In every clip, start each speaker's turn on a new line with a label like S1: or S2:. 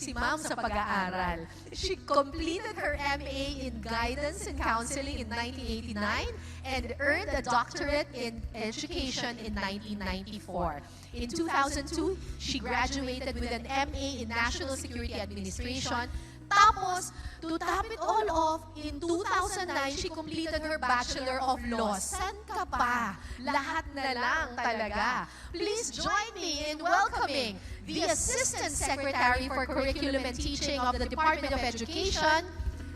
S1: si Ma'am sa pag-aaral. She completed her MA in Guidance and Counseling in 1989 and earned a doctorate in education in 1994. In 2002, she graduated with an MA in National Security Administration. Tapos, to top it all off, in 2009, she completed her Bachelor of Laws. San ka pa? Lahat na lang talaga. Please join me in welcoming the Assistant Secretary for Curriculum and Teaching of the Department of Education,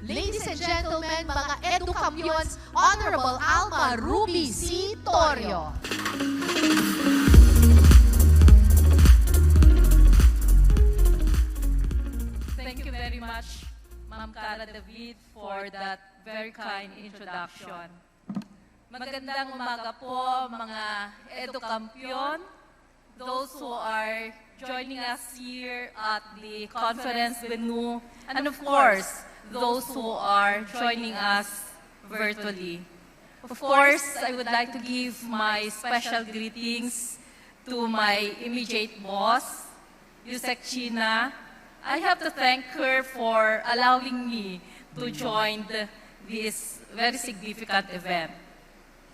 S1: ladies and gentlemen, mga edukampions, Honorable Alma Ruby C. Torrio.
S2: Thank you very much, Ma'am Cara David, for that very kind introduction. Magandang umaga po, mga edukampion, those who are joining us here at the conference venue, and of course, those who are joining us virtually. Of course, I would like to give my special greetings to my immediate boss, Yusek China. I have to thank her for allowing me to join this very significant event.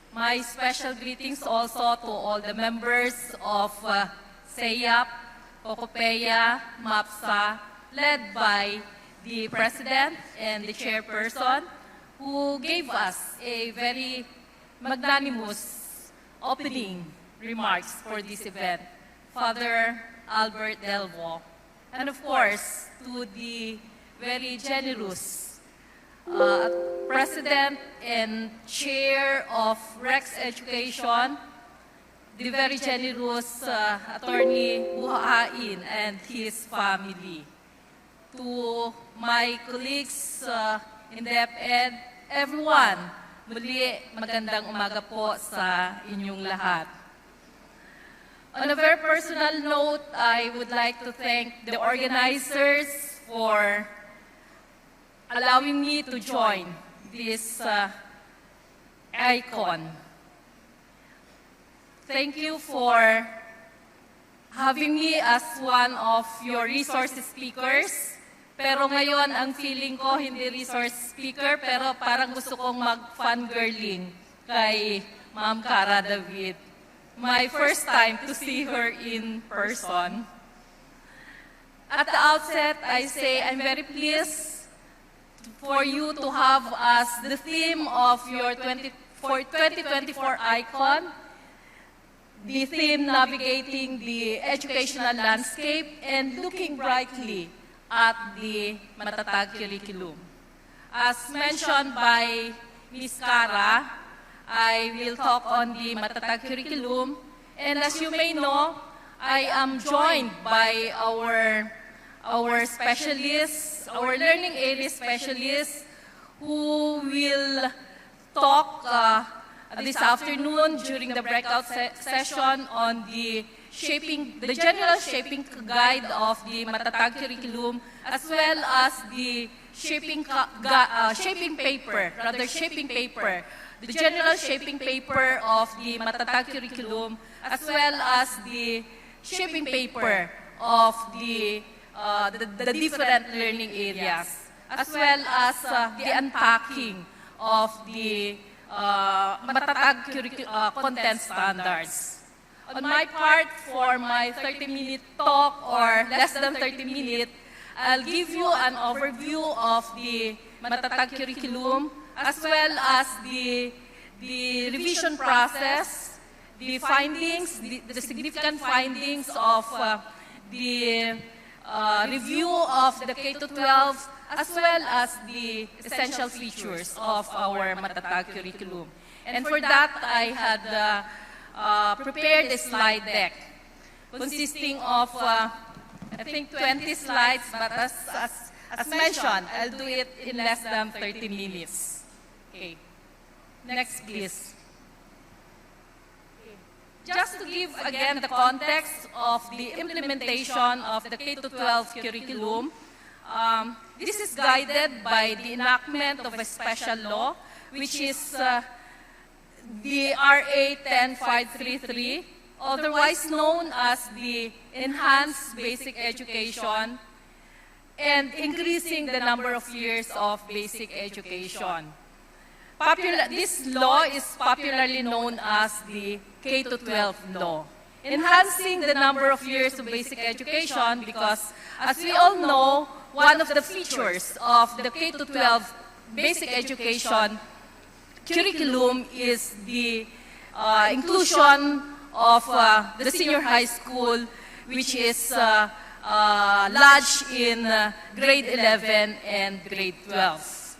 S2: My special greetings also to all the members of SEAP, Pocopeya, MAPSA, led by the President and the Chairperson, who gave us a very magnanimous opening remarks for this event, Father Albert Delvo. And of course, to the very generous President and Chair of Rex Education, the very generous Attorney Buhain and his family. To my colleagues in DepEd, everyone, muli magandang umaga po sa inyong lahat. On a very personal note, I would like to thank the organizers for allowing me to join this AECON. Thank you for having me as one of your resource speakers. Pero ngayon, ang feeling ko, hindi resource speaker, pero parang gusto kong mag-fangirling kay Ma'am Cara David. My first time to see her in person. At the outset, I say I'm very pleased for you to have as the theme of your 2024 AECON, the theme navigating the educational landscape and looking brightly at the matatag curriculum. As mentioned by Ms. Cara, I will talk on the matatag curriculum, and as you may know, I am joined by our specialists, our learning area specialists, who will talk this afternoon during the breakout session on the general shaping guide of the matatag curriculum, as well as the shaping paper, the general shaping paper of the matatag curriculum, as well as the shaping paper of the different learning areas, as well as the unpacking of the matatag content standards. On my part, for my 30-minute talk, or less than 30 minutes, I'll give you an overview of the matatag curriculum, as well as the revision process, the findings, the significant findings of the review of the K-12, as well as the essential features of our matatag curriculum. And for that, I had prepared a slide deck consisting of, I think, 20 slides, but as mentioned, I'll do it in less than 30 minutes. Okay. Next, please. Just to give again the context of the implementation of the K-12 curriculum, this is guided by the enactment of a special law, which is the RA 10533, otherwise known as the Enhanced Basic Education and increasing the number of years of basic education. This law is popularly known as the K-12 law. Enhancing the number of years of basic education because, as we all know, one of the features of the K-12 basic education curriculum is the inclusion of the senior high school, which is lodged in grade 11 and grade 12.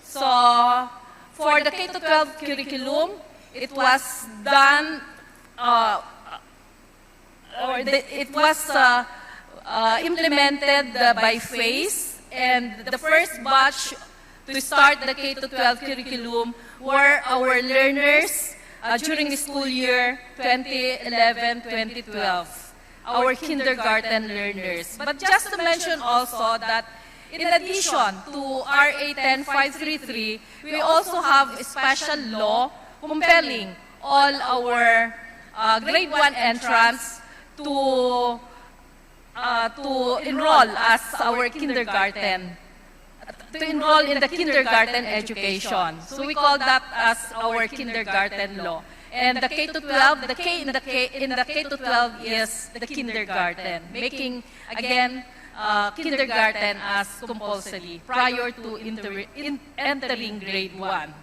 S2: So, for the K-12 curriculum, it was done, implemented by phase, and the first batch to start the K-12 curriculum were our learners during the school year 2011-2012, our kindergarten learners. But just to mention also that in addition to RA 10533, we also have a special law compelling all our grade 1 entrants to enroll as our kindergarten, to enroll in the kindergarten education. So we call that as our kindergarten law. And the K-12, the K in the K-12 is the kindergarten, making, again, kindergarten as compulsory prior to entering grade 1.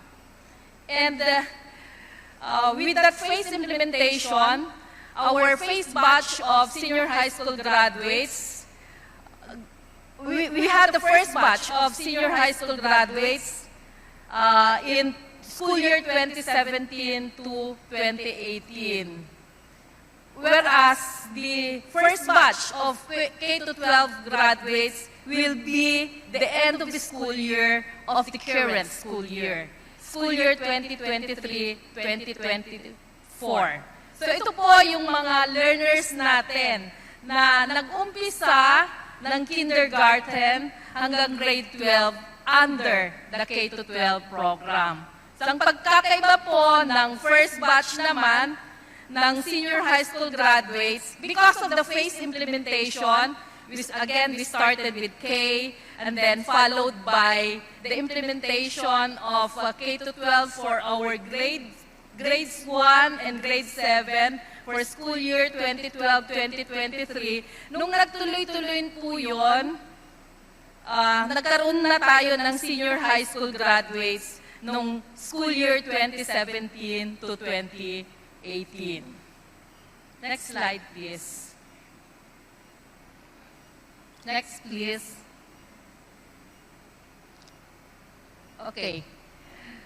S2: And with that phase implementation, our phase batch of senior high school graduates, we had the first batch of senior high school graduates in school year 2017 to 2018. Whereas the first batch of K-12 graduates will be the end of the school year of the current school year 2023-2024. So ito po yung mga learners natin na nag-umpisa ng kindergarten hanggang grade 12 under the K-12 program. So ang pagkakaiba po ng first batch naman ng senior high school graduates, because of the phase implementation, we started with K and then followed by the implementation of K-12 for our grades 1 and grade 7 for school year 2012-2023. Nung nagtuloy-tuloy po yun, nagkaroon na tayo ng senior high school graduates nung school year 2017 to 2018. Next slide, please. Next, please. Okay.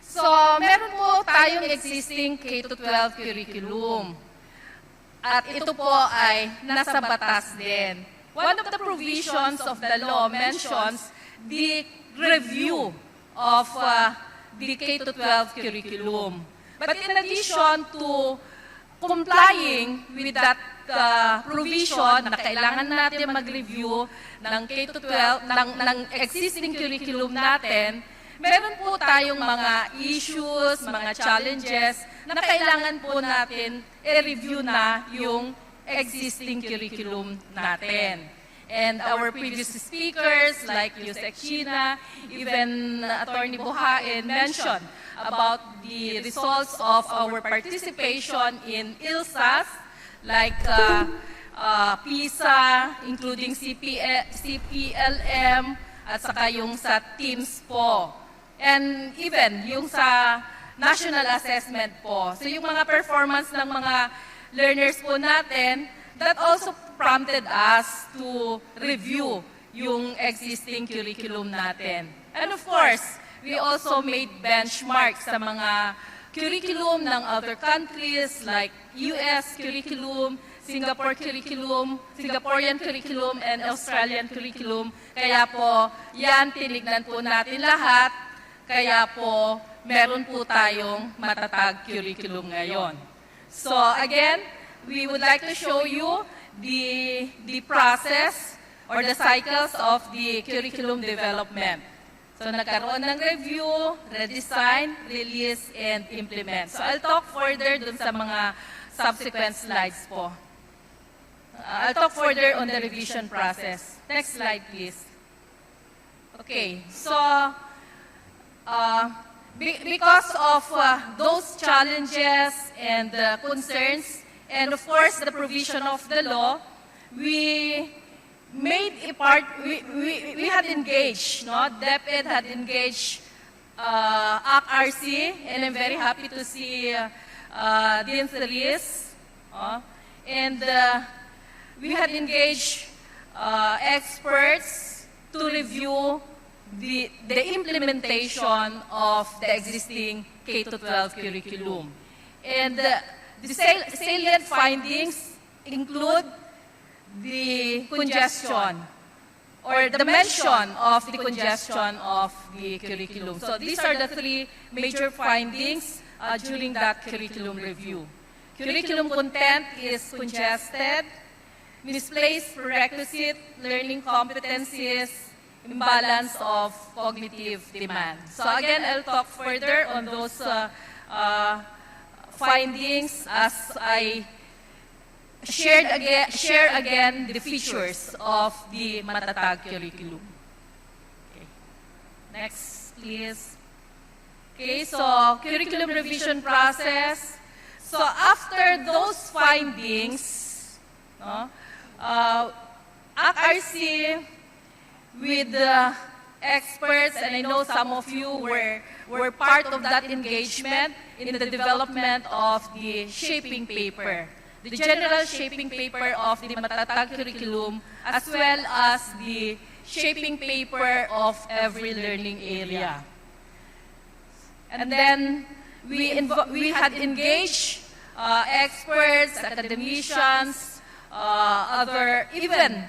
S2: So, meron po tayong existing K-12 curriculum. At ito po ay nasa batas din. One of the provisions of the law mentions the review of the K-12 curriculum. But in addition to complying with that provision na kailangan natin mag-review ng K-12, ng existing curriculum natin, meron po tayong mga issues, mga challenges na kailangan po natin i-review na yung existing curriculum natin. And our previous speakers like Yusek China, even Attorney Buhain mentioned about the results of our participation in ILSAS, like PISA, including CPLM, at saka yung sa TEAMS po. And even yung sa national assessment po. So yung mga performance ng mga learners po natin, that also prompted us to review yung existing curriculum natin. And of course, we also made benchmarks sa mga curriculum ng other countries like US curriculum, Singaporean curriculum, and Australian curriculum. Kaya po, yan, tinignan po natin lahat. Kaya po, meron po tayong matatag curriculum ngayon. So again, we would like to show you the process or the cycles of the curriculum development. So nagkaroon ng review, redesign, release, and implement. So I'll talk further dun sa mga subsequent slides po. I'll talk further on the revision process. Next slide, please. Okay, so because of those challenges and concerns, and of course the provision of the law, we made a part, we had engaged, no? DepEd had engaged ACRC, and I'm very happy to see Dean Therese, and we had engaged experts to review the implementation of the existing K-12 curriculum. And the salient findings include the congestion, or the mention of the congestion of the curriculum. So these are the three major findings during that curriculum review. Curriculum content is congested, misplaced prerequisite learning competencies, imbalance of cognitive demand. So again, I'll talk further on those findings as I share again the features of the Matatag curriculum. Okay. Next, please. Okay, so curriculum revision process. So after those findings, ACRC with the experts, and I know some of you were part of that engagement in the development of the shaping paper, the general shaping paper of the Matatag curriculum, as well as the shaping paper of every learning area. And then we had engaged experts, academicians, even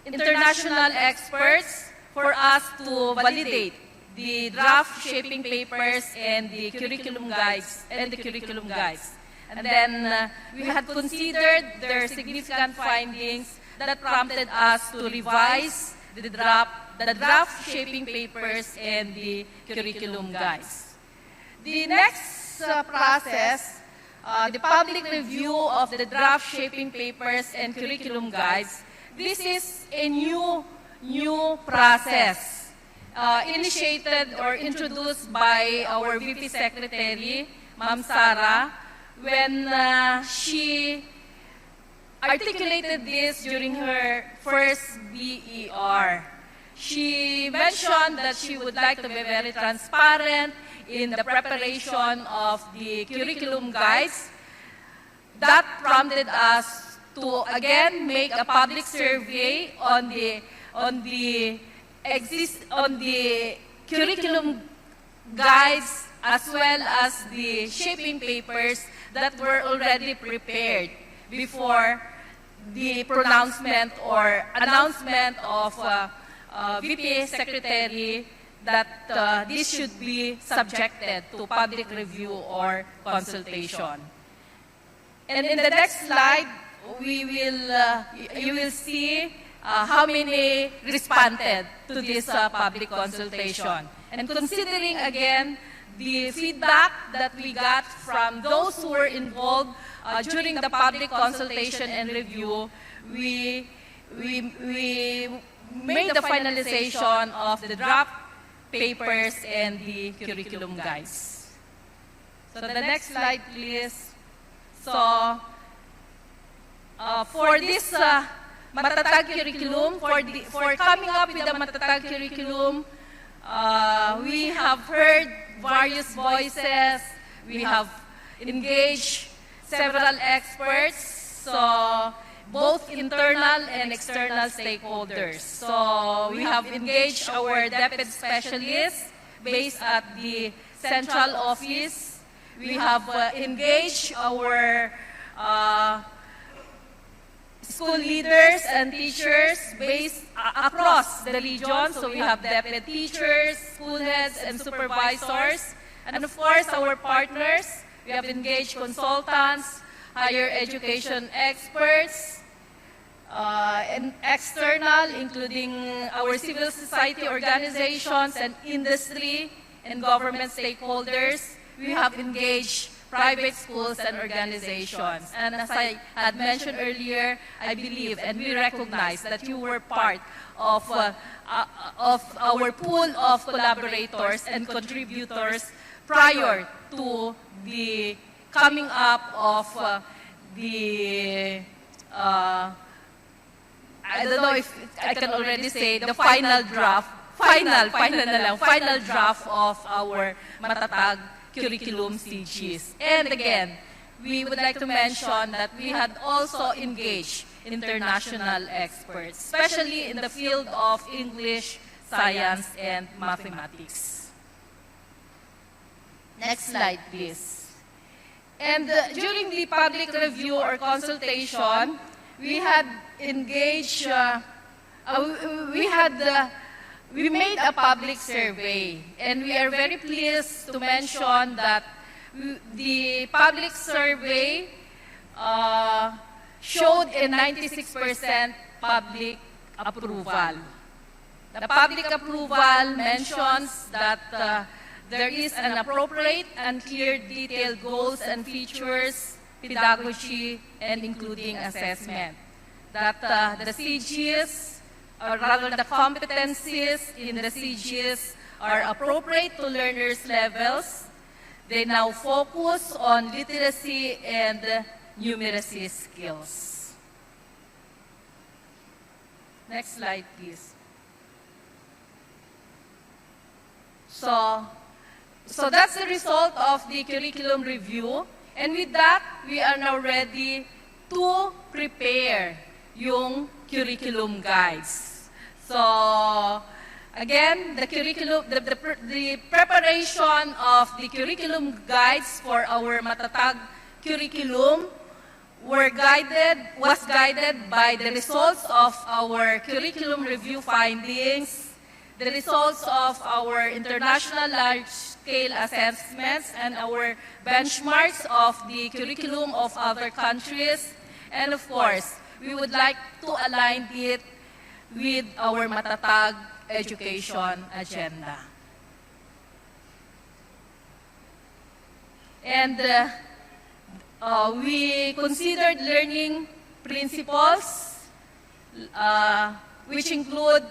S2: international experts for us to validate the draft shaping papers and the curriculum guides And then we had considered their significant findings that prompted us to revise the draft shaping papers and the curriculum guides. The next process, the public review of the draft shaping papers and curriculum guides. This is a new process initiated or introduced by our VP Secretary, Ma'am Sara, when she articulated this during her first BER. She mentioned that she would like to be very transparent in the preparation of the curriculum guides. That prompted us to again make a public survey on the curriculum guides as well as the shaping papers that were already prepared before the pronouncement or announcement of VP Secretary that this should be subjected to public review or consultation. And in the next slide, you will see how many responded to this public consultation. And considering again the feedback that we got from those who were involved during the public consultation and review, we made the finalization of the draft papers and the curriculum guides. So the next slide, please. So for this Matatag curriculum, for coming up with the Matatag curriculum, we have heard various voices. We have engaged several experts, so both internal and external stakeholders. So we have engaged our DepEd specialists based at the central office. We have engaged our school leaders and teachers based across the region. So we have DepEd teachers, school heads, and supervisors. And of course, our partners. We have engaged consultants, higher education experts, and external, including our civil society organizations and industry and government stakeholders. We have engaged private schools and organizations. And as I had mentioned earlier, I believe and we recognize that you were part of our pool of collaborators and contributors prior to the coming up of the I don't know if I can already say the final draft of our Matatag curriculum CGs. And again, we would like to mention that we had also engaged international experts, especially in the field of English, science, and mathematics. Next slide, please. And during the public review or consultation, we had engaged, we made a public survey, and we are very pleased to mention that the public survey showed a 96% public approval. The public approval mentions that there is an appropriate and clear detailed goals and features, pedagogy, and including assessment. That the CGs, or rather the competencies in the CGs are appropriate to learners' levels. They now focus on literacy and numeracy skills. Next slide, please. So that's the result of the curriculum review. And with that, we are now ready to prepare yung curriculum guides. So, again, the preparation of the curriculum guides for our Matatag curriculum was guided by the results of our curriculum review findings, the results of our international large-scale assessments, and our benchmarks of the curriculum of other countries. And of course, we would like to align it with our Matatag education agenda. And we considered learning principles, which include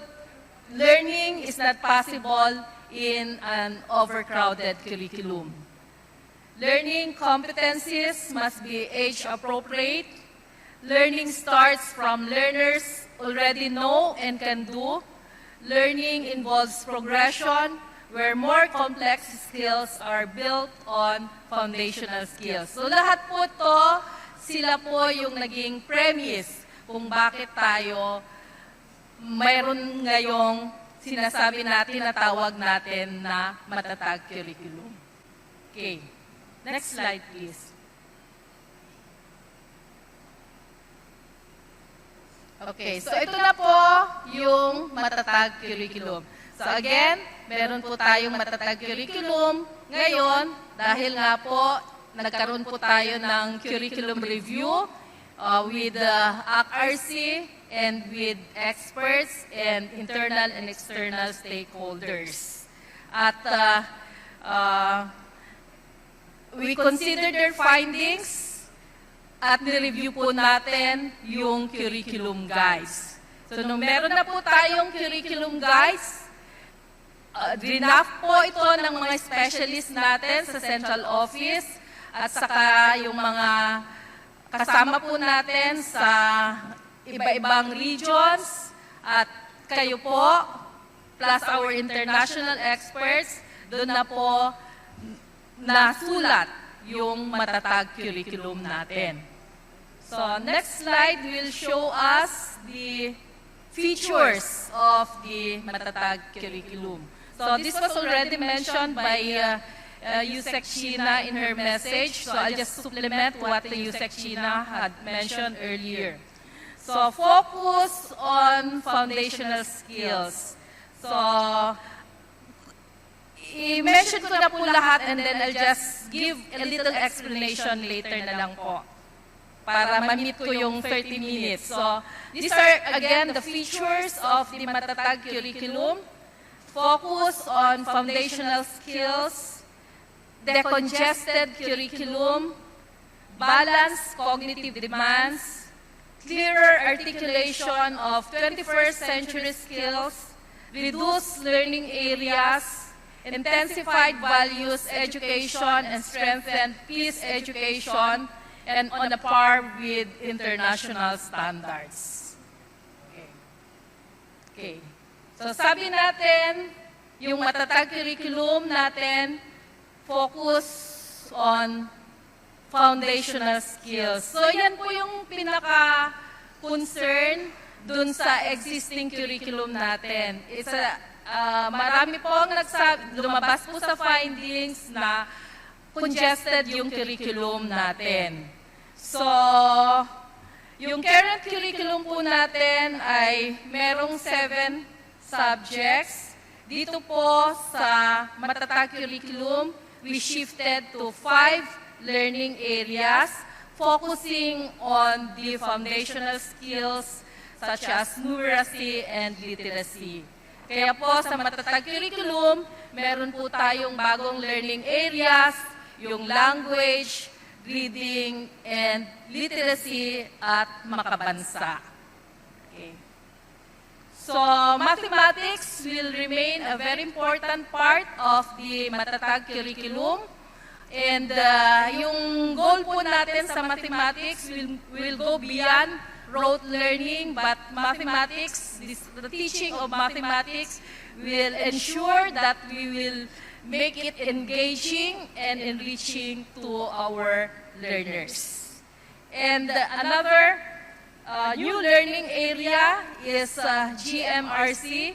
S2: learning is not possible in an overcrowded curriculum. Learning competencies must be age-appropriate. Learning starts from learners already know and can do. Learning involves progression, where more complex skills are built on foundational skills. So lahat po to, sila po yung naging premise kung bakit tayo mayroon ngayong sinasabi natin na tawag natin na Matatag curriculum. Okay. Next slide, please. Okay, so ito na po yung Matatag curriculum. So again, meron po tayong Matatag curriculum. Ngayon, dahil nga po, nagkaroon po tayo ng curriculum review with ACRC and with experts and internal and external stakeholders. At we considered their findings at nireview po natin yung curriculum guides. So nung meron na po tayong curriculum guides, dinaft po ito ng mga specialist natin sa central office at saka yung mga kasama po natin sa iba-ibang regions at kayo po, plus our international experts, doon na po nasulat yung Matatag curriculum natin. So next slide will show us the features of the Matatag curriculum. So this was already mentioned by USEC Sheena in her message, so I'll just supplement what the USEC Sheena had mentioned earlier. So focus on foundational skills. So i-mention ko na po lahat and then I'll just give a little explanation later na lang po para ma-meet ko yung 30 minutes. So these are again the features of the Matatag curriculum. Focus on foundational skills, decongested curriculum, balanced cognitive demands, clearer articulation of 21st century skills, reduced learning areas, intensified values education, and strengthened peace education, and on a par with international standards. Okay. So sabi natin, yung matatag curriculum natin, focus on foundational skills. So yan po yung pinaka-concern dun sa existing curriculum natin. It's marami pong lumabas po sa findings na congested yung curriculum natin. So, yung current curriculum po natin ay merong 7 subjects. Dito po sa matatag curriculum, we shifted to 5 learning areas, focusing on the foundational skills such as numeracy and literacy. Kaya po sa matatag curriculum, meron po tayong bagong learning areas, yung language, reading, and literacy at makabansa. Okay. So, mathematics will remain a very important part of the matatag curriculum. And yung goal po natin sa mathematics will go beyond rote learning, but mathematics, the teaching of mathematics will ensure that we will make it engaging and enriching to our learners. And another new learning area is GMRC,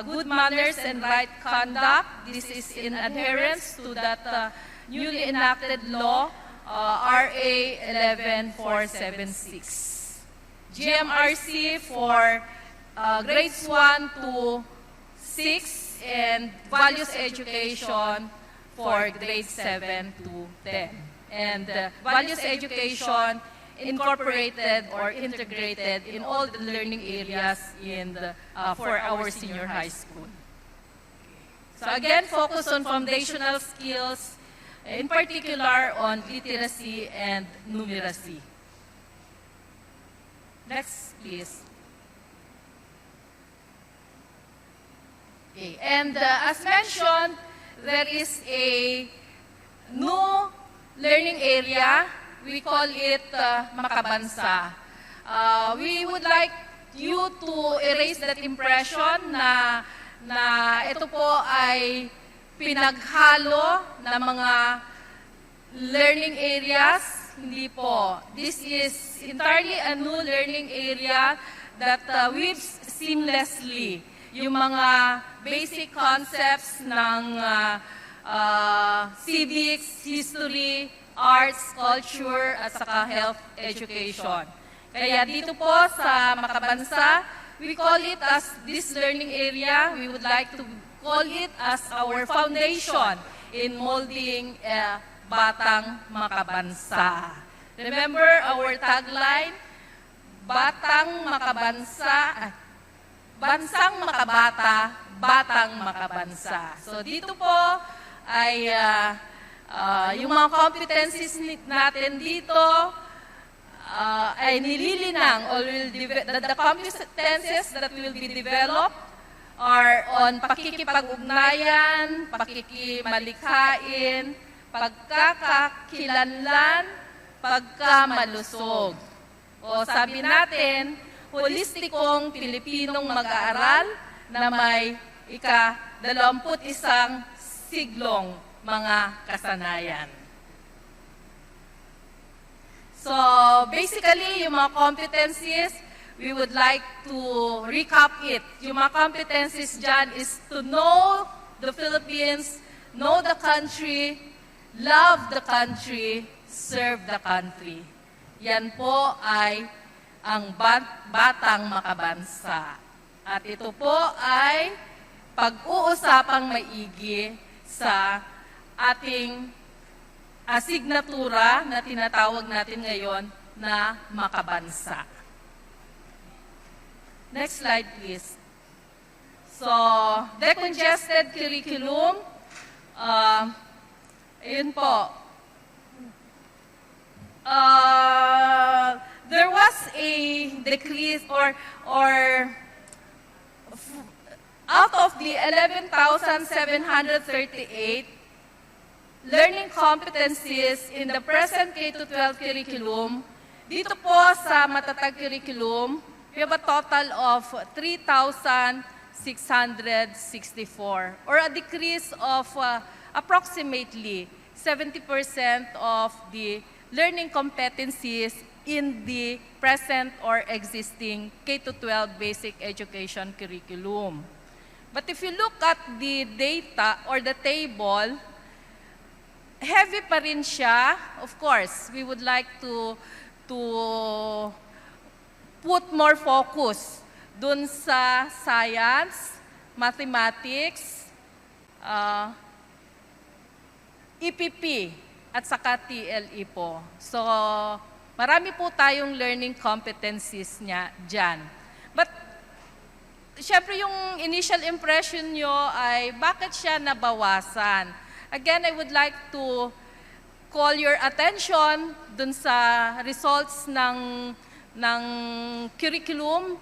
S2: Good Manners and Right Conduct. This is in adherence to that newly enacted law, RA 11476. GMRC for grades 1 to 6 and values education for grades 7 to 10. And values education incorporated or integrated in all the learning areas for our senior high school. So again, focus on foundational skills, in particular on literacy and numeracy. Next, please. Okay. And as mentioned, there is a new learning area. We call it makabansa. We would like you to erase that impression na ito po ay pinaghalo na mga learning areas. Hindi po. This is entirely a new learning area that weaves seamlessly yung mga basic concepts ng civics, history, arts, culture, at saka health education. Kaya dito po sa Makabansa, we call it as this learning area. We would like to call it as our foundation in molding Batang Makabansa. Remember our tagline, Batang Makabansa, Bansang Makabata, Batang Makabansa. So dito po ay yung mga competencies natin dito ay nililinang, or the competencies that will be developed are on pakikipag-ugnayan, pakikimalikhain, pagkakakilanlan, pagkamalusog. O sabi natin, holistikong Pilipinong mag-aaral na may ika-21 siglong mga kasanayan. So, basically, yung mga competencies, we would like to recap it. Yung mga competencies dyan is to know the Philippines, know the country, love the country, serve the country. Yan po ay ang Batang Makabansa. At ito po ay pag-uusapang maigi sa ating asignatura na tinatawag natin ngayon na Makabansa. Next slide, please. So, decongested curriculum. Ayun po. There was a decrease or out of the 11,738 learning competencies in the present K-12 curriculum, dito po sa matatag curriculum, we have a total of 3,664 or a decrease of approximately 70% of the learning competencies in the present or existing K-12 basic education curriculum. But if you look at the data or the table, heavy pa rin siya. Of course, we would like to put more focus dun sa science, mathematics, EPP, at saka TLE po. So, marami po tayong learning competencies niya dyan. But, syempre yung initial impression nyo ay bakit siya nabawasan? Again, I would like to call your attention dun sa results ng curriculum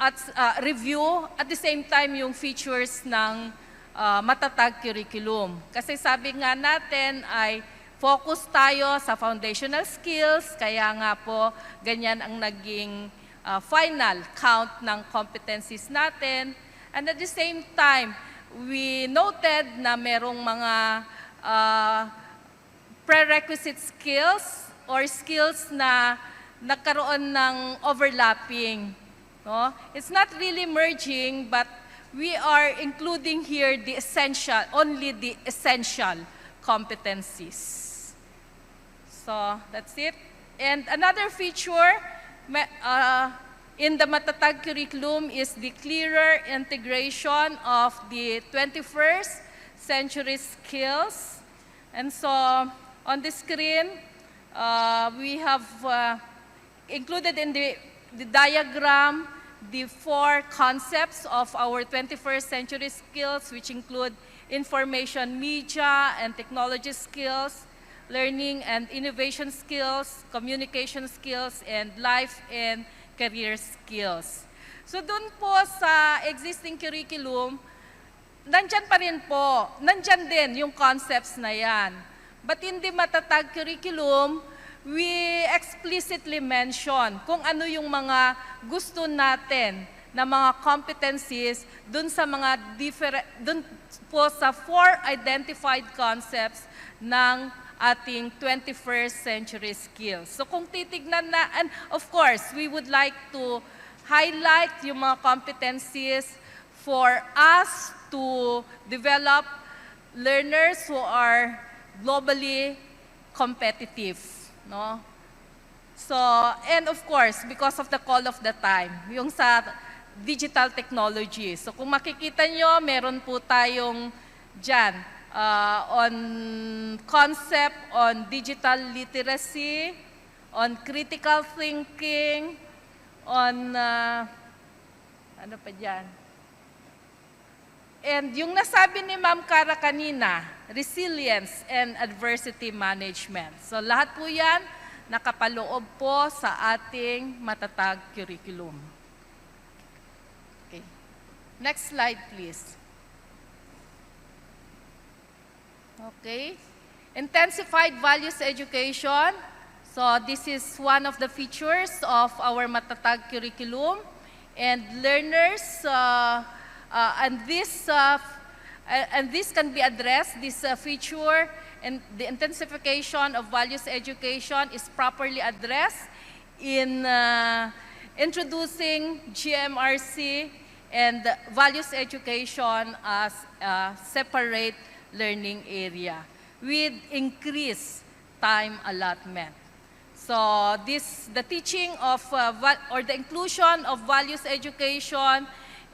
S2: at review, at the same time yung features ng matatag curriculum. Kasi sabi nga natin ay focus tayo sa foundational skills, kaya nga po ganyan ang naging final count ng competencies natin. And at the same time, we noted na merong mga prerequisite skills or skills na nagkaroon ng overlapping. No? It's not really merging, but we are including here the essential, only the essential competencies. So, that's it. And another feature in the matatag curriculum is the clearer integration of the 21st century skills. And so, on the screen, we have included in the diagram the 4 concepts of our 21st century skills, which include information media and technology skills, learning and innovation skills, communication skills, and life and career skills. So dun po sa existing curriculum, nandyan pa rin po, nandyan din yung concepts na yan. But in the matatag curriculum, we explicitly mention kung ano yung mga gusto natin na mga competencies dun sa mga dun po sa 4 identified concepts ng ating 21st century skills. So kung titignan na, and of course, we would like to highlight yung mga competencies for us to develop learners who are globally competitive. No? So, and of course, because of the call of the time, yung sa digital technology. So kung makikita nyo, meron po tayong dyan, on concept on digital literacy, on critical thinking, on, ano pa dyan? And yung nasabi ni Ma'am Cara kanina, resilience and adversity management. So lahat po yan nakapaloob po sa ating matatag curriculum. Okay. Next slide, please. Okay. Intensified values education. So this is one of the features of our matatag curriculum. And learners, and this can be addressed, this feature, and the intensification of values education is properly addressed in introducing GMRC and values education as a separate learning area with increased time allotment. So the teaching of, or the inclusion of values education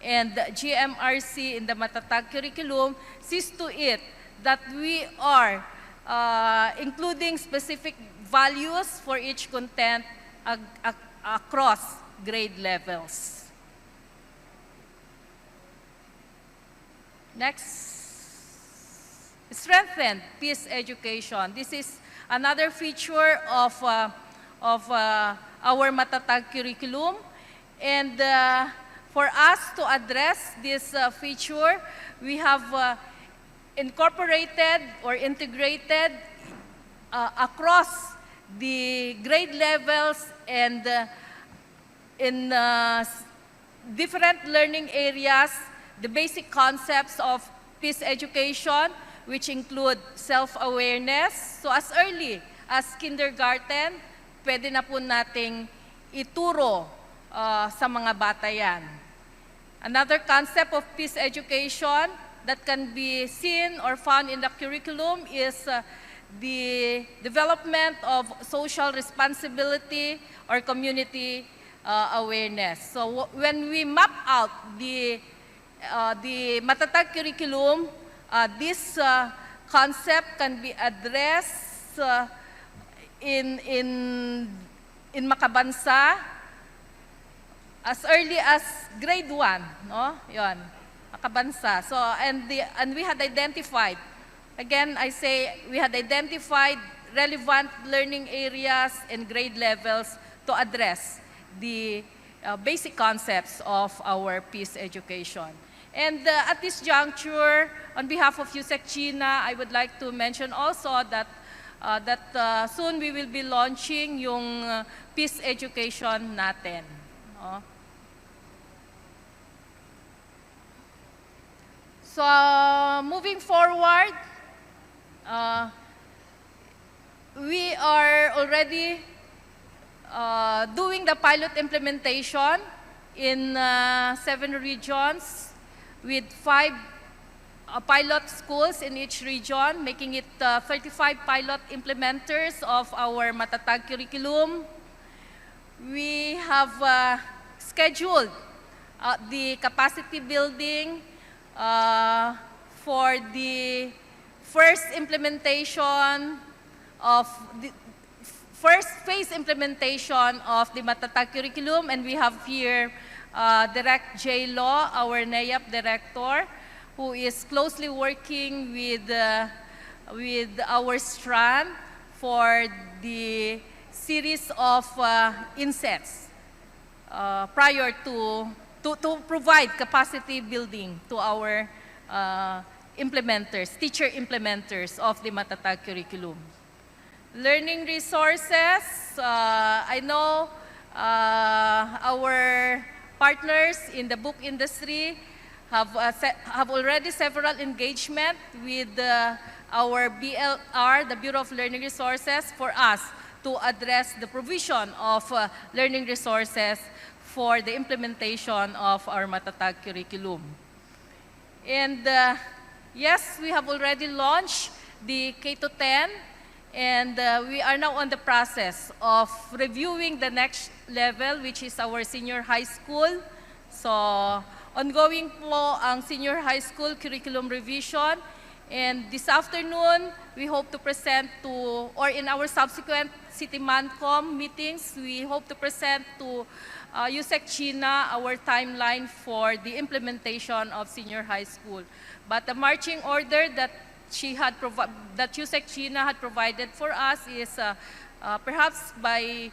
S2: and GMRC in the matatag curriculum sees to it that we are including specific values for each content across grade levels. Next. strengthened peace education. This is another feature of our Matatag curriculum. And for us to address this feature, we have incorporated or integrated across the grade levels and in different learning areas, the basic concepts of peace education, which include self-awareness. So as early as kindergarten, pwede na po nating ituro sa mga bata yan. Another concept of peace education that can be seen or found in the curriculum is the development of social responsibility or community awareness. So when we map out the Matatag curriculum, this concept can be addressed in makabansa as early as grade 1, no? Yon, makabansa. So and we had identified, again I say, we had identified relevant learning areas and grade levels to address the basic concepts of our peace education. And at this juncture, on behalf of USEC China, I would like to mention also that soon we will be launching yung peace education natin. No? So moving forward, we are already doing the pilot implementation in 7 regions with 5 pilot schools in each region, making it 35 pilot implementers of our Matatag curriculum. We have scheduled the capacity building for the first implementation of the first phase implementation of the Matatag curriculum, and we have here Direct J. Law, our NAYAP director, who is closely working with our strand for the series of insets prior to provide capacity building to our implementers, teacher implementers of the Matatag curriculum. Learning resources, I know our partners in the book industry have already several engagement with our BLR, the Bureau of Learning Resources, for us to address the provision of learning resources for the implementation of our Matatag curriculum. And yes, we have already launched the K-10, and we are now on the process of reviewing the next level, which is our senior high school. So ongoing po ang senior high school curriculum revision, and this afternoon we hope to present to, or in our subsequent City Mancom meetings, we hope to present to USEC China our timeline for the implementation of senior high school. But the marching order that USEC China had provided for us is perhaps by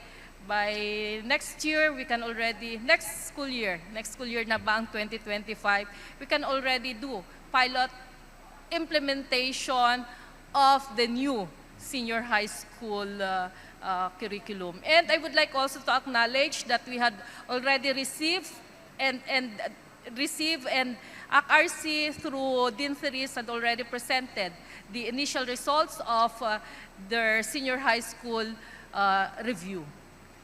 S2: next year, we can already, next school year na ba ang 2025, we can already do pilot implementation of the new senior high school curriculum. And I would like also to acknowledge that we had already received and ACRC through Dean Theres had already presented the initial results of their senior high school review.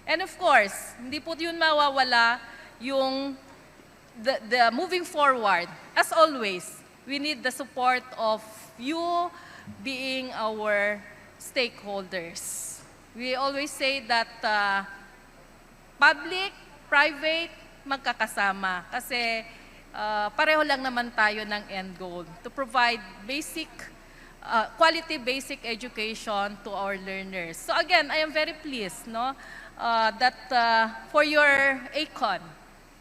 S2: And of course, hindi po yun mawawala yung the moving forward. As always, we need the support of you being our stakeholders. We always say that public, private, magkakasama. Kasi pareho lang naman tayo ng end goal, to provide basic, quality basic education to our learners. So again, I am very pleased, no, that for your AECON,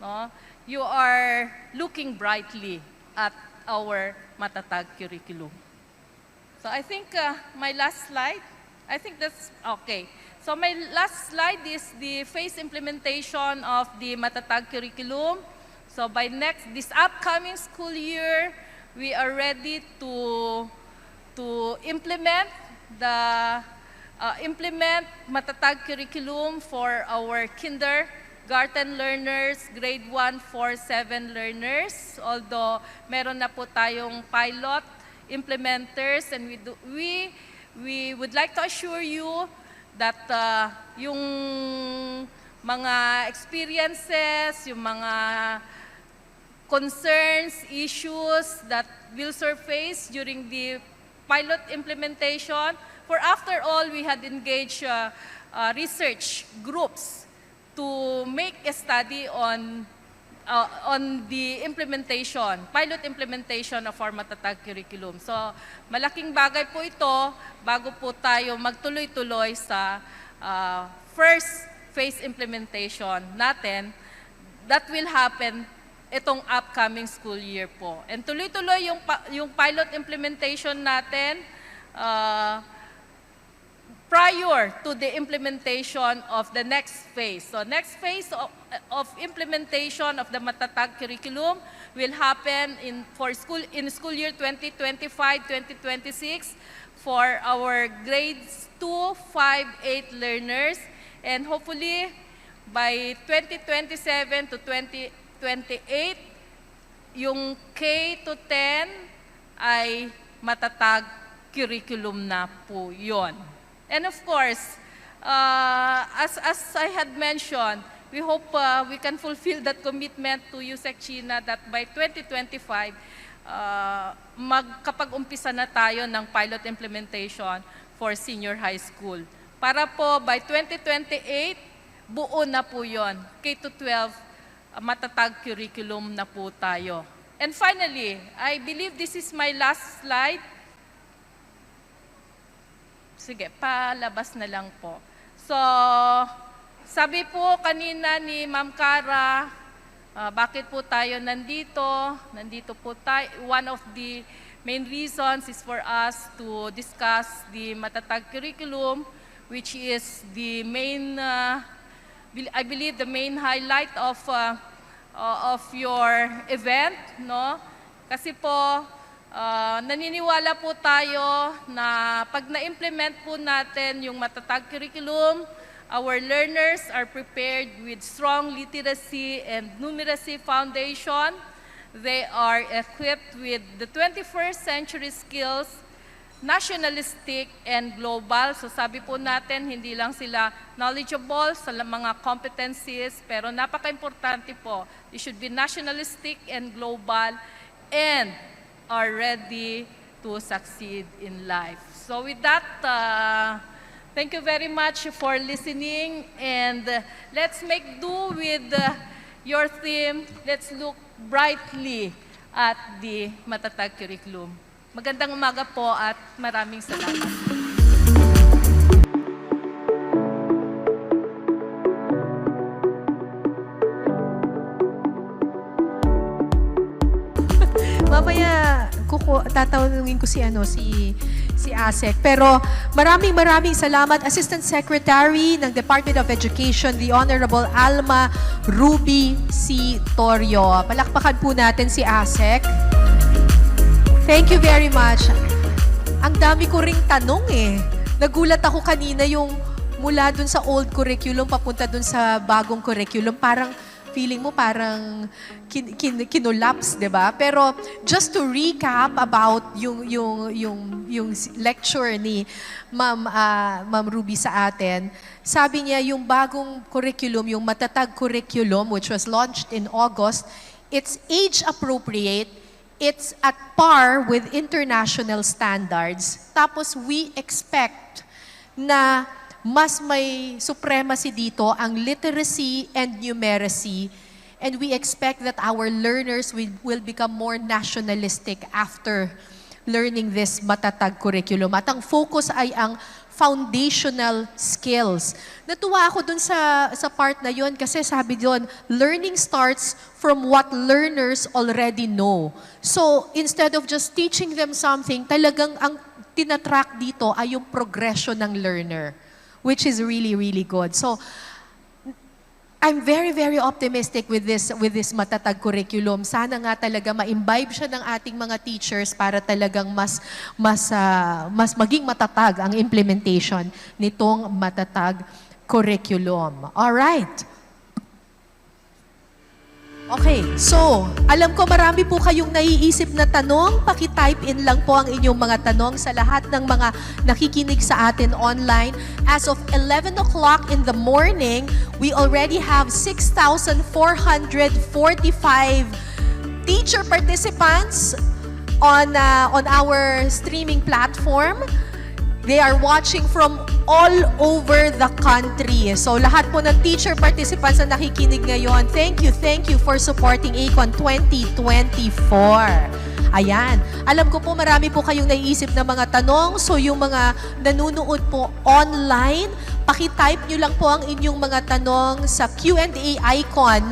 S2: no, you are looking brightly at our Matatag curriculum. So I think my last slide, I think that's okay. So my last slide is the phase implementation of the Matatag curriculum. So by this upcoming school year, we are ready to implement Matatag curriculum for our kindergarten learners, grade 1, 4, 7 learners. Although meron na po tayong pilot implementers, and we would like to assure you that yung mga experiences, yung mga concerns, issues that will surface during the pilot implementation. For after all, we had engaged research groups to make a study on the pilot implementation of our Matatag curriculum. So, malaking bagay po ito bago po tayo magtuloy-tuloy sa first phase implementation natin that will happen itong upcoming school year po. And tuloy-tuloy yung pilot implementation natin prior to the implementation of the next phase. So next phase of implementation of the Matatag curriculum will happen in school year 2025-2026 for our grades 2, 5, 8 learners, and hopefully by 2027 to 2028 yung K to 10 ay Matatag curriculum na po yon. And of course, as I had mentioned, we hope we can fulfill that commitment to USEC China that by 2025, magkapag-umpisa na tayo ng pilot implementation for senior high school. Para po by 2028, buo na po yon. K-12, Matatag curriculum na po tayo. And finally, I believe this is my last slide. Sige, palabas na lang po. So, sabi po kanina ni Ma'am Cara, bakit po tayo nandito? Nandito po tayo. One of the main reasons is for us to discuss the Matatag curriculum, which is the main, I believe, the main highlight of your event, no? Kasi po, naniniwala po tayo na pag na-implement po natin yung Matatag curriculum, our learners are prepared with strong literacy and numeracy foundation. They are equipped with the 21st century skills, nationalistic and global. So sabi po natin, hindi lang sila knowledgeable sa mga competencies, pero napaka-importante po. They should be nationalistic and global and are ready to succeed in life. So with that, thank you very much for listening, and let's make do with your theme. Let's look brightly at the Matatag curriculum. Magandang umaga po at maraming salamat.
S1: Mamaya tatawagin ko si ASEC. Pero maraming salamat, Assistant Secretary ng Department of Education, the Honorable Alma Ruby C. Torrio. Palakpakan po natin si ASEC. Thank you very much. Ang dami ko ring tanong eh. Nagulat ako kanina yung mula dun sa old curriculum papunta dun sa bagong curriculum. Parang feeling mo parang kinulaps, 'di ba? Pero just to recap about yung lecture ni Ma'am Ruby sa atin, sabi niya yung bagong curriculum, yung Matatag curriculum which was launched in August, it's age appropriate, it's at par with international standards. Tapos we expect na mas may supremacy dito ang literacy and numeracy, and we expect that our learners will become more nationalistic after learning this Matatag curriculum. At ang focus ay ang foundational skills. Natuwa ako dun sa part na yon kasi sabi doon, learning starts from what learners already know. So, instead of just teaching them something, talagang ang tinatrack dito ay yung progression ng learner, which is really, really good. So, I'm very, very optimistic with this matatag curriculum. Sana nga talaga ma-imbibe siya ng ating mga teachers para talagang mas maging matatag ang implementation nitong matatag curriculum. All right. Okay, so, alam ko marami po kayong naiisip na tanong. Paki-type in lang po ang inyong mga tanong sa lahat ng mga nakikinig sa atin online. As of 11 o'clock in the morning, we already have 6,445 teacher participants on our streaming platform. They are watching from all over the country. So lahat po ng teacher participants na nakikinig ngayon, thank you for supporting AECON 2024. Ayan. Alam ko po marami po kayong naiisip na mga tanong. So yung mga nanunood po online, paki-type nyo lang po ang inyong mga tanong sa Q&A icon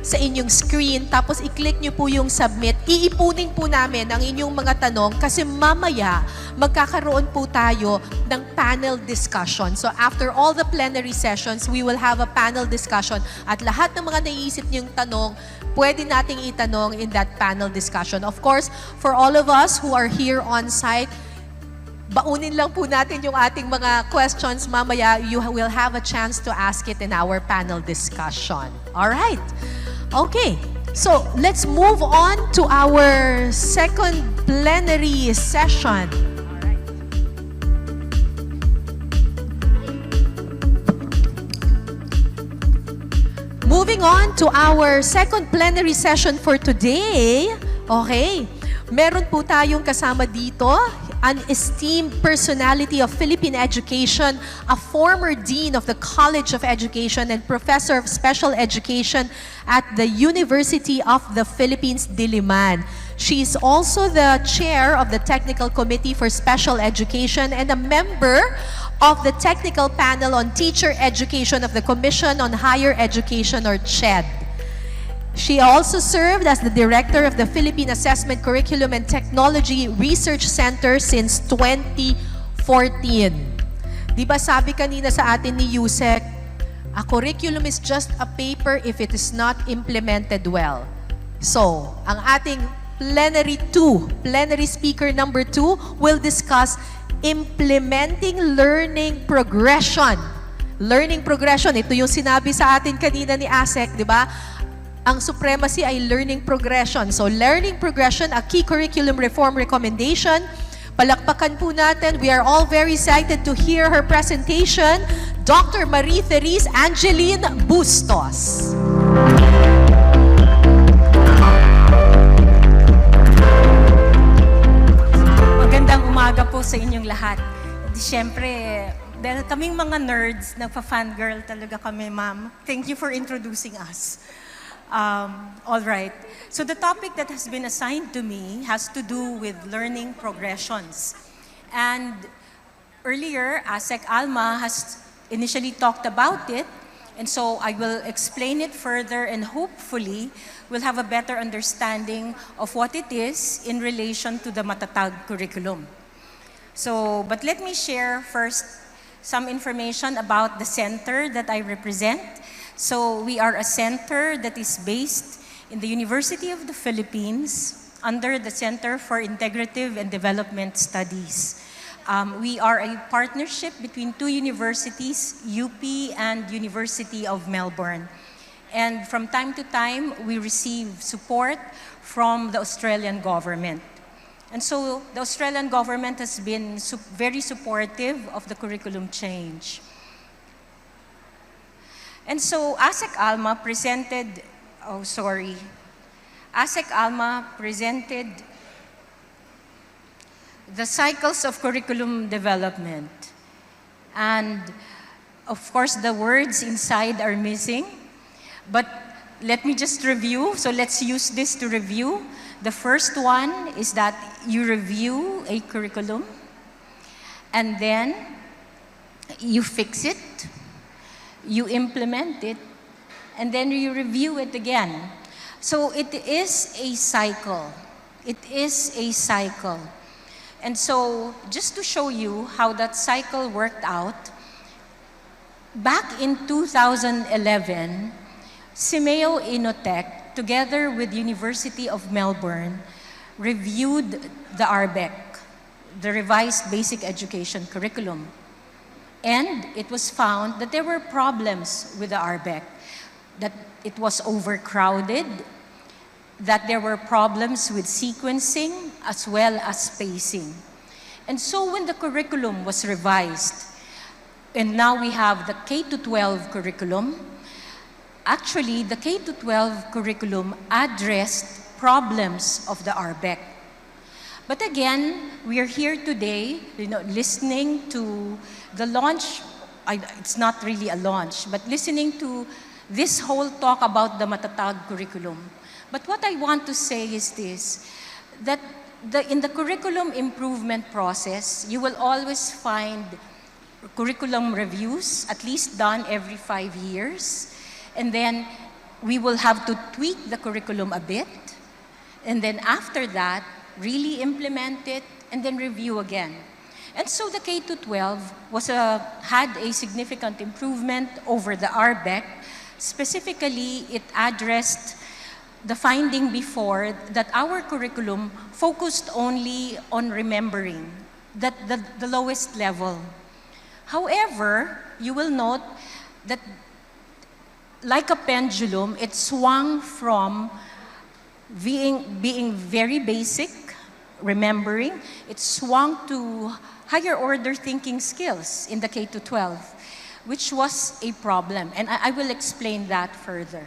S1: sa inyong screen, tapos i-click nyo po yung submit. Iipunin po namin ang inyong mga tanong kasi mamaya magkakaroon po tayo ng panel discussion. So after all the plenary sessions, we will have a panel discussion at lahat ng mga naiisip nyong tanong, pwede nating itanong in that panel discussion. Of course, for all of us who are here on site, baunin lang po natin yung ating mga questions. Mamaya, you will have a chance to ask it in our panel discussion. All right. Okay, so let's move on to our second plenary session. Moving on to our second plenary session for today. Okay, meron po tayong kasama dito, an esteemed personality of Philippine education, a former dean of the College of Education and professor of special education at the University of the Philippines, Diliman. She is also the chair of the Technical Committee for Special Education and a member of the Technical Panel on Teacher Education of the Commission on Higher Education, or CHED. She also served as the director of the Philippine Assessment Curriculum and Technology Research Center since 2014. Di ba sabi kanina sa atin ni Yusek, a curriculum is just a paper if it is not implemented well. So, ang ating plenary speaker number 2 will discuss implementing learning progression. Learning progression, ito yung sinabi sa atin kanina ni ASEC, di ba? Ang supremacy ay learning progression. So, learning progression, a key curriculum reform recommendation. Palakpakan po natin. We are all very excited to hear her presentation. Dr. Marie-Therese Angeline Bustos.
S3: Magandang umaga po sa inyong lahat. Siyempre, dahil kaming mga nerds, nagpa-fangirl talaga kami, ma'am. Thank you for introducing us. All right. So the topic that has been assigned to me has to do with learning progressions. And earlier, ASEC Alma has initially talked about it, and so I will explain it further and hopefully we'll have a better understanding of what it is in relation to the Matatag curriculum. So, but let me share first some information about the center that I represent. So we are a center that is based in the University of the Philippines under the Center for Integrative and Development Studies. We are a partnership between two universities, UP and University of Melbourne. And from time to time, we receive support from the Australian government. And so the Australian government has been very supportive of the curriculum change. And so ASEC Alma presented the cycles of curriculum development. And of course, the words inside are missing. But let me just review. So let's use this to review. The first one is that you review a curriculum, and then you fix it, you implement it, and then you review it again. So it is a cycle. It is a cycle. And so, just to show you how that cycle worked out, back in 2011, Simeo Inotech, together with University of Melbourne, reviewed the RBEC, the Revised Basic Education Curriculum. And it was found that there were problems with the RBEC, that it was overcrowded, that there were problems with sequencing as well as spacing. And so when the curriculum was revised, and now we have the K-12 curriculum, actually the K-12 curriculum addressed problems of the RBEC. But again, we are here today, listening to the launch. It's not really a launch, but listening to this whole talk about the Matatag curriculum. But what I want to say is this, that in the curriculum improvement process, you will always find curriculum reviews, at least done every 5 years. And then we will have to tweak the curriculum a bit. And then after that, really implement it, and then review again. And so the K-12 had a significant improvement over the RBEC. Specifically, it addressed the finding before that our curriculum focused only on remembering, that the lowest level. However, you will note that like a pendulum, it swung from being very basic, remembering, it swung to higher order thinking skills in the K-12, which was a problem. And I will explain that further.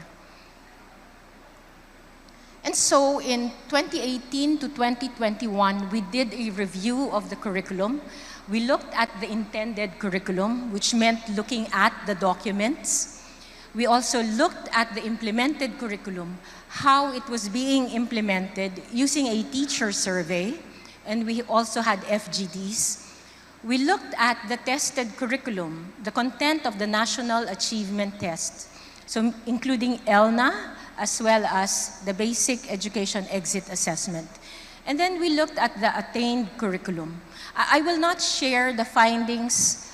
S3: And so in 2018 to 2021, we did a review of the curriculum. We looked at the intended curriculum, which meant looking at the documents. We also looked at the implemented curriculum, how it was being implemented using a teacher survey, and we also had FGDs. We looked at the tested curriculum, the content of the National Achievement Test, so including ELNA, as well as the Basic Education Exit Assessment. And then we looked at the attained curriculum. I will not share the findings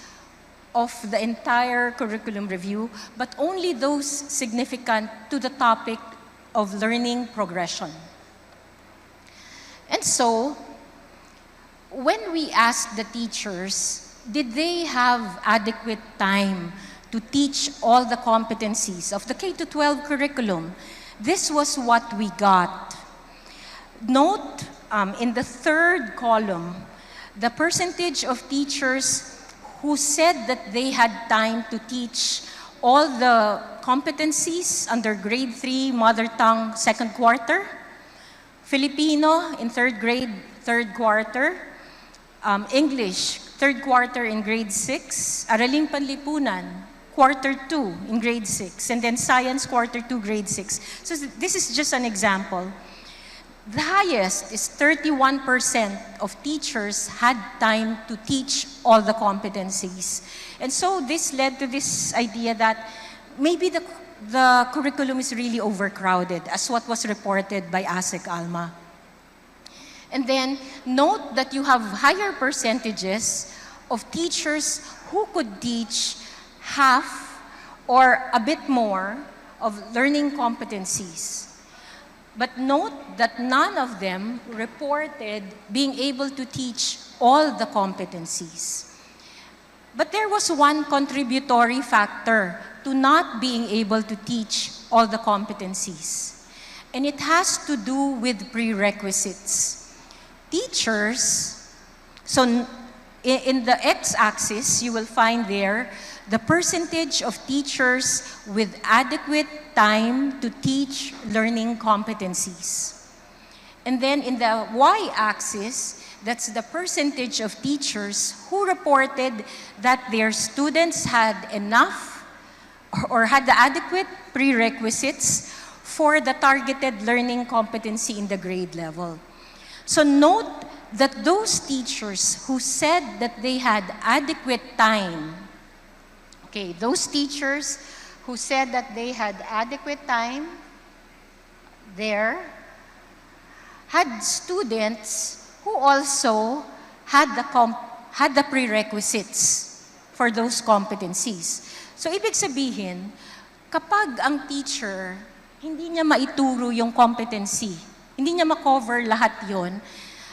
S3: of the entire curriculum review, but only those significant to the topic of learning progression. And so, when we asked the teachers, did they have adequate time to teach all the competencies of the K-12 curriculum? This was what we got. Note in the third column, the percentage of teachers who said that they had time to teach all the competencies under grade 3 mother tongue second quarter, Filipino in third grade third quarter, English third quarter in grade 6, Araling Panlipunan quarter 2 in grade 6, and then science quarter 2 grade 6. So this is just an example. The highest is 31% of teachers had time to teach all the competencies. And so this led to this idea that maybe the curriculum is really overcrowded, as what was reported by ASEC Alma. And then note that you have higher percentages of teachers who could teach half or a bit more of learning competencies. But note that none of them reported being able to teach all the competencies. But there was one contributory factor to not being able to teach all the competencies. And it has to do with prerequisites. Teachers, so in the x-axis, you will find there the percentage of teachers with adequate time to teach learning competencies. And then in the y-axis, that's the percentage of teachers who reported that their students had enough or had the adequate prerequisites for the targeted learning competency in the grade level. So note that those teachers who said that they had adequate time, okay, those teachers who said that they had adequate time there had students who also had the prerequisites for those competencies. So ibig sabihin, kapag ang teacher hindi niya maituro yung competency, hindi niya ma-cover lahat yon,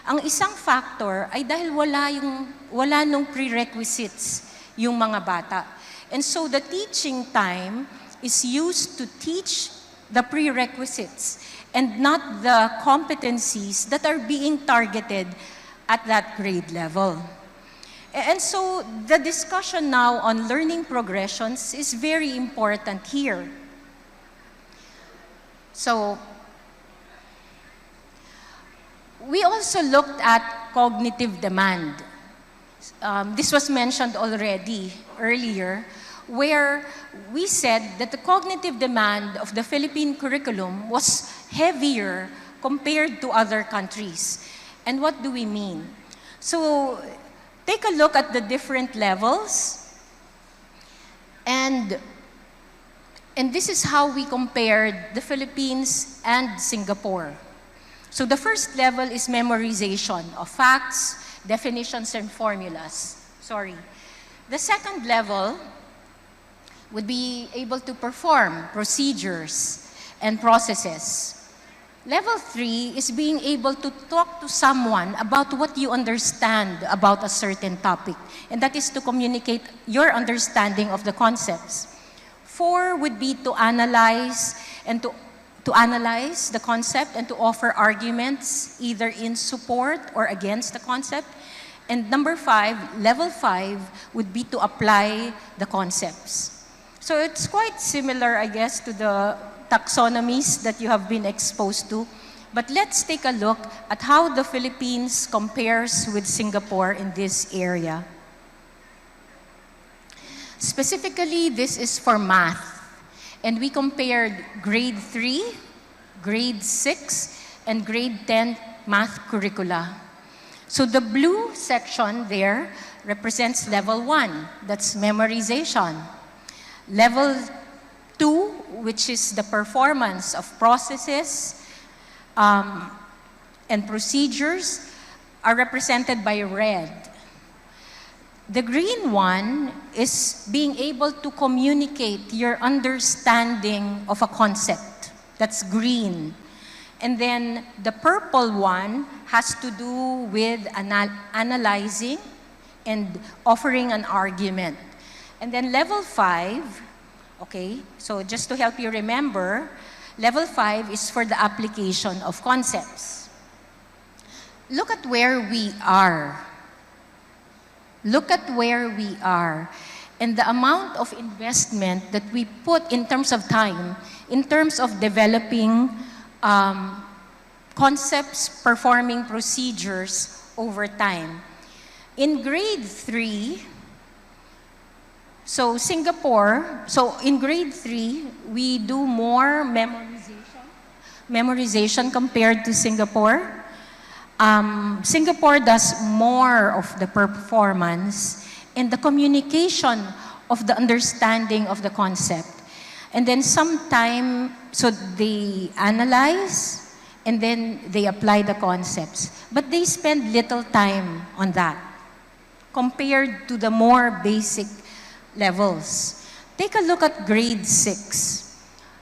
S3: ang isang factor ay dahil wala nung prerequisites yung mga bata. And so the teaching time is used to teach the prerequisites and not the competencies that are being targeted at that grade level. And so the discussion now on learning progressions is very important here. So we also looked at cognitive demand. This was mentioned already earlier, where we said that the cognitive demand of the Philippine curriculum was heavier compared to other countries. And what do we mean? So take a look at the different levels, and this is how we compared the Philippines and Singapore. So the first level is memorization of facts, definitions, and formulas. The second level would be able to perform procedures and processes. Level 3 is being able to talk to someone about what you understand about a certain topic, and that is to communicate your understanding of the concepts. 4 would be to analyze the concept and to offer arguments either in support or against the concept. And number 5, level 5, would be to apply the concepts. So it's quite similar, I guess, to the taxonomies that you have been exposed to. But let's take a look at how the Philippines compares with Singapore in this area. Specifically, this is for math. And we compared grade 3, grade 6, and grade 10 math curricula. So the blue section there represents level 1, that's memorization. Level 2, which is the performance of processes and procedures, are represented by red. The green one is being able to communicate your understanding of a concept. That's green. And then the purple one has to do with analyzing and offering an argument. And then level 5, okay, so just to help you remember, level 5 is for the application of concepts. Look at where we are. Look at where we are and the amount of investment that we put in terms of time, in terms of developing concepts, performing procedures over time. In grade 3, so in grade 3, we do more memorization compared to Singapore. Singapore does more of the performance and the communication of the understanding of the concept. And then so they analyze and then they apply the concepts. But they spend little time on that compared to the more basic levels. Take a look at grade 6.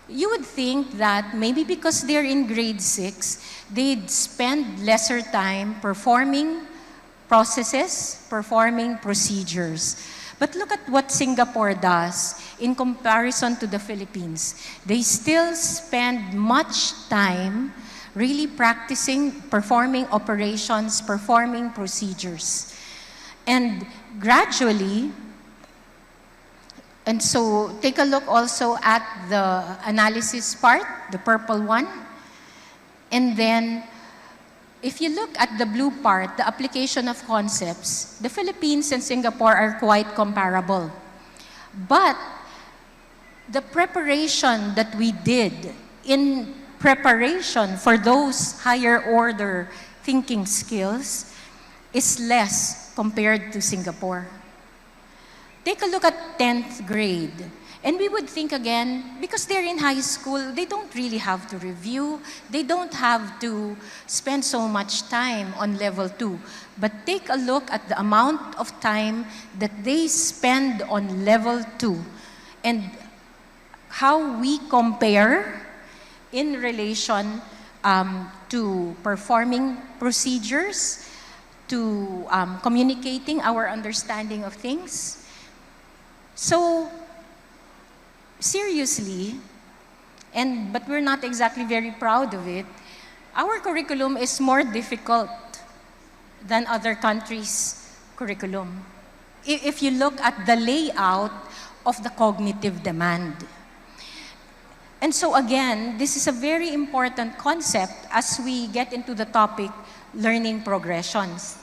S3: You would think that maybe because they're in grade 6, they'd spend lesser time performing processes, performing procedures. But look at what Singapore does in comparison to the Philippines. They still spend much time really practicing, performing operations, performing procedures. And gradually, and so take a look also at the analysis part, the purple one. And then, if you look at the blue part, the application of concepts, the Philippines and Singapore are quite comparable. But the preparation that we did in preparation for those higher order thinking skills is less compared to Singapore. Take a look at 10th grade. And we would think again, because they're in high school, they don't really have to review. They don't have to spend so much time on level 2. But take a look at the amount of time that they spend on level 2 and how we compare in relation to performing procedures, to communicating our understanding of things. So, seriously, but we're not exactly very proud of it, our curriculum is more difficult than other countries' curriculum. If you look at the layout of the cognitive demand. And so again, this is a very important concept as we get into the topic, learning progressions.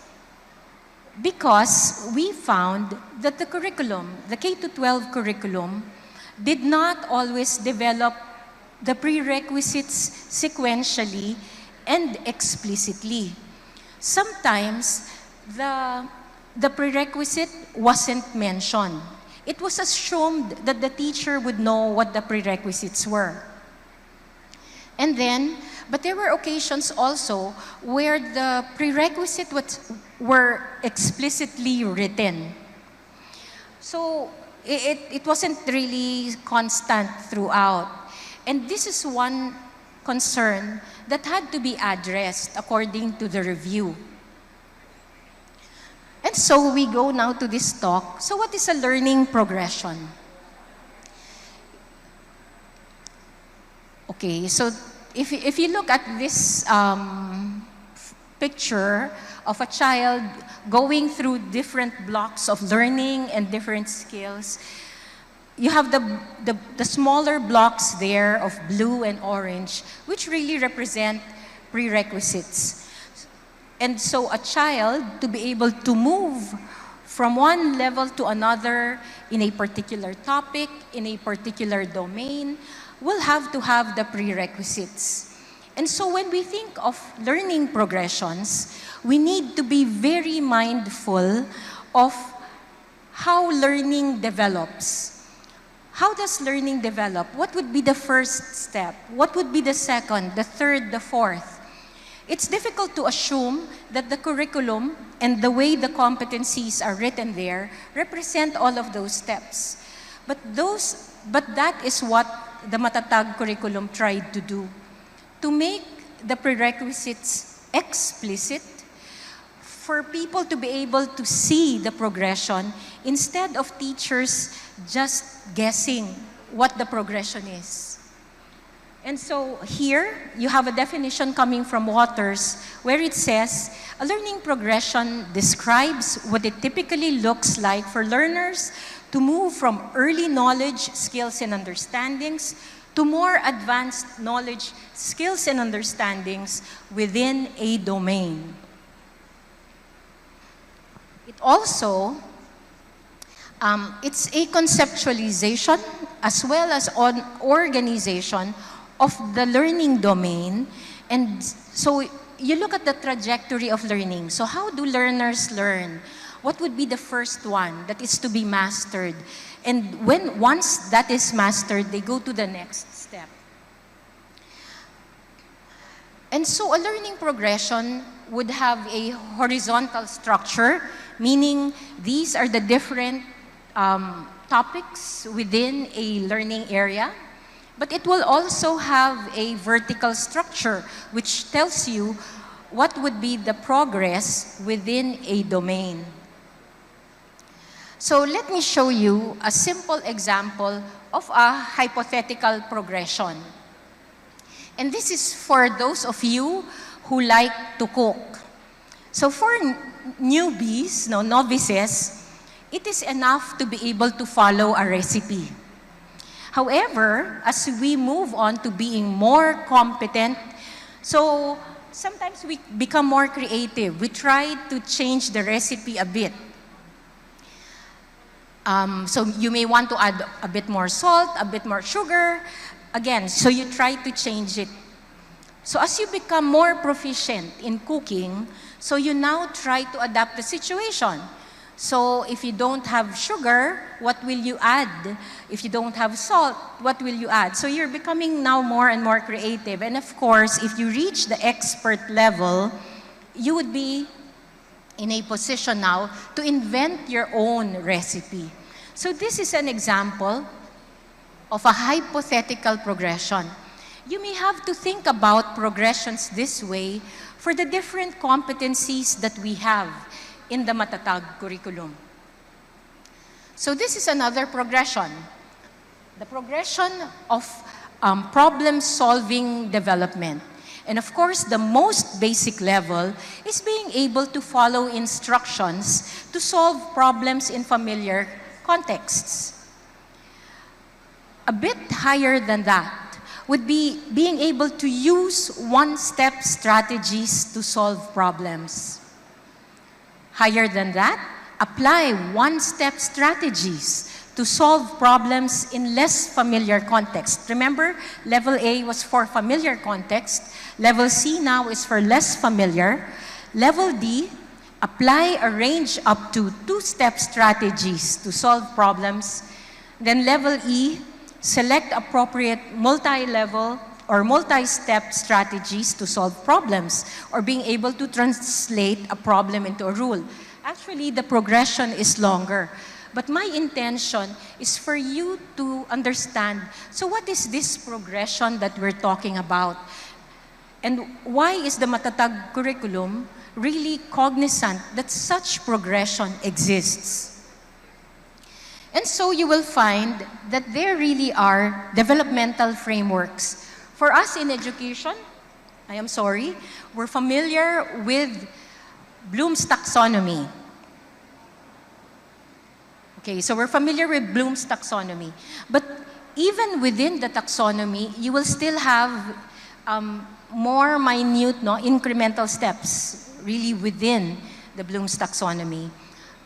S3: Because we found that the curriculum, the K-12 curriculum, did not always develop the prerequisites sequentially and explicitly. Sometimes, the prerequisite wasn't mentioned. It was assumed that the teacher would know what the prerequisites were. And then, but there were occasions also where the prerequisites were explicitly written. So it wasn't really constant throughout. And this is one concern that had to be addressed according to the review. And so we go now to this talk. So what is a learning progression? Okay, so if you look at this picture of a child going through different blocks of learning and different skills, you have the smaller blocks there of blue and orange, which really represent prerequisites. And so a child, to be able to move from one level to another in a particular topic, in a particular domain, will have to have the prerequisites. And so when we think of learning progressions, we need to be very mindful of how learning develops. How does learning develop? What would be the first step? What would be the second, the third, the fourth? It's difficult to assume that the curriculum and the way the competencies are written there represent all of those steps. But that is what the Matatag curriculum tried to do, to make the prerequisites explicit for people to be able to see the progression instead of teachers just guessing what the progression is. And so here, you have a definition coming from Waters where it says, a learning progression describes what it typically looks like for learners to move from early knowledge, skills, and understandings to more advanced knowledge, skills, and understandings within a domain. It also, it's a conceptualization as well as an organization of the learning domain. And so you look at the trajectory of learning. So how do learners learn? What would be the first one that is to be mastered? And once that is mastered, they go to the next step. And so a learning progression would have a horizontal structure, meaning these are the different topics within a learning area. But it will also have a vertical structure, which tells you what would be the progress within a domain. So let me show you a simple example of a hypothetical progression. And this is for those of you who like to cook. So for newbies, novices, it is enough to be able to follow a recipe. However, as we move on to being more competent, so sometimes we become more creative. We try to change the recipe a bit. So you may want to add a bit more salt, a bit more sugar. Again, so you try to change it. So as you become more proficient in cooking, so you now try to adapt the situation. So if you don't have sugar, what will you add? If you don't have salt, what will you add? So you're becoming now more and more creative. And of course, if you reach the expert level, you would be in a position now to invent your own recipe. So this is an example of a hypothetical progression. You may have to think about progressions this way for the different competencies that we have in the Matatag curriculum. So this is another progression. The progression of problem-solving development. And of course, the most basic level is being able to follow instructions to solve problems in familiar contexts. A bit higher than that would be being able to use one-step strategies to solve problems. Higher than that, apply one-step strategies to solve problems in less familiar context. Remember, level A was for familiar context. Level C now is for less familiar. Level D, apply a range up to two-step strategies to solve problems. Then level E, select appropriate multi-level or multi-step strategies to solve problems, or being able to translate a problem into a rule. Actually, the progression is longer. But my intention is for you to understand, so what is this progression that we're talking about? And why is the Matatag curriculum really cognizant that such progression exists? And so you will find that there really are developmental frameworks. For us in education, we're familiar with Bloom's taxonomy. Okay, so we're familiar with Bloom's taxonomy. But even within the taxonomy, you will still have more minute, incremental steps really within the Bloom's taxonomy.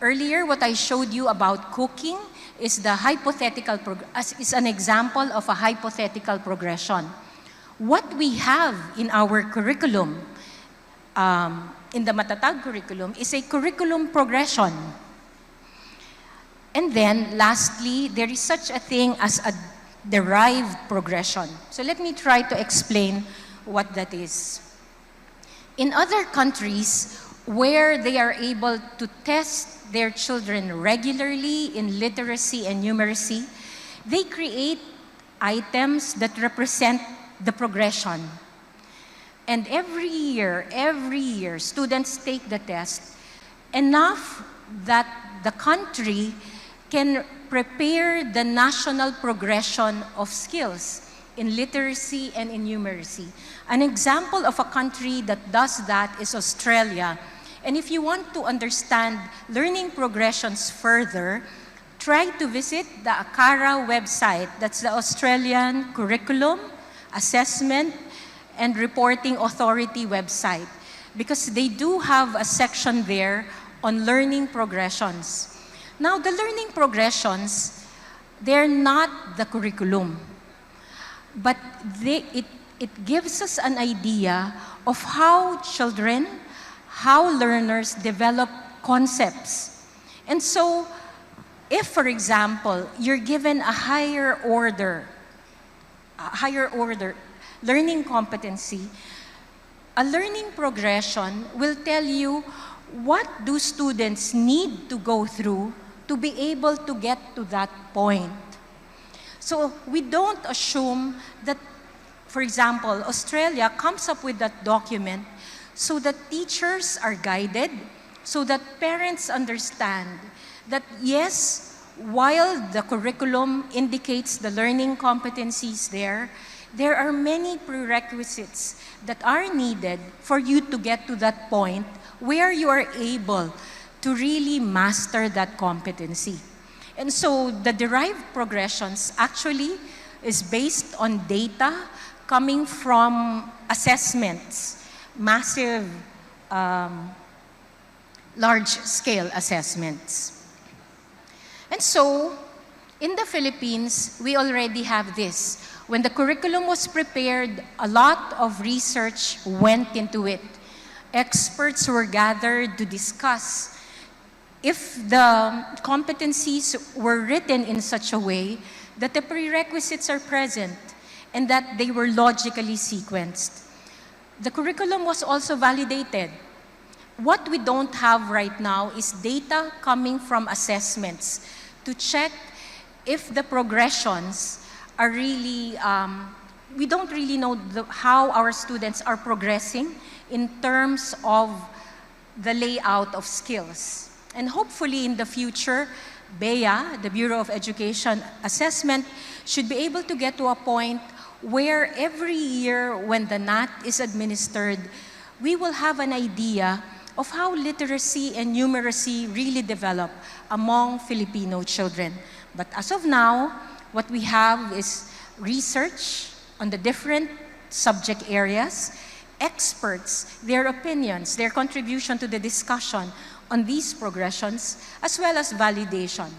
S3: Earlier, what I showed you about cooking is the hypothetical is an example of a hypothetical progression. What we have in our curriculum, in the Matatag curriculum, is a curriculum progression. And then, lastly, there is such a thing as a derived progression. So let me try to explain what that is. In other countries where they are able to test their children regularly in literacy and numeracy, they create items that represent the progression. And every year, students take the test enough that the country can prepare the national progression of skills in literacy and in numeracy. An example of a country that does that is Australia. And if you want to understand learning progressions further, try to visit the ACARA website. That's the Australian Curriculum, Assessment, and Reporting Authority website, because they do have a section there on learning progressions. Now, the learning progressions, they're not the curriculum, but it gives us an idea of how children, how learners develop concepts. And so, if, for example, you're given a higher order learning competency, a learning progression will tell you what do students need to go through to be able to get to that point. So we don't assume that, for example, Australia comes up with that document so that teachers are guided, so that parents understand that yes, while the curriculum indicates the learning competencies there are many prerequisites that are needed for you to get to that point where you are able to really master that competency. And so the derived progressions actually is based on data coming from assessments, massive, large-scale assessments. And so, in the Philippines, we already have this. When the curriculum was prepared, a lot of research went into it. Experts were gathered to discuss if the competencies were written in such a way that the prerequisites are present and that they were logically sequenced. The curriculum was also validated. What we don't have right now is data coming from assessments to check if the progressions are really, we don't really know how our students are progressing in terms of the layout of skills. And hopefully in the future, BEA, the Bureau of Education Assessment, should be able to get to a point where every year when the NAT is administered, we will have an idea of how literacy and numeracy really develop among Filipino children. But as of now, what we have is research on the different subject areas, experts, their opinions, their contribution to the discussion on these progressions, as well as validation.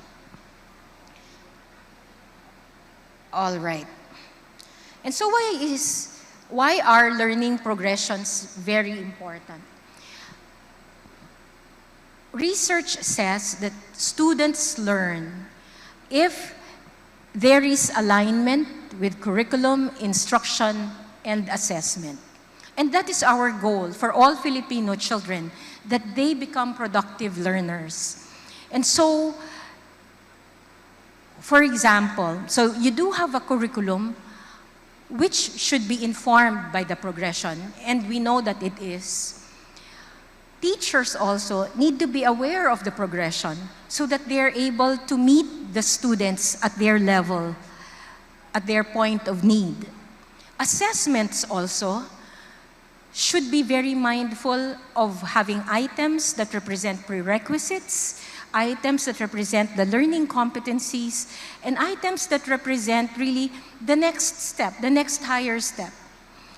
S3: All right. And so why are learning progressions very important? Research says that students learn if there is alignment with curriculum, instruction, and assessment. And that is our goal for all Filipino children, that they become productive learners. And so, for example, so you do have a curriculum which should be informed by the progression, and we know that it is. Teachers also need to be aware of the progression so that they are able to meet the students at their level, at their point of need. Assessments also should be very mindful of having items that represent prerequisites, items that represent the learning competencies, and items that represent really the next step, the next higher step.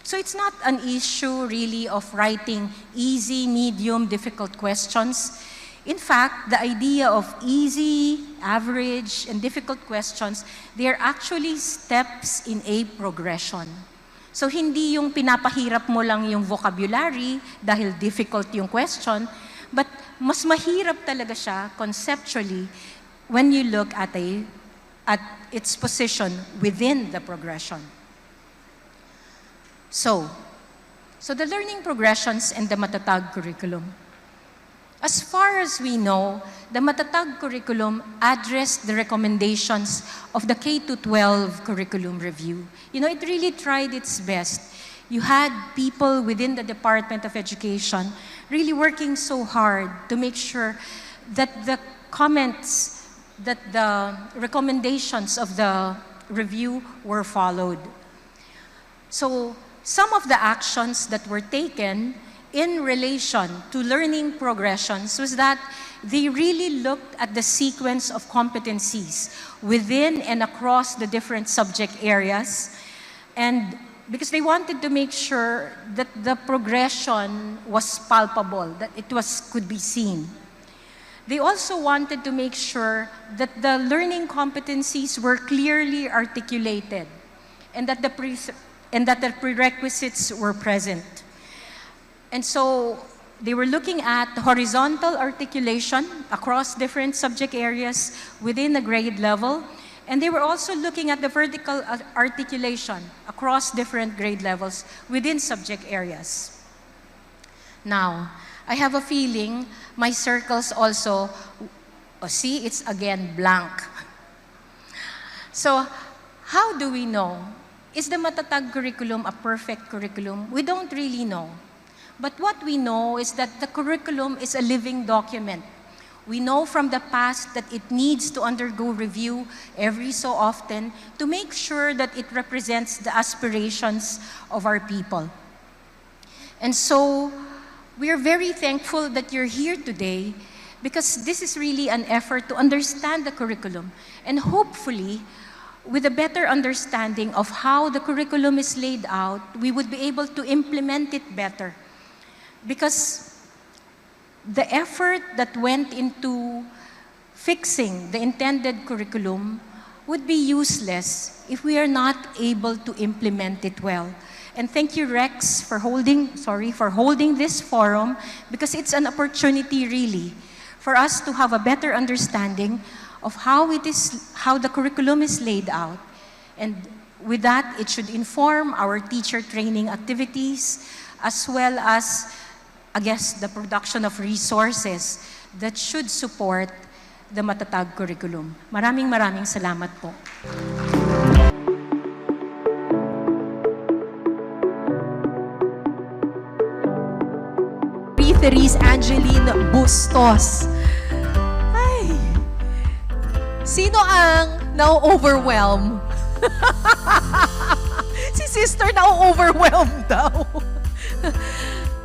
S3: So it's not an issue really of writing easy, medium, difficult questions. In fact, the idea of easy, average, and difficult questions, they are actually steps in a progression. So hindi yung pinapahirap mo lang yung vocabulary dahil difficult yung question, but mas mahirap talaga siya conceptually when you look at its position within the progression. So the learning progressions and the Matatag curriculum. As far as we know, the Matatag curriculum addressed the recommendations of the K-12 curriculum review. You know, it really tried its best. You had people within the Department of Education really working so hard to make sure that the comments, that the recommendations of the review were followed. So some of the actions that were taken in relation to learning progressions was that they really looked at the sequence of competencies within and across the different subject areas, and because they wanted to make sure that the progression was palpable, that it could be seen. They also wanted to make sure that the learning competencies were clearly articulated and that the prerequisites were present. And so they were looking at horizontal articulation across different subject areas within the grade level, and they were also looking at the vertical articulation across different grade levels within subject areas. Now, I have a feeling my circles also, see, it's again blank. So, how do we know? Is the Matatag curriculum a perfect curriculum? We don't really know. But what we know is that the curriculum is a living document. We know from the past that it needs to undergo review every so often to make sure that it represents the aspirations of our people. And so, we are very thankful that you're here today because this is really an effort to understand the curriculum and hopefully, with a better understanding of how the curriculum is laid out, we would be able to implement it better. Because the effort that went into fixing the intended curriculum would be useless if we are not able to implement it well. And thank you, Rex, for holding this forum, because it's an opportunity really for us to have a better understanding of how the curriculum is laid out. And with that, it should inform our teacher training activities, as well as, I guess, the production of resources that should support the matatag curriculum. Maraming salamat po.
S1: Therese Angeline Bustos. Ay, sino ang na-overwhelm? Si sister na-overwhelm daw.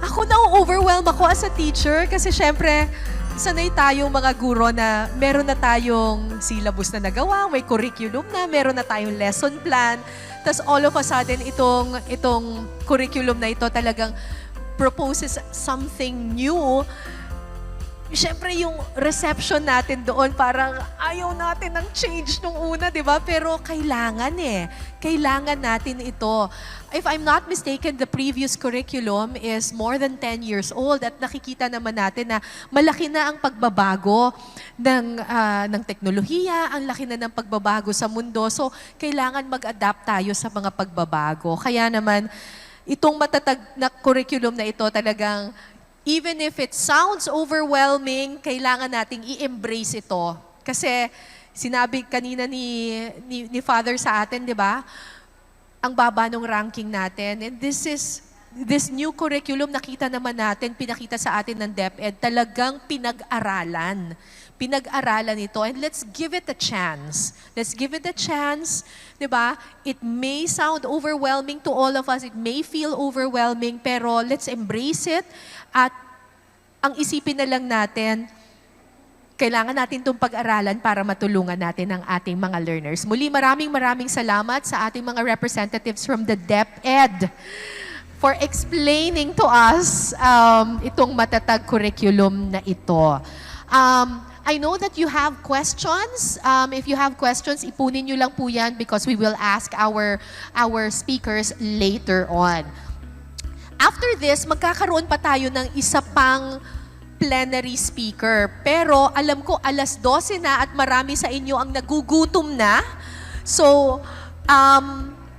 S1: Ako na-overwhelm ako as a teacher kasi syempre, sanay tayong mga guro na meron na tayong syllabus na nagawa, may curriculum na, meron na tayong lesson plan. Tapos all of a sudden, itong curriculum na ito talagang proposes something new. Siyempre, yung reception natin doon, parang ayaw natin ng change nung una, di ba? Pero kailangan Kailangan natin ito. If I'm not mistaken, the previous curriculum is more than 10 years old at nakikita naman natin na malaki na ang pagbabago ng teknolohiya, ang laki na ng pagbabago sa mundo. So, kailangan mag-adapt tayo sa mga pagbabago. Kaya naman, itong matatag na curriculum na ito talagang, even if it sounds overwhelming, kailangan nating i-embrace ito. Kasi sinabi kanina ni Father sa atin, di ba? Ang baba ng ranking natin. And this new curriculum, nakita naman natin, pinakita sa atin ng DepEd, talagang pinag-aralan ito. And let's give it a chance. Let's give it a chance. Diba? It may sound overwhelming to all of us. It may feel overwhelming, pero let's embrace it. At ang isipin na lang natin, kailangan natin itong pag-aralan para matulungan natin ang ating mga learners. Muli, maraming salamat sa ating mga representatives from the DepEd for explaining to us itong matatag curriculum na ito. I know that you have questions. If you have questions, ipunin nyo lang po yan because we will ask our speakers later on. After this, magkakaroon pa tayo ng isa pang plenary speaker. Pero alam ko, 12:00 na at marami sa inyo ang nagugutom na. So,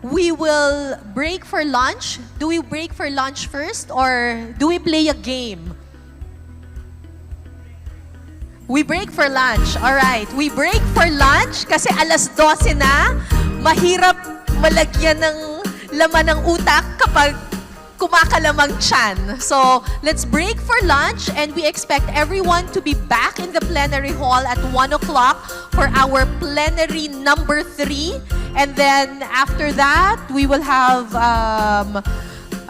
S1: we will break for lunch. Do we break for lunch first or do we play a game? We break for lunch. All right. We break for lunch kasi 12:00 na. Mahirap malagyan ng laman ng utak kapag kumakalamang tiyan. So, let's break for lunch and we expect everyone to be back in the plenary hall at 1:00 for our plenary number 3. And then after that, we will have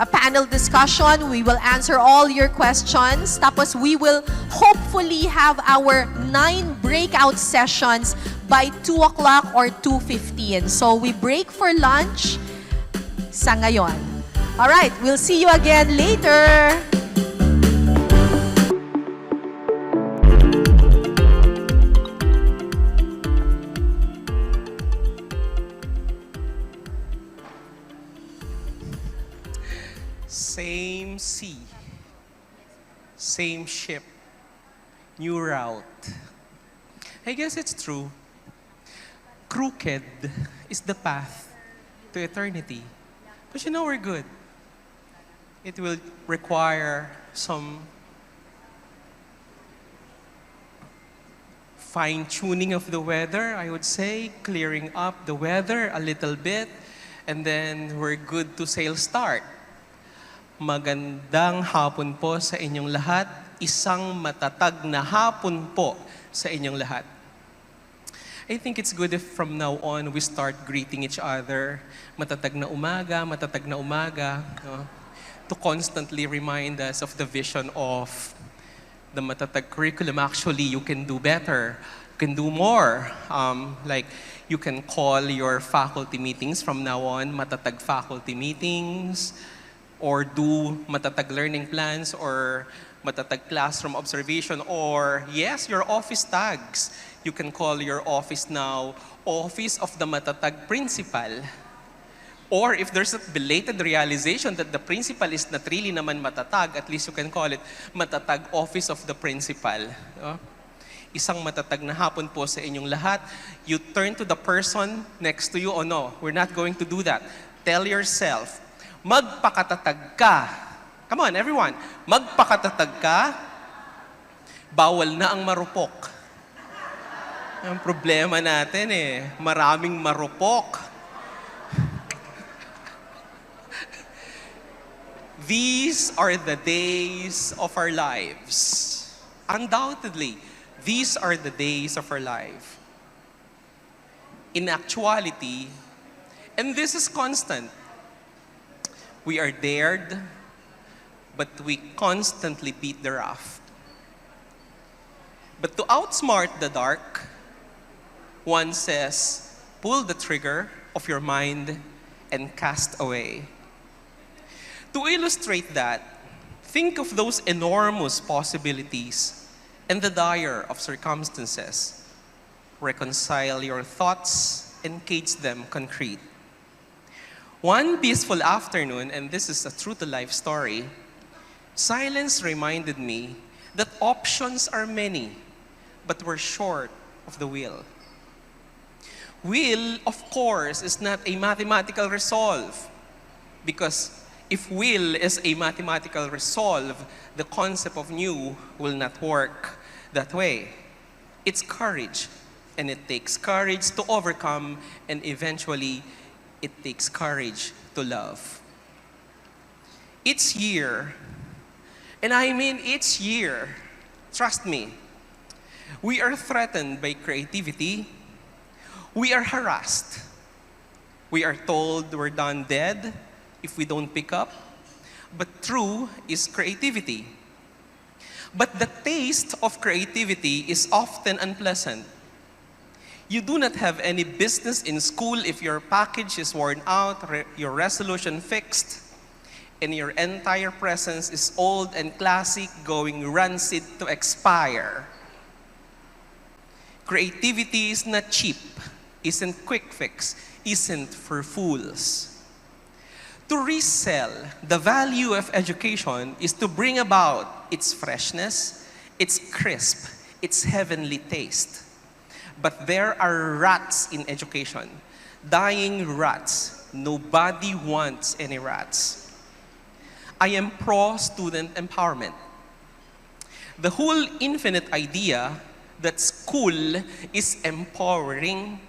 S1: a panel discussion. We will answer all your questions. Tapos we will hopefully have our 9 breakout sessions by 2:00 or 2:15. So we break for lunch sa ngayon. All right, we'll see you again later.
S4: Same sea, same ship, new route. I guess it's true. Crooked is the path to eternity. But you know, we're good. It will require some fine-tuning of the weather, I would say, clearing up the weather a little bit, and then we're good to sail start. Magandang hapon po sa inyong lahat. Isang matatag na hapon po sa inyong lahat. I think it's good if from now on we start greeting each other. Matatag na umaga, no? To constantly remind us of the vision of the matatag curriculum. Actually, you can do better. You can do more. Like, you can call your faculty meetings from now on matatag faculty meetings, or do matatag learning plans, or matatag classroom observation, or yes, your office tags. You can call your office now Office of the Matatag Principal. Or if there's a belated realization that the principal is not really naman matatag, at least you can call it Matatag Office of the Principal. Isang matatag na hapon po sa inyong lahat. You turn to the person next to you. Oh no, we're not going to do that. Tell yourself, magpakatatag ka. Come on, everyone. Magpakatatag ka. Bawal na ang marupok. Ang problema natin maraming marupok. These are the days of our lives. Undoubtedly, these are the days of our life. In actuality, and this is constant, we are dared, but we constantly beat the rough. But to outsmart the dark, one says, pull the trigger of your mind and cast away. To illustrate that, think of those enormous possibilities and the dire of circumstances. Reconcile your thoughts and cage them concrete. One peaceful afternoon, and this is a true-to-life story, silence reminded me that options are many, but we're short of the will. Will, of course, is not a mathematical resolve, because if will is a mathematical resolve, the concept of new will not work that way. It's courage, and it takes courage to overcome, and eventually, it takes courage to love. Each year, and I mean each year, trust me, we are threatened by creativity. We are harassed. We are told we're done dead if we don't pick up. But true is creativity. But the taste of creativity is often unpleasant. You do not have any business in school if your package is worn out, your resolution fixed, and your entire presence is old and classic, going rancid to expire. Creativity is not cheap, isn't quick fix, isn't for fools. To resell the value of education is to bring about its freshness, its crisp, its heavenly taste. But there are rats in education, dying rats. Nobody wants any rats. I am pro-student empowerment. The whole infinite idea that school is empowering.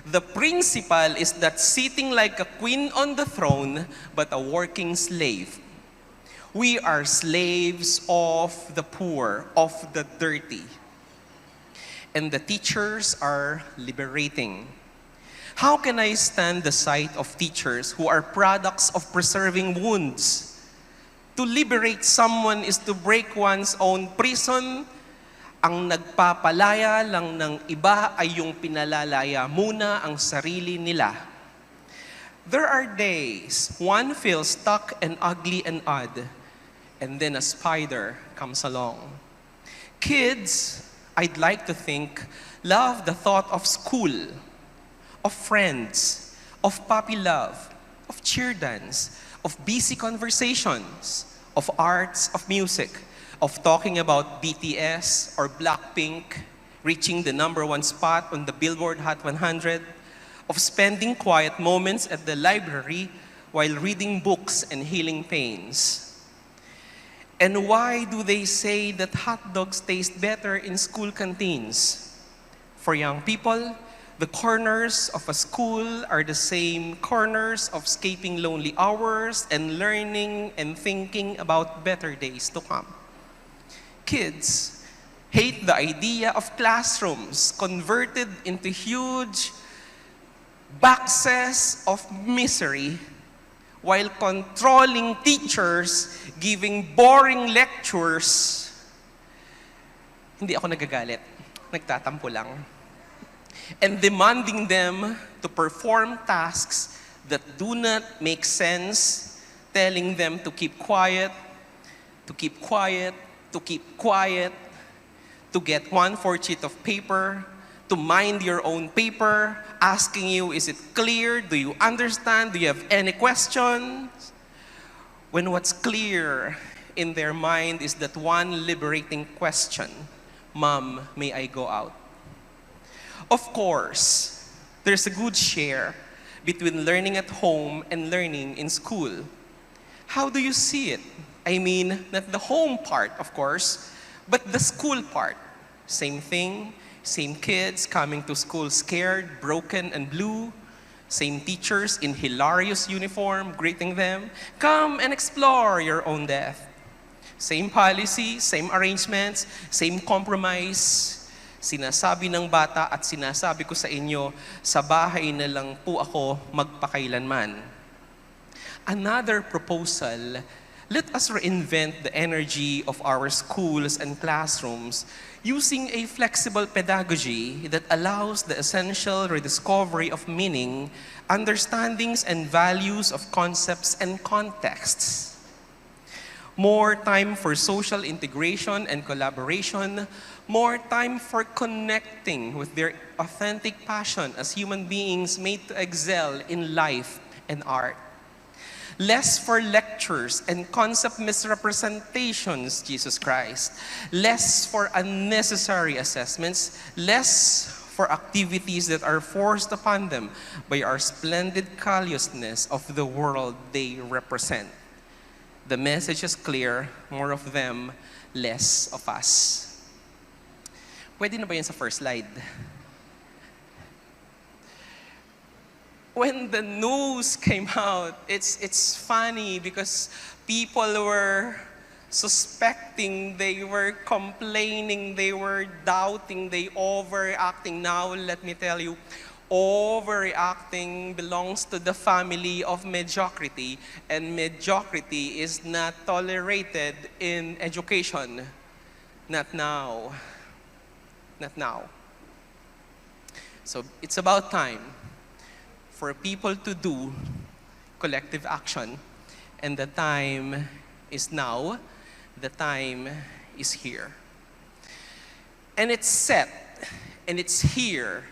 S4: The principle is that sitting like a queen on the throne, but a working slave. We are slaves of the poor, of the dirty. And the teachers are liberating. How can I stand the sight of teachers who are products of preserving wounds? To liberate someone is to break one's own prison. Ang nagpapalaya lang ng iba ay yung pinalalaya muna ang sarili nila. There are days one feels stuck and ugly and odd, and then a spider comes along. Kids, I'd like to think, love the thought of school, of friends, of puppy love, of cheer dance, of busy conversations, of arts, of music, of talking about BTS or Blackpink reaching the #1 spot on the Billboard Hot 100, of spending quiet moments at the library while reading books and healing pains. And why do they say that hot dogs taste better in school canteens? For young people, the corners of a school are the same corners of escaping lonely hours and learning and thinking about better days to come. Kids hate the idea of classrooms converted into huge boxes of misery, while controlling teachers giving boring lectures. Hindi ako nagagalit, nagtatampo lang. And demanding them to perform tasks that do not make sense, telling them to keep quiet, to keep quiet, to keep quiet, to get 1/4 sheet of paper, to mind your own paper, asking you, is it clear? Do you understand? Do you have any questions? When what's clear in their mind is that one liberating question, Mom, may I go out? Of course, there's a good share between learning at home and learning in school. How do you see it? I mean, not the home part, of course, but the school part. Same thing, same kids coming to school scared, broken, and blue. Same teachers in hilarious uniform greeting them, "Come and explore your own death." Same policy, same arrangements, same compromise. Sinasabi ng bata at sinasabi ko sa inyo, sa bahay na lang po ako magpakailanman. Another proposal, let us reinvent the energy of our schools and classrooms using a flexible pedagogy that allows the essential rediscovery of meaning, understandings, and values of concepts and contexts. More time for social integration and collaboration, more time for connecting with their authentic passion as human beings made to excel in life and art. Less for lectures and concept misrepresentations, Jesus Christ. Less for unnecessary assessments. Less for activities that are forced upon them by our splendid callousness of the world they represent. The message is clear, more of them, less of us. Pwede na ba yan sa first slide? When the news came out, it's funny because people were suspecting, they were complaining, they were doubting, they overreacting. Now, let me tell you, overreacting belongs to the family of mediocrity, and mediocrity is not tolerated in education. Not now. Not now. So it's about time for people to do collective action, and the time is now, the time is here. And it's set, and it's here,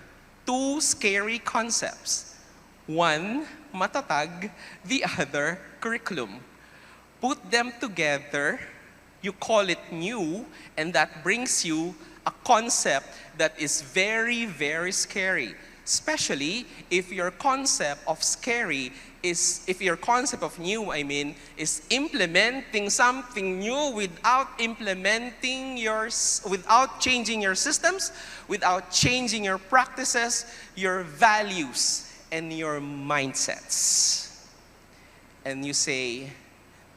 S4: two scary concepts. One, matatag, the other, curriculum. Put them together, you call it new, and that brings you a concept that is very, very scary. Especially if your concept of scary is, if your concept of new, is implementing something new without without changing your systems, without changing your practices, your values, and your mindsets. And you say,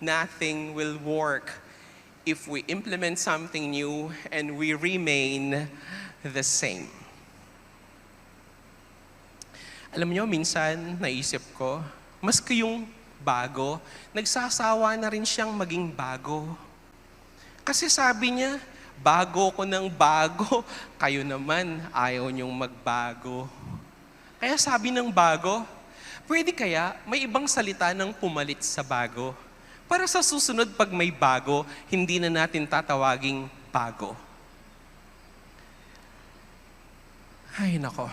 S4: nothing will work if we implement something new and we remain the same. Alam nyo, minsan naisip ko, maski yung bago, nagsasawa na rin siyang maging bago. Kasi sabi niya, bago ko ng bago, kayo naman ayaw niyong magbago. Kaya sabi ng bago, pwede kaya may ibang salita ng pumalit sa bago? Para sa susunod pag may bago, hindi na natin tatawaging bago. Ay, nako.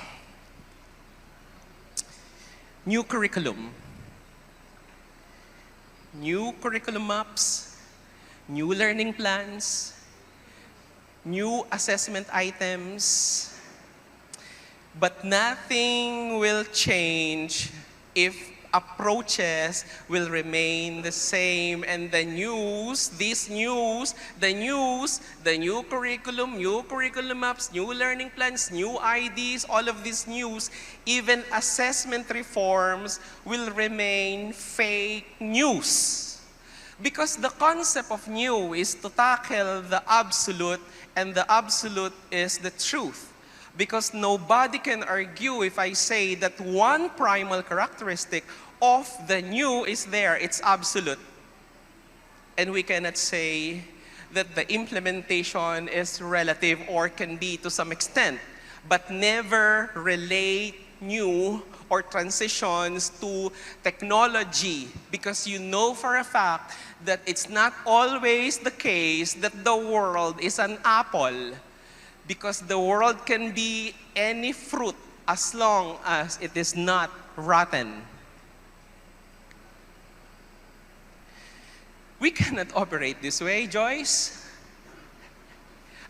S4: New curriculum. New curriculum maps, new learning plans, new assessment items. But nothing will change if approaches will remain the same, and the new curriculum maps, new learning plans, new IDs, all of these news, even assessment reforms will remain fake news. Because the concept of new is to tackle the absolute, and the absolute is the truth. Because nobody can argue if I say that one primal characteristic of the new is there, it's absolute. And we cannot say that the implementation is relative or can be to some extent, but never relate new or transitions to technology, because you know for a fact that it's not always the case that the world is an apple. Because the world can be any fruit as long as it is not rotten. We cannot operate this way, Joyce.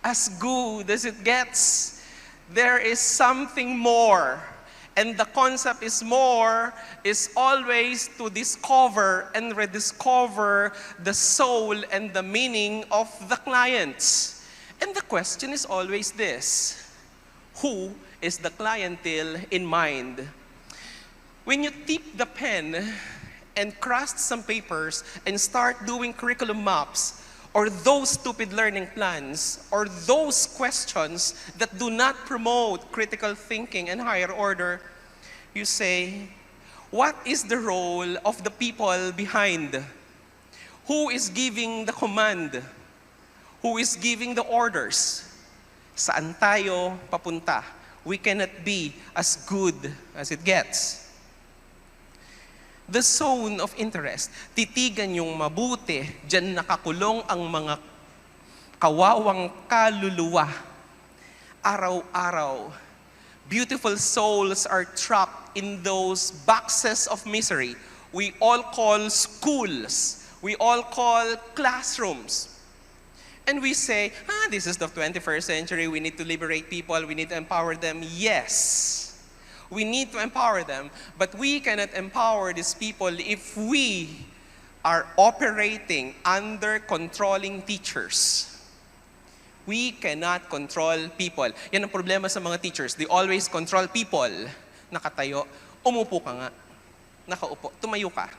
S4: As good as it gets, there is something more. And the concept is more is always to discover and rediscover the soul and the meaning of the clients. And the question is always this: who is the clientele in mind? When you tip the pen and crust some papers and start doing curriculum maps, or those stupid learning plans, or those questions that do not promote critical thinking and higher order, you say, what is the role of the people behind? Who is giving the command? Who is giving the orders? Saan tayo papunta? We cannot be as good as it gets. The zone of interest. Titigan yung mabuti. Diyan nakakulong ang mga kawawang kaluluwa. Araw-araw, beautiful souls are trapped in those boxes of misery we all call schools. We all call classrooms. And we say, this is the 21st century. We need to liberate people. We need to empower them. Yes. We need to empower them, but we cannot empower these people if we are operating under controlling teachers. We cannot control people. Yan ang problema sa mga teachers. They always control people. Nakatayo, umupo ka nga. Nakaupo, tumayo ka.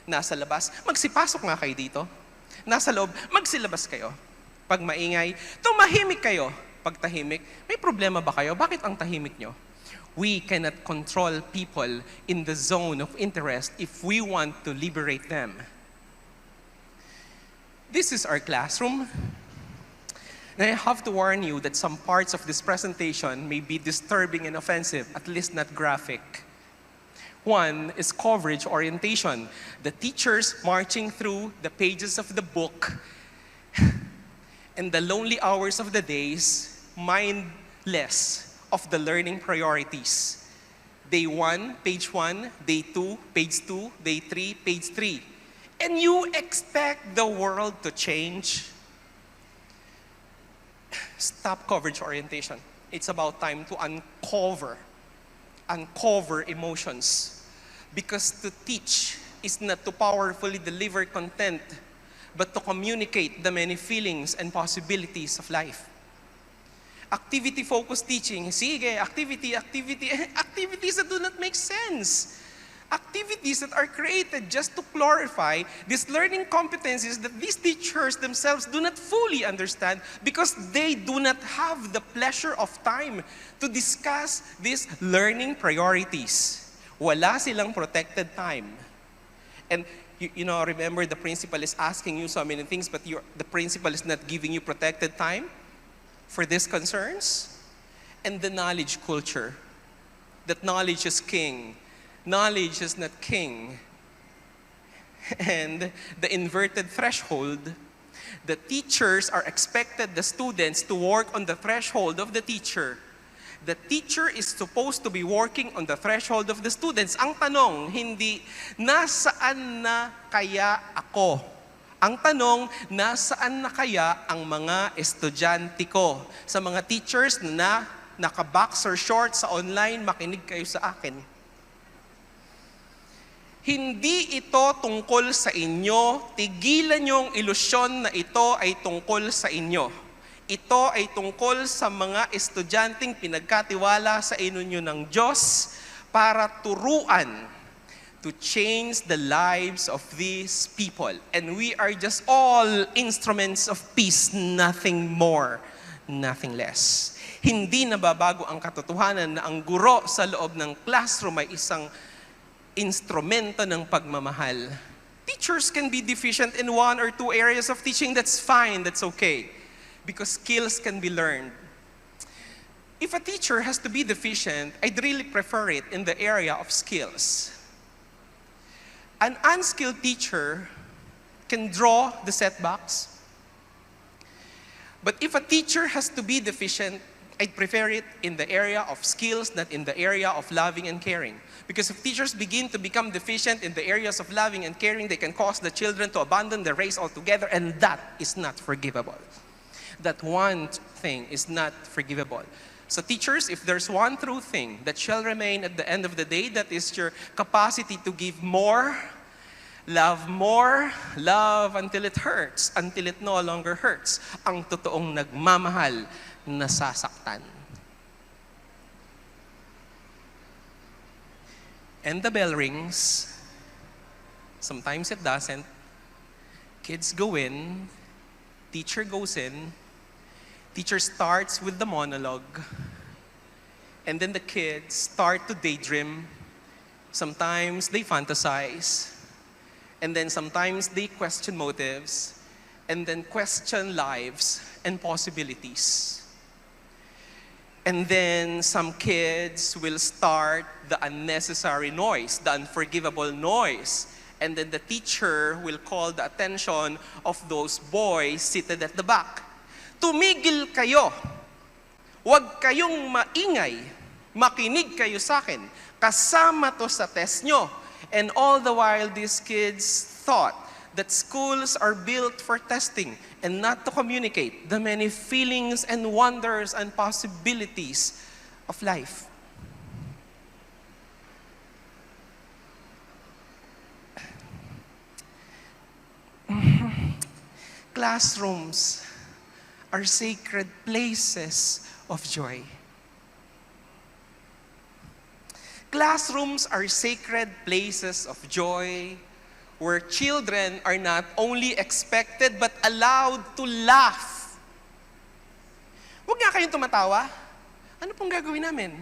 S4: Nasa labas, magsipasok nga kayo dito. Nasa loob, magsilabas kayo. Pag maingay, tumahimik kayo. Pag tahimik, may problema ba kayo? Bakit ang tahimik nyo? We cannot control people in the zone of interest if we want to liberate them. This is our classroom. And I have to warn you that some parts of this presentation may be disturbing and offensive, at least not graphic. One is coverage orientation. The teachers marching through the pages of the book and the lonely hours of the days, mindless of the learning priorities. Day 1, page 1, day 2, page 2, day 3, page 3. And you expect the world to change? Stop coverage orientation. It's about time to uncover emotions. Because to teach is not to powerfully deliver content, but to communicate the many feelings and possibilities of life. Activity-focused teaching. Sige, activities that do not make sense. Activities that are created just to glorify these learning competencies that these teachers themselves do not fully understand because they do not have the pleasure of time to discuss these learning priorities. Wala silang protected time. And you know, remember the principal is asking you so many things, but the principal is not giving you protected time for these concerns. And the knowledge culture, that knowledge is king. Knowledge is not king. And the inverted threshold, the teachers are expected, the students, to work on the threshold of the teacher. The teacher is supposed to be working on the threshold of the students. Ang tanong, hindi, nasaan na kaya ako? Ang tanong, nasaan na kaya ang mga estudyante ko? Sa mga teachers na naka-boxer short sa online, makinig kayo sa akin. Hindi ito tungkol sa inyo. Tigilan niyong ilusyon na ito ay tungkol sa inyo. Ito ay tungkol sa mga estudyanteng pinagkatiwala sa inyo ng Diyos para turuan to change the lives of these people. And we are just all instruments of peace, nothing more, nothing less. Hindi nababago ang katotohanan na ang guro sa loob ng classroom ay isang instrumento ng pagmamahal. Teachers can be deficient in one or two areas of teaching. That's fine, that's okay. Because skills can be learned. If a teacher has to be deficient, I'd really prefer it in the area of skills. An unskilled teacher can draw the setbacks. But if a teacher has to be deficient, I'd prefer it in the area of skills, not in the area of loving and caring. Because if teachers begin to become deficient in the areas of loving and caring, they can cause the children to abandon the race altogether, and that is not forgivable. that one thing is not forgivable. So teachers, if there's one true thing that shall remain at the end of the day, that is your capacity to give more, love until it hurts, until it no longer hurts. Ang totoong nagmamahal, nasasaktan. And the bell rings. Sometimes it doesn't. Kids go in, teacher goes in, teacher starts with the monologue, and then the kids start to daydream. Sometimes they fantasize, and then sometimes they question motives, and then question lives and possibilities. And then some kids will start the unnecessary noise, the unforgivable noise. And then the teacher will call the attention of those boys seated at the back. Tumigil kayo. Huwag kayong maingay. Makinig kayo sa akin. Kasama to sa test nyo. And all the while, these kids thought that schools are built for testing and not to communicate the many feelings and wonders and possibilities of life. Classrooms are sacred places of joy. Classrooms are sacred places of joy where children are not only expected but allowed to laugh. Huwag nga kayong tumatawa. Ano pong gagawin namin?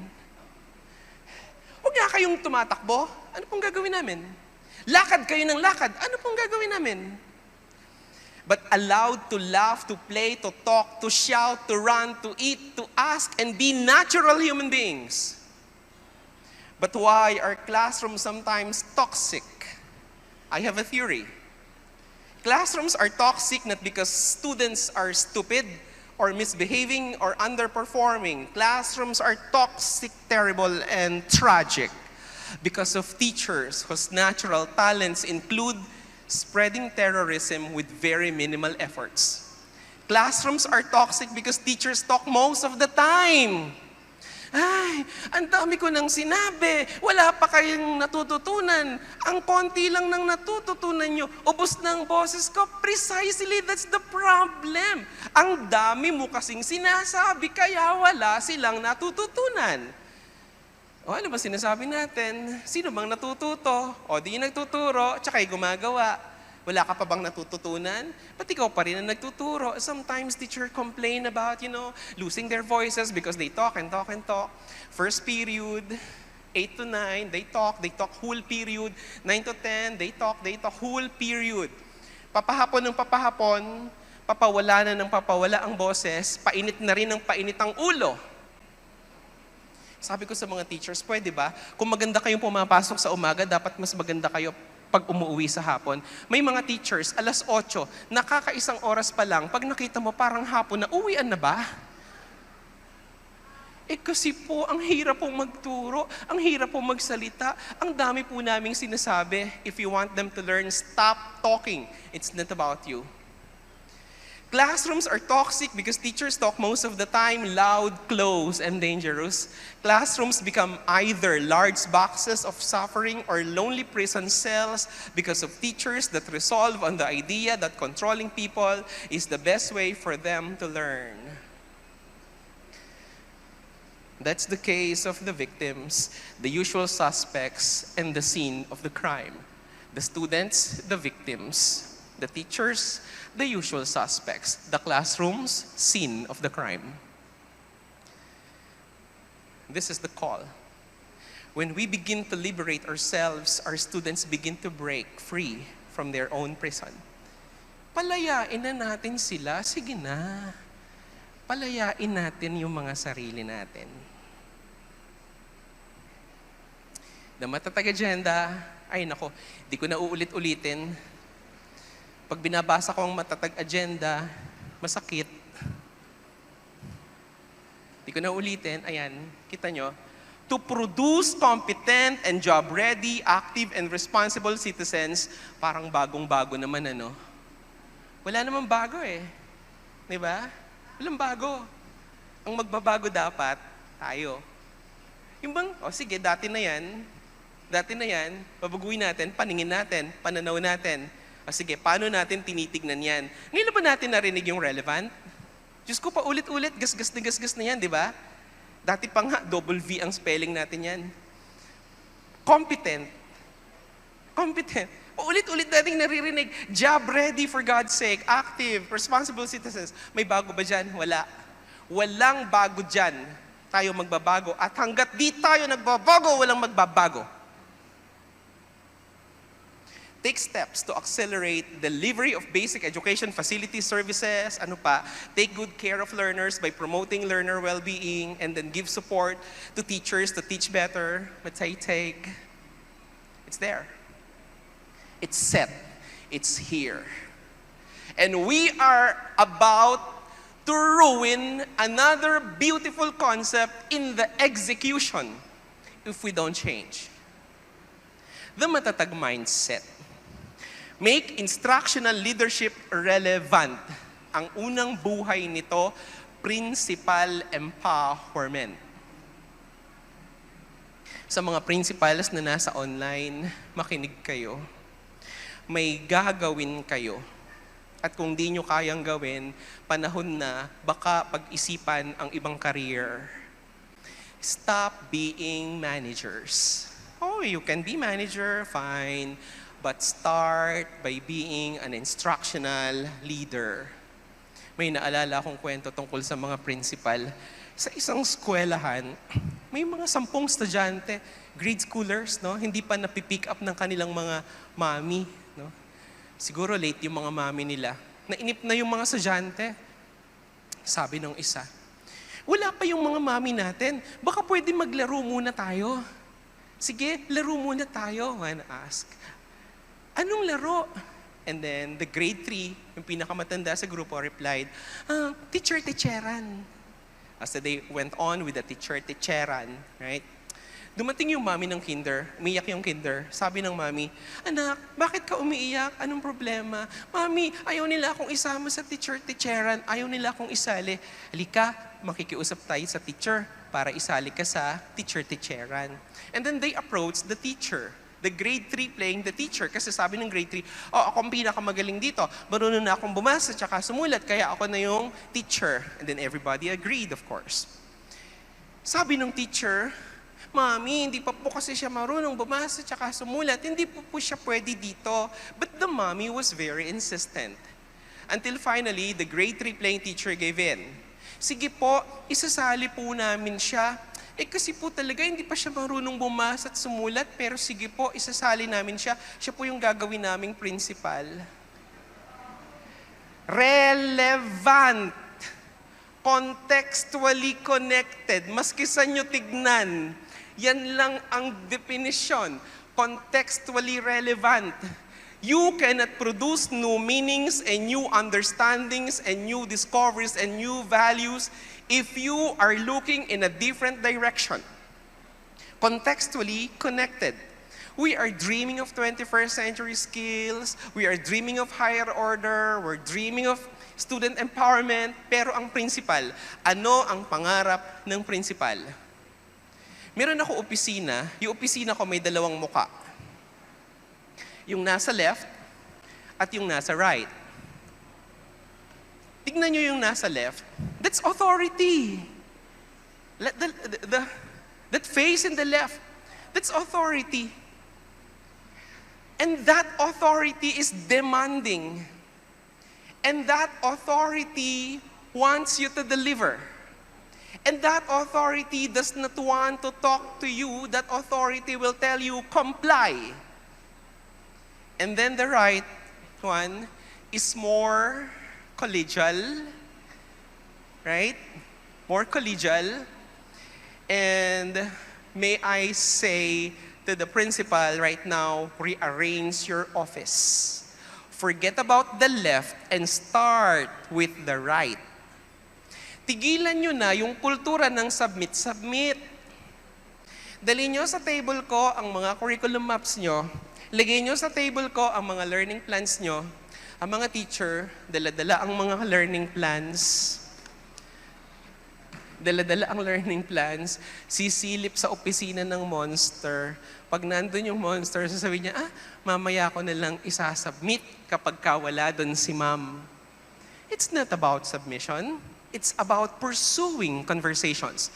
S4: Huwag nga kayong tumatakbo. Ano pong gagawin namin? Lakad kayo ng lakad. Ano pong gagawin namin? But allowed to laugh, to play, to talk, to shout, to run, to eat, to ask, and be natural human beings. But why are classrooms sometimes toxic? I have a theory. Classrooms are toxic not because students are stupid or misbehaving or underperforming. Classrooms are toxic, terrible, and tragic because of teachers whose natural talents include spreading terrorism with very minimal efforts. Classrooms are toxic because teachers talk most of the time. Ay, ang dami ko nang sinabi. Wala pa kayong natututunan. Ang konti lang nang natututunan nyo. Ubos ng boses ko. Precisely, that's the problem. Ang dami mo kasing sinasabi, kaya wala silang natututunan. O ano ba sinasabi natin? Sino bang natututo? O di nagtuturo, tsaka'y gumagawa. Wala ka pa bang natututunan? Ba't ikaw pa rin ang nagtuturo? Sometimes teacher complain about, losing their voices because they talk and talk and talk. First period, 8 to 9, they talk whole period. 9 to 10, they talk whole period. Papahapon ng papahapon, papawala na ng papawala ang boses, painit na rin ng painit ang ulo. Sabi ko sa mga teachers, pwede ba? Kung maganda kayong pumapasok sa umaga, dapat mas maganda kayo pag umuwi sa hapon. May mga teachers, 8:00, nakakaisang oras pa lang, pag nakita mo parang hapon na, uwian na ba? Kasi po, ang hirap pong magturo, ang hirap pong magsalita, ang dami po naming sinasabi. If you want them to learn, stop talking. It's not about you. Classrooms are toxic because teachers talk most of the time, loud, close, and dangerous. Classrooms become either large boxes of suffering or lonely prison cells because of teachers that resolve on the idea that controlling people is the best way for them to learn. That's the case of the victims, the usual suspects, and the scene of the crime. The students, the victims. The teachers, the usual suspects. The classrooms, scene of the crime. This is the call. When we begin to liberate ourselves, our students begin to break free from their own prison. Palayain na natin sila. Sige na. Palayain natin yung mga sarili natin. The matatag agenda, ay nako, di ko na uulit-ulitin. Pag binabasa ko ang matatag agenda, masakit. Di ko na ulitin, ayan, kita nyo. To produce competent and job-ready, active and responsible citizens, parang bagong-bago naman, ano? Wala namang bago eh. Di ba? Walang bago. Ang magbabago dapat, tayo. Yung bang, sige, dati na yan, babaguhin natin, paningin natin, pananaw natin. Sige, paano natin tinitignan yan? Ngayon ba natin narinig yung relevant? Diyos ko, paulit-ulit, gasgas na yan, di ba? Dati pa nga, double V ang spelling natin yan. Competent. Paulit-ulit nating naririnig, job ready for God's sake, active, responsible citizens. May bago ba dyan? Wala. Walang bago dyan. Tayo magbabago. At hanggat di tayo nagbabago, walang magbabago. Take steps to accelerate delivery of basic education facilities, services, take good care of learners by promoting learner well-being, and then give support to teachers to teach better. Matay-take. It's there. It's set. It's here. And we are about to ruin another beautiful concept in the execution if we don't change. The matatag mindset. Make instructional leadership relevant. Ang unang buhay nito, principal empowerment. Sa mga principals na nasa online, makinig kayo. May gagawin kayo. At kung di nyo kayang gawin, panahon na baka pag-isipan ang ibang career. Stop being managers. Oh, you can be manager, fine. But start by being an instructional leader. May naalala akong kwento tungkol sa mga principal. Sa isang eskwelahan, may mga 10 estudyante, grade schoolers, no? Hindi pa napipick up ng kanilang mga mami. No? Siguro late yung mga mami nila. Nainip na yung mga estudyante. Sabi ng isa, wala pa yung mga mami natin. Baka pwede maglaro muna tayo. Sige, laro muna tayo. One ask. Anong laro? And then, the grade 3, yung pinakamatanda sa grupo, replied, teacher-teacheran. As the day went on with the teacher-teacheran, right? Dumating yung mami ng kinder, umiyak yung kinder. Sabi ng mami, anak, bakit ka umiiyak? Anong problema? Mami, ayaw nila akong isama sa teacher-teacheran. Ayaw nila akong isali. Halika, makikiusap tayo sa teacher para isali ka sa teacher-teacheran. And then they approached the teacher. The grade 3 playing the teacher. Kasi sabi ng grade 3, ako ang pinakamagaling dito. Marunong na akong bumasa tsaka sumulat, kaya ako na yung teacher. And then everybody agreed, of course. Sabi ng teacher, Mami, hindi pa po kasi siya marunong bumasa tsaka sumulat. Hindi po siya pwede dito. But the mommy was very insistent. Until finally, the grade 3 playing teacher gave in. Sige po, isasali po namin siya. Kasi po talaga hindi pa siya marunong bumasa at sumulat, pero sige po, isasali namin siya. Siya po yung gagawin naming principal. Relevant. Contextually connected. Maski sa nyo tignan, yan lang ang definition. Contextually relevant. You cannot produce new meanings and new understandings and new discoveries and new values if you are looking in a different direction. Contextually connected. We are dreaming of 21st century skills. We are dreaming of higher order. We're dreaming of student empowerment. Pero ang principal, ano ang pangarap ng principal? Meron ako opisina. Yung opisina ko may dalawang muka. Yung nasa left at yung nasa right. Tignan nyo yung nasa left. That's authority. That face in the left, that's authority. And that authority is demanding. And that authority wants you to deliver. And that authority does not want to talk to you. That authority will tell you, comply. And then the right one is more collegial, right? More collegial. And may I say to the principal right now, rearrange your office. Forget about the left and start with the right. Tigilan nyo na yung kultura ng submit. Dali nyo sa table ko ang mga curriculum maps nyo. Lagay nyo sa table ko ang mga learning plans nyo. Ang mga teacher, dala-dala ang mga learning plans. dala-dala ang learning plans, sisilip sa opisina ng monster. Pag nandun yung monster, sasabihin niya, mamaya ko na lang isasubmit kapag wala dun si ma'am. It's not about submission. It's about pursuing conversations.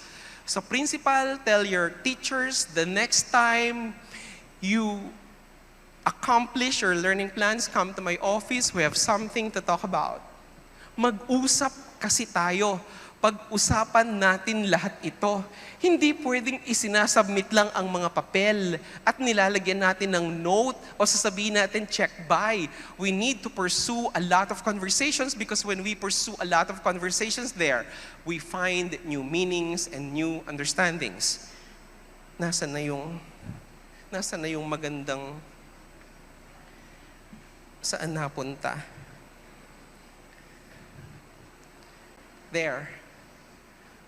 S4: So principal, tell your teachers the next time you accomplish your learning plans, come to my office, we have something to talk about. Mag-usap kasi tayo. Pag-usapan natin lahat ito. Hindi pwedeng isinasubmit lang ang mga papel at nilalagyan natin ng note o sasabihin natin check by. We need to pursue a lot of conversations because when we pursue a lot of conversations there, we find new meanings and new understandings. Nasaan na yung magandang saan napunta? There.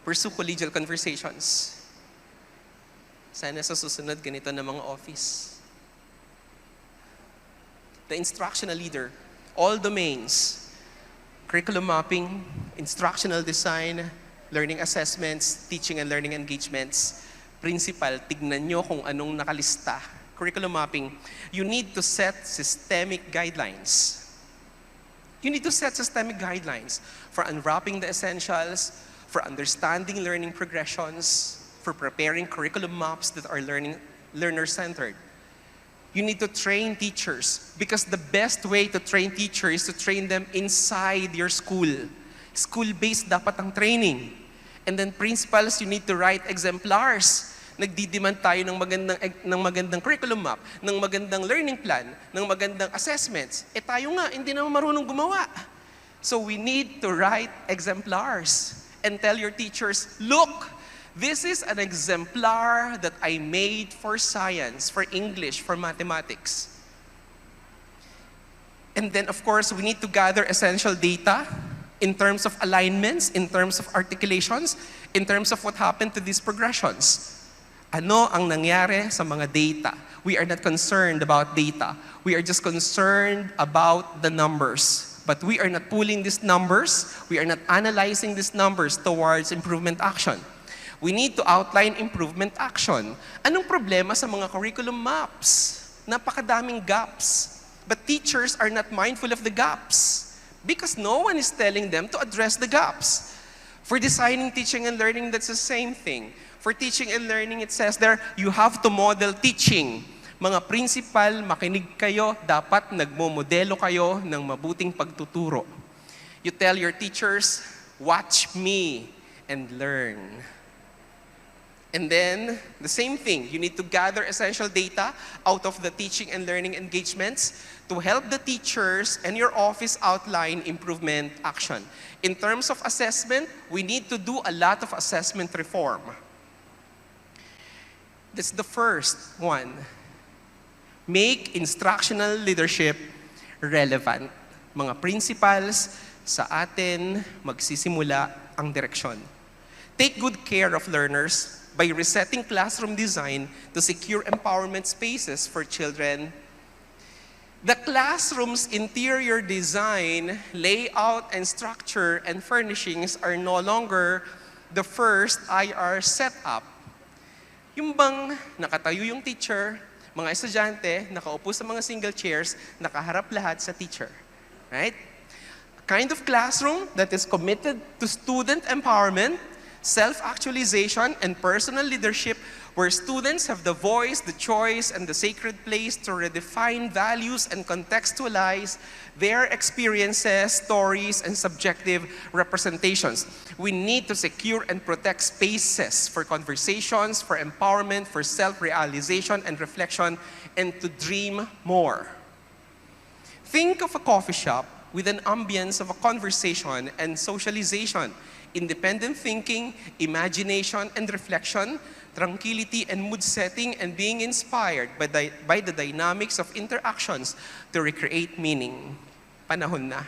S4: Pursue collegial conversations. Sana sa susunod ganito na mga office. The instructional leader, all domains, curriculum mapping, instructional design, learning assessments, teaching and learning engagements. Principal, tignan nyo kung anong nakalista. Curriculum mapping, you need to set systemic guidelines. You need to set systemic guidelines for unwrapping the essentials, for understanding learning progressions, for preparing curriculum maps that are learner-centered. You need to train teachers because the best way to train teachers is to train them inside your school. School-based dapat ang training. And then principals, you need to write exemplars. Nagdidemand tayo ng magandang curriculum map, ng magandang learning plan, ng magandang assessments. Tayo nga, hindi naman marunong gumawa. So we need to write exemplars and tell your teachers, look, this is an exemplar that I made for science, for English, for mathematics. And then, of course, we need to gather essential data in terms of alignments, in terms of articulations, in terms of what happened to these progressions. Ano ang nangyari sa mga data? We are not concerned about data. We are just concerned about the numbers. But we are not pulling these numbers. We are not analyzing these numbers towards improvement action. We need to outline improvement action. Anong problema sa mga curriculum maps? Napakadaming gaps. But teachers are not mindful of the gaps because no one is telling them to address the gaps. For designing teaching and learning, that's the same thing. For teaching and learning, it says there, you have to model teaching. Mga principal, makinig kayo, dapat nagmomodelo kayo ng mabuting pagtuturo. You tell your teachers, watch me and learn. And then, the same thing, you need to gather essential data out of the teaching and learning engagements to help the teachers and your office outline improvement action. In terms of assessment, we need to do a lot of assessment reform. That's the first one. Make instructional leadership relevant. Mga principals, sa atin magsisimula ang direksyon. Take good care of learners by resetting classroom design to secure empowerment spaces for children. The classroom's interior design, layout, and structure and furnishings are no longer the first IR setup. Yung bang nakatayo yung teacher, mga estudyante, nakaupo sa mga single chairs, nakaharap lahat sa teacher. Right? A kind of classroom that is committed to student empowerment, self-actualization, and personal leadership where students have the voice, the choice, and the sacred place to redefine values and contextualize their experiences, stories, and subjective representations. We need to secure and protect spaces for conversations, for empowerment, for self-realization and reflection, and to dream more. Think of a coffee shop with an ambience of a conversation and socialization, independent thinking, imagination and reflection, tranquility and mood setting, and being inspired by the dynamics of interactions to recreate meaning. Panahon na.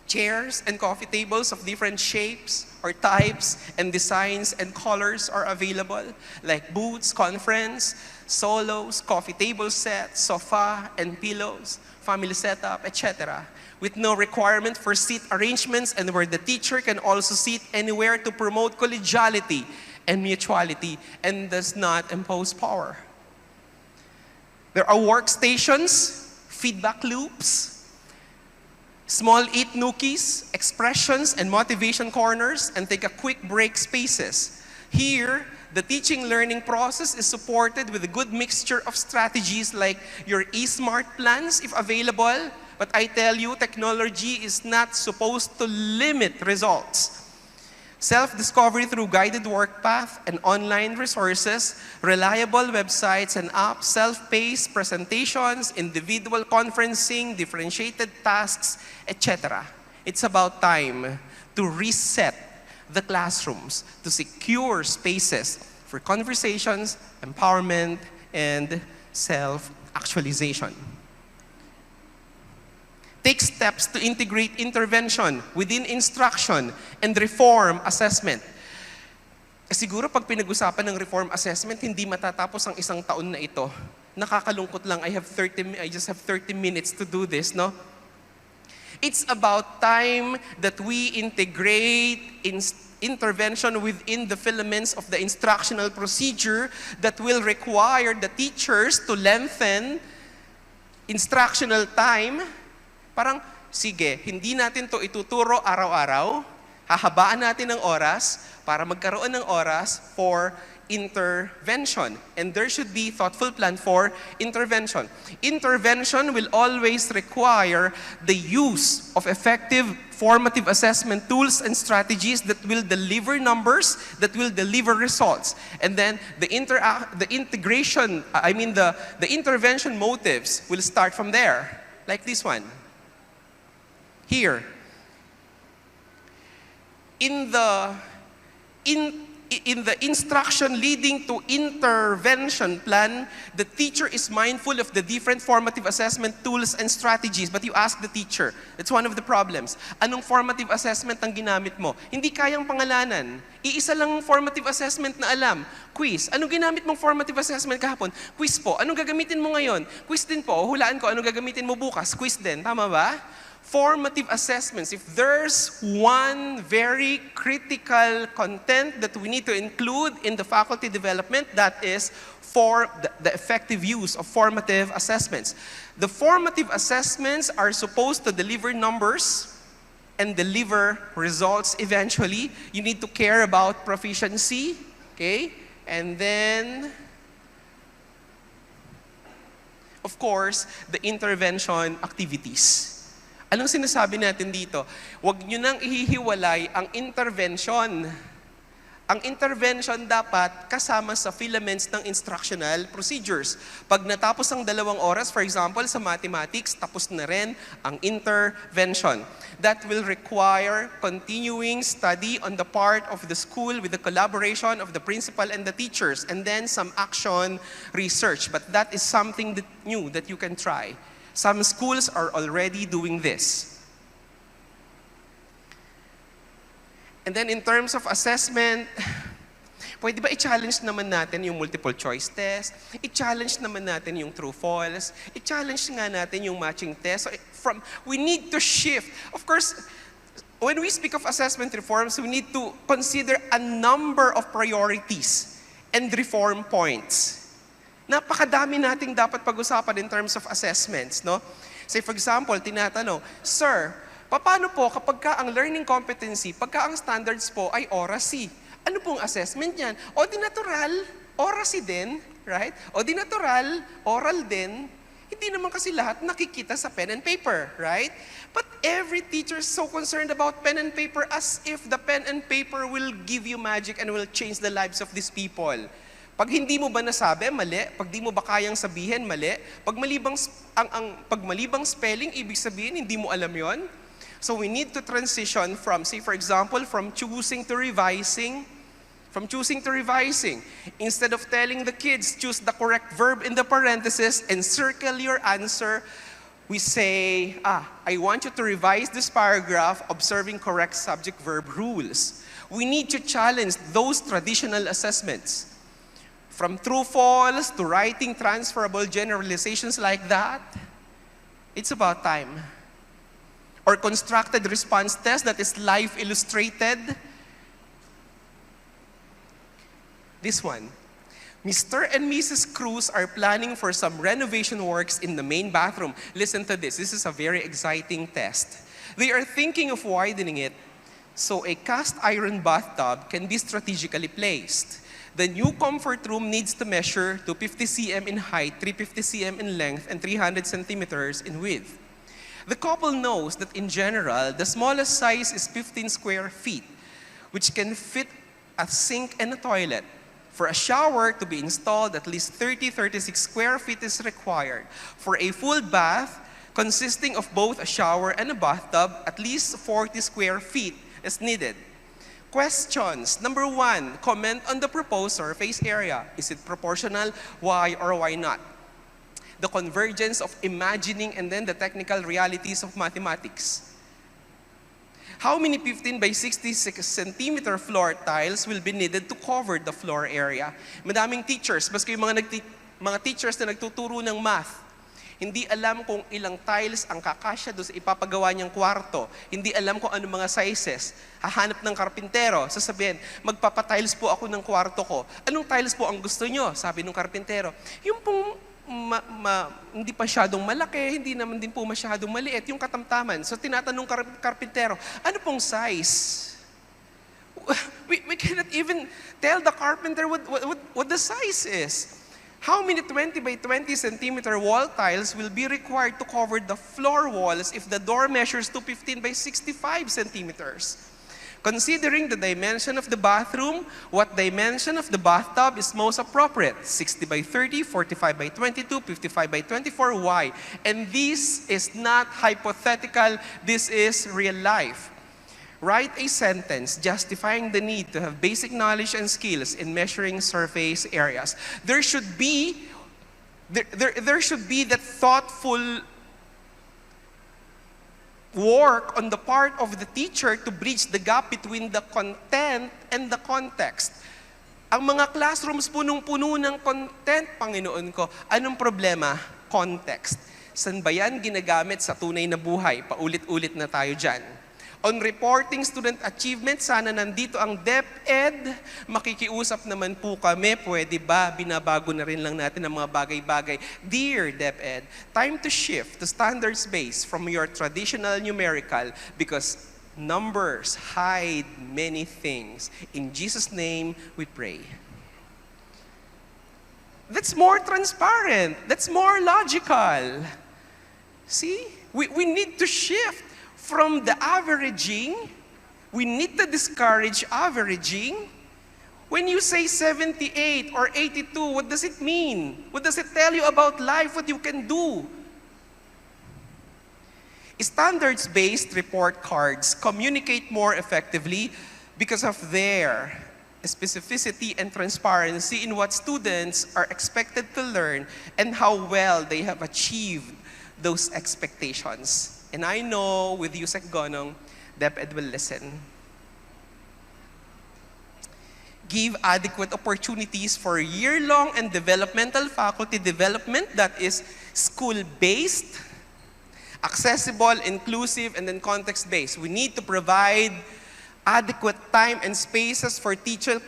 S4: Chairs and coffee tables of different shapes or types and designs and colors are available, like booths, conference, solos, coffee table sets, sofa and pillows, family setup, etc., with no requirement for seat arrangements and where the teacher can also sit anywhere to promote collegiality and mutuality and does not impose power. There are workstations, feedback loops, small eat nookies, expressions, and motivation corners, and take a quick break spaces. Here, the teaching learning process is supported with a good mixture of strategies like your eSmart plans if available, but I tell you, technology is not supposed to limit results. Self-discovery through guided work path and online resources, reliable websites and apps, self-paced presentations, individual conferencing, differentiated tasks, etc. It's about time to reset the classrooms, to secure spaces for conversations, empowerment, and self-actualization. Take steps to integrate intervention within instruction and reform assessment. Siguro pag pinag-usapan ng reform assessment, hindi matatapos ang isang taon na ito. Nakakalungkot lang, I just have 30 minutes to do this, no? It's about time that we integrate intervention within the filaments of the instructional procedure that will require the teachers to lengthen instructional time. Parang, sige, hindi natin to ituturo araw-araw, hahabaan natin ng oras para magkaroon ng oras for intervention. And there should be thoughtful plan for intervention. Intervention will always require the use of effective formative assessment tools and strategies that will deliver numbers, that will deliver results. And then the intervention motives will start from there, like this one. Here, in the instruction leading to intervention plan, the teacher is mindful of the different formative assessment tools and strategies. But you ask the teacher, it's one of the problems. Anong formative assessment ang ginamit mo? Hindi kayang pangalanan. Iisa lang formative assessment na alam. Quiz. Anong ginamit mong formative assessment kahapon? Quiz po. Anong gagamitin mo ngayon? Quiz din po. Hulaan ko, anong gagamitin mo bukas? Quiz din. Tama ba? Formative assessments, if there's one very critical content that we need to include in the faculty development, that is for the effective use of formative assessments. The formative assessments are supposed to deliver numbers and deliver results eventually. You need to care about proficiency, okay? And then, of course, the intervention activities. Anong sinasabi natin dito? Huwag nyo nang ihihiwalay ang intervention. Ang intervention dapat kasama sa filaments ng instructional procedures. Pag natapos ang 2 oras, for example, sa mathematics, tapos na rin ang intervention. That will require continuing study on the part of the school with the collaboration of the principal and the teachers, and then some action research. But that is something new that you can try. Some schools are already doing this. And then in terms of assessment, pwede ba i-challenge naman natin yung multiple choice test? I-challenge naman natin yung true false? I-challenge nga natin yung matching test? So we need to shift. Of course, when we speak of assessment reforms, we need to consider a number of priorities and reform points. Napakadami nating dapat pag-usapan in terms of assessments, no? Say for example, tinatanong, Sir, paano po kapag ka ang learning competency, pagka ang standards po ay oracy? Ano pong assessment niyan? O di natural, oracy din, right? O di natural, oral din. Hindi naman kasi lahat nakikita sa pen and paper, right? But every teacher is so concerned about pen and paper as if the pen and paper will give you magic and will change the lives of these people. Pag hindi mo ba nasabi, mali. Pag di mo ba kayang sabihin, mali. Pag malibang spelling, ibig sabihin, hindi mo alam yon. So we need to transition from, say for example, from choosing to revising. Instead of telling the kids, choose the correct verb in the parentheses and circle your answer, we say, I want you to revise this paragraph observing correct subject-verb rules. We need to challenge those traditional assessments. From true-false to writing transferable generalizations like that, it's about time. Or constructed response test that is live illustrated. This one. Mr. and Mrs. Cruz are planning for some renovation works in the main bathroom. Listen to this. This is a very exciting test. They are thinking of widening it so a cast iron bathtub can be strategically placed. The new comfort room needs to measure 250 cm in height, 350 cm in length, and 300 centimeters in width. The couple knows that in general, the smallest size is 15 square feet, which can fit a sink and a toilet. For a shower to be installed, at least 36 square feet is required. For a full bath, consisting of both a shower and a bathtub, at least 40 square feet is needed. Questions. Number 1, comment on the proposed surface area. Is it proportional? Why or why not? The convergence of imagining and then the technical realities of mathematics. How many 15 by 66 centimeter floor tiles will be needed to cover the floor area? Madaming teachers, maski yung mga teachers na nagtuturo ng math, hindi alam kung ilang tiles ang kakasya doon sa ipapagawa niyang kwarto. Hindi alam kung anong mga sizes. Hahanap ng karpintero, sasabihin, magpapatiles po ako ng kwarto ko. Anong tiles po ang gusto niyo? Sabi ng karpintero, yung pong hindi pa masyadong malaki, hindi naman din po masyadong maliit, yung katamtaman. So tinatanong karpintero, ano pong size? We cannot even tell the carpenter what the size is. How many 20 by 20 centimeter wall tiles will be required to cover the floor walls if the door measures to 15 by 65 centimeters? Considering the dimension of the bathroom, what dimension of the bathtub is most appropriate? 60 by 30, 45 by 22, 55 by 24, why? And this is not hypothetical, this is real life. Write a sentence justifying the need to have basic knowledge and skills in measuring surface areas. There should be that thoughtful work on the part of the teacher to bridge the gap between the content and the context. Ang mga classrooms punong-puno ng content, Panginoon ko. Anong problema? Context. San ba yan ginagamit sa tunay na buhay? Paulit-ulit na tayo dyan. On reporting student achievement, sana nandito ang DepEd. Makikiusap naman po kami, pwede ba? Binabago na rin lang natin ang mga bagay-bagay. Dear DepEd, time to shift to standards-based from your traditional numerical because numbers hide many things. In Jesus' name, we pray. That's more transparent. That's more logical. See? We need to shift from the averaging. We need to discourage averaging. When you say 78 or 82, what does it mean? What does it tell you about life, what you can do? Standards-based report cards communicate more effectively because of their specificity and transparency in what students are expected to learn and how well they have achieved those expectations. And I know with Yusek Gonong, DepEd will listen. Give adequate opportunities for year-long and developmental faculty development that is school-based, accessible, inclusive, and then context-based. We need to provide adequate time and spaces for teacher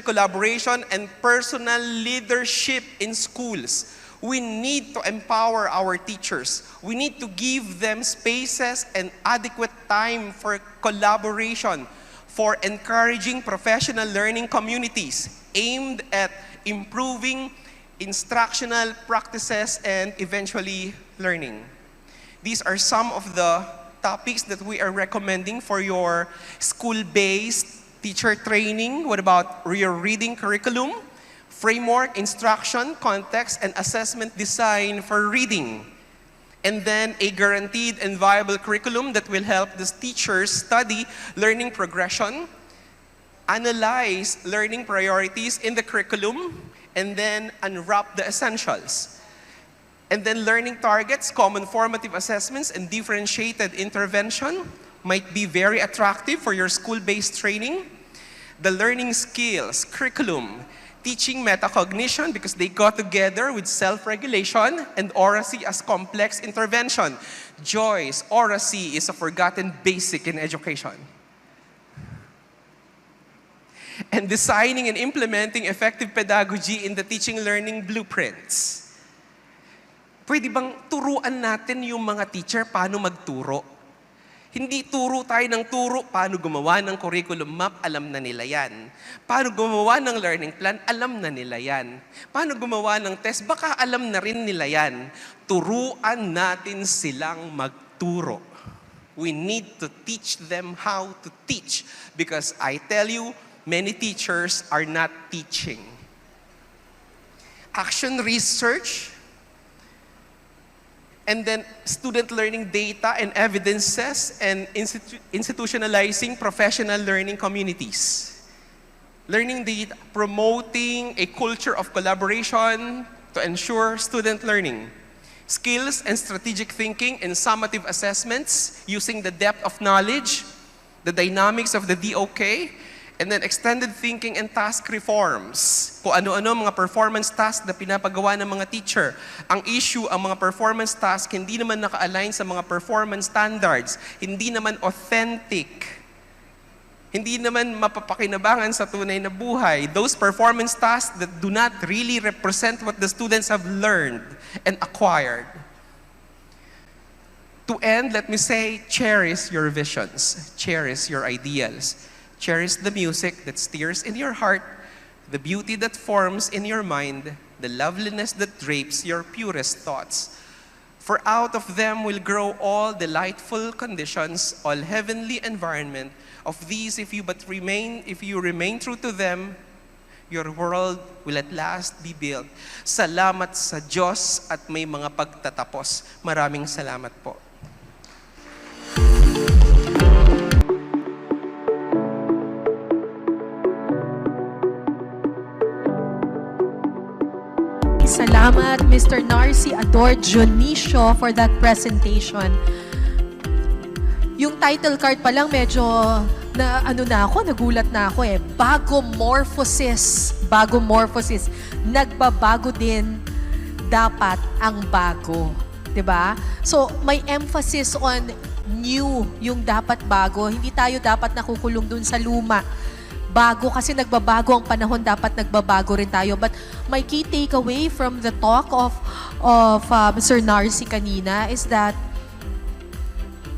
S4: collaboration and personal leadership in schools. We need to empower our teachers. We need to give them spaces and adequate time for collaboration, for encouraging professional learning communities aimed at improving instructional practices and eventually learning. These are some of the topics that we are recommending for your school-based teacher training. What about your reading curriculum? Framework, instruction, context, and assessment design for reading. And then a guaranteed and viable curriculum that will help the teachers study learning progression, analyze learning priorities in the curriculum, and then unwrap the essentials. And then learning targets, common formative assessments, and differentiated intervention might be very attractive for your school-based training. The learning skills, curriculum, teaching metacognition because they go together with self-regulation and oracy as complex intervention. Joyce, oracy is a forgotten basic in education. And designing and implementing effective pedagogy in the teaching learning blueprints. Pwede bang turuan natin yung mga teacher paano magturo? Hindi turo tayo ng turo, paano gumawa ng curriculum map, alam na nila yan. Paano gumawa ng learning plan, alam na nila yan. Paano gumawa ng test, baka alam na rin nila yan. Turuan natin silang magturo. We need to teach them how to teach. Because I tell you, many teachers are not teaching. Action research, and then student learning data and evidences, and institutionalizing professional learning communities. Learning data, promoting a culture of collaboration to ensure student learning. Skills and strategic thinking and summative assessments using the depth of knowledge, the dynamics of the DOK, and then extended thinking and task reforms. Kung ano-ano mga performance tasks na pinapagawa ng mga teacher. Ang issue, ang mga performance tasks, hindi naman naka-align sa mga performance standards. Hindi naman authentic. Hindi naman mapapakinabangan sa tunay na buhay. Those performance tasks that do not really represent what the students have learned and acquired. To end, let me say, cherish your visions. Cherish your ideals. Cherish the music that steers in your heart, the beauty that forms in your mind, the loveliness that drapes your purest thoughts. For out of them will grow all delightful conditions, all heavenly environment. Of these, if you remain true to them, your world will at last be built. Salamat sa Diyos at may mga pagtatapos. Maraming salamat po.
S1: Salamat, Mr. Narcy Ador Dionisio, for that presentation. Yung title card pa lang medyo nagulat na ako eh. Bagomorphosis. Bagomorphosis. Nagbabago din dapat ang bago. 'Di ba? So, may emphasis on new, yung dapat bago. Hindi tayo dapat nakukulong dun sa luma. Bago kasi nagbabago ang panahon, dapat nagbabago rin tayo. But my key takeaway from the talk of Sir Narcy kanina is that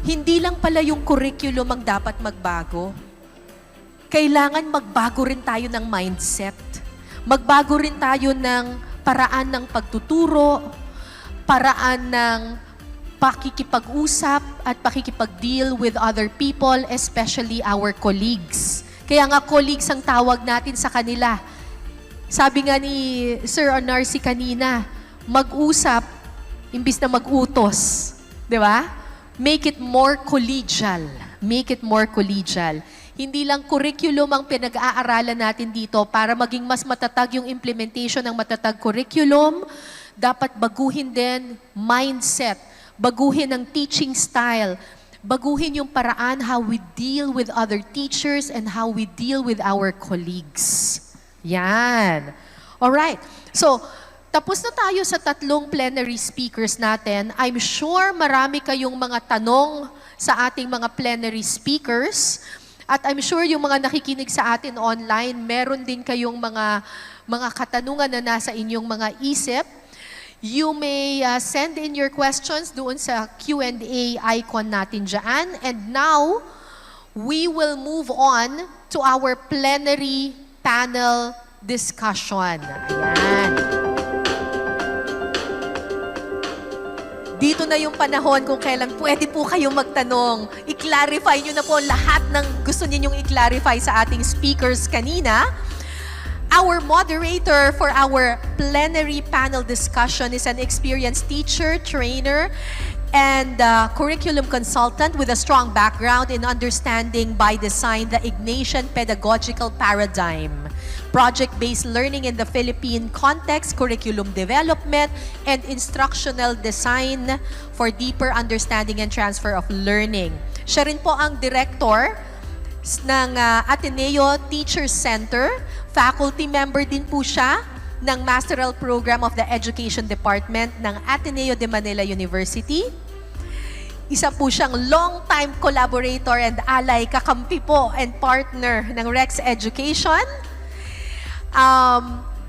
S1: hindi lang pala yung curriculum ang dapat magbago. Kailangan magbago rin tayo ng mindset. Magbago rin tayo ng paraan ng pagtuturo, paraan ng pakikipag-usap at pakikipag-deal with other people, especially our colleagues. Kaya nga colleagues ang tawag natin sa kanila. Sabi nga ni Sir Narcy kanina, mag-usap imbis na mag-utos. Di ba? Make it more collegial. Make it more collegial. Hindi lang curriculum ang pinag-aaralan natin dito para maging mas matatag yung implementation ng matatag curriculum. Dapat baguhin din mindset, baguhin ang teaching style, baguhin yung paraan how we deal with other teachers and how we deal with our colleagues. Yan. Alright. So, tapos na tayo sa tatlong plenary speakers natin. I'm sure marami kayong mga tanong sa ating mga plenary speakers. At I'm sure yung mga nakikinig sa atin online, meron din kayong mga katanungan na nasa inyong mga isip. You may send in your questions doon sa Q&A icon natin dyan. And now, we will move on to our plenary panel discussion. Ayan. Dito na yung panahon kung kailan pwede po kayong magtanong. I-clarify nyo na po lahat ng gusto ninyong i-clarify sa ating speakers kanina. Our moderator for our plenary panel discussion is an experienced teacher, trainer, and curriculum consultant with a strong background in understanding by design the Ignatian pedagogical paradigm. project-based learning in the Philippine context, curriculum development, and instructional design for deeper understanding and transfer of learning. Siya rin po ang director ng Ateneo Teacher Center. Faculty member din po siya ng Masteral Program of the Education Department ng Ateneo de Manila University. Isa po siyang long-time collaborator and ally, kakampi po and partner ng Rex Education.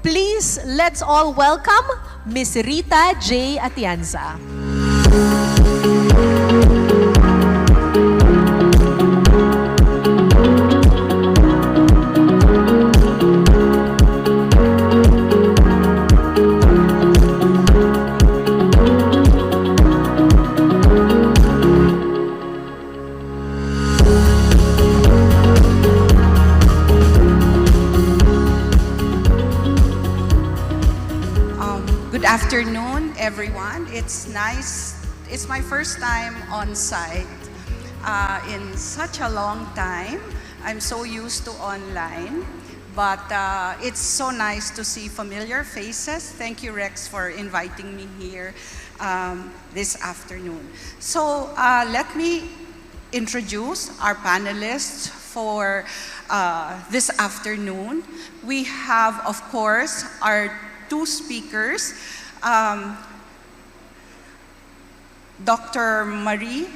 S1: Please, let's all welcome Miss Rita J. Atienza.
S5: Good afternoon, everyone. It's nice. It's my first time on site in such a long time. I'm so used to online, but it's so nice to see familiar faces. Thank you, Rex, for inviting me here this afternoon. So let me introduce our panelists for this afternoon. We have, of course, our two speakers, Dr. Marie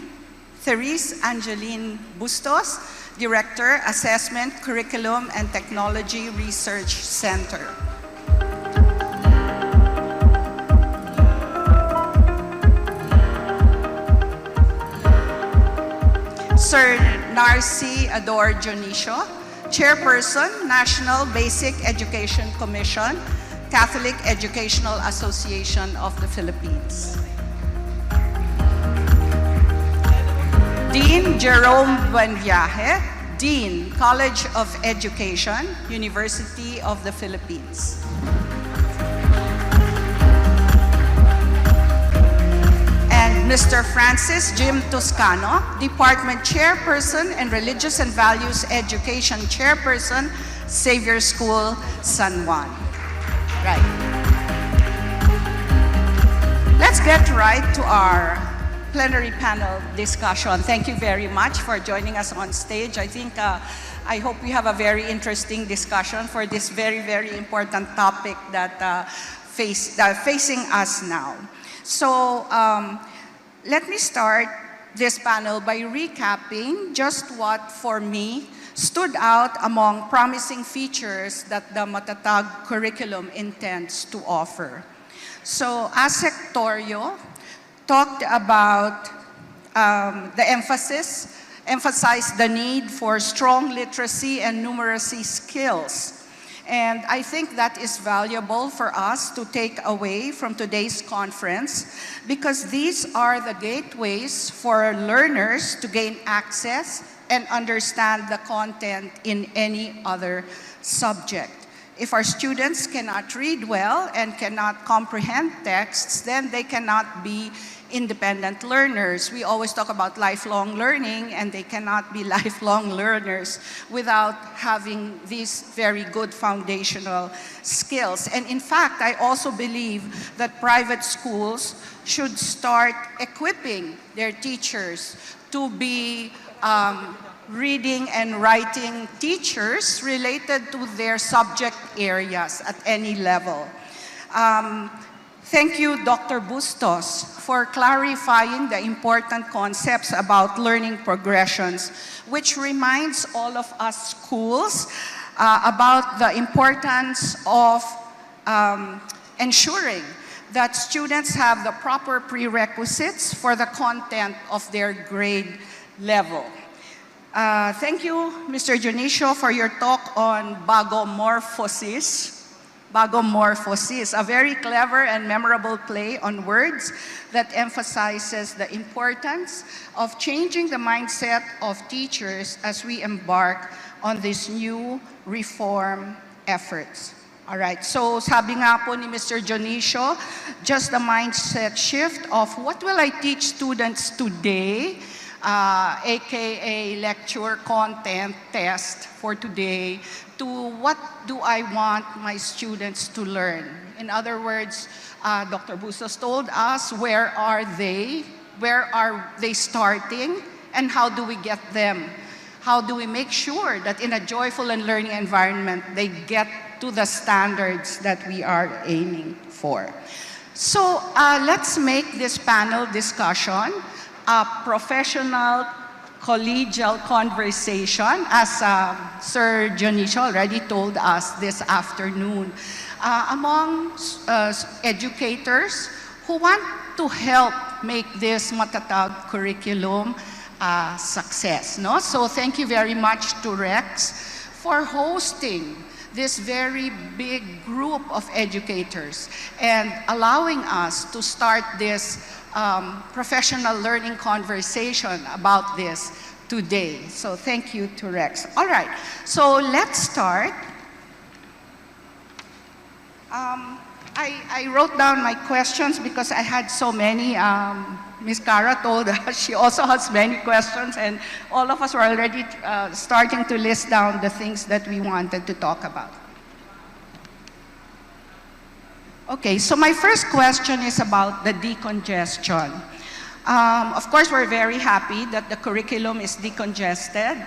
S5: Therese Angeline Bustos, Director, Assessment, Curriculum and Technology Research Center. Sir Narcy Ador Dionisio, Chairperson, National Basic Education Commission, Catholic Educational Association of the Philippines. Dean Jerome Buenviaje, Dean, College of Education, University of the Philippines. And Mr. Francis Jim Toscano, Department Chairperson and Religious and Values Education Chairperson, Xavier School, San Juan. Right. Let's get right to our plenary panel discussion. Thank you very much for joining us on stage. I hope we have a very interesting discussion for this very, very important topic that facing us now. So let me start this panel by recapping just what, for me, stood out among promising features that the Matatag curriculum intends to offer. So ASEC Torio talked about emphasized the need for strong literacy and numeracy skills. And I think that is valuable for us to take away from today's conference because these are the gateways for learners to gain access and understand the content in any other subject. If our students cannot read well and cannot comprehend texts, then they cannot be independent learners. We always talk about lifelong learning, and they cannot be lifelong learners without having these very good foundational skills. And in fact, I also believe that private schools should start equipping their teachers to be reading and writing teachers related to their subject areas at any level. Thank you, Dr. Bustos, for clarifying the important concepts about learning progressions, which reminds all of us schools about the importance of ensuring that students have the proper prerequisites for the content of their grade level. Thank you, Mr. Dionisio, for your talk on bagomorphosis. Bagomorphosis, a very clever and memorable play on words that emphasizes the importance of changing the mindset of teachers as we embark on these new reform efforts. All right, so sabi nga po ni Mr. Dionisio, just the mindset shift of what will I teach students today aka lecture content test for today, to what do I want my students to learn? In other words, Dr. Bustos told us where are they starting, and how do we get them? How do we make sure that in a joyful and learning environment, they get to the standards that we are aiming for? So let's make this panel discussion a professional, collegial conversation, as Sir Dionisio already told us this afternoon, among educators who want to help make this matatag curriculum success. No? So thank you very much to Rex for hosting this very big group of educators and allowing us to start this professional learning conversation about this today. So thank you to Rex. All right, so let's start. I wrote down my questions because I had so many. Ms. Cara told us she also has many questions, and all of us were already starting to list down the things that we wanted to talk about. Okay, so my first question is about the decongestion. Of course, we're very happy that the curriculum is decongested,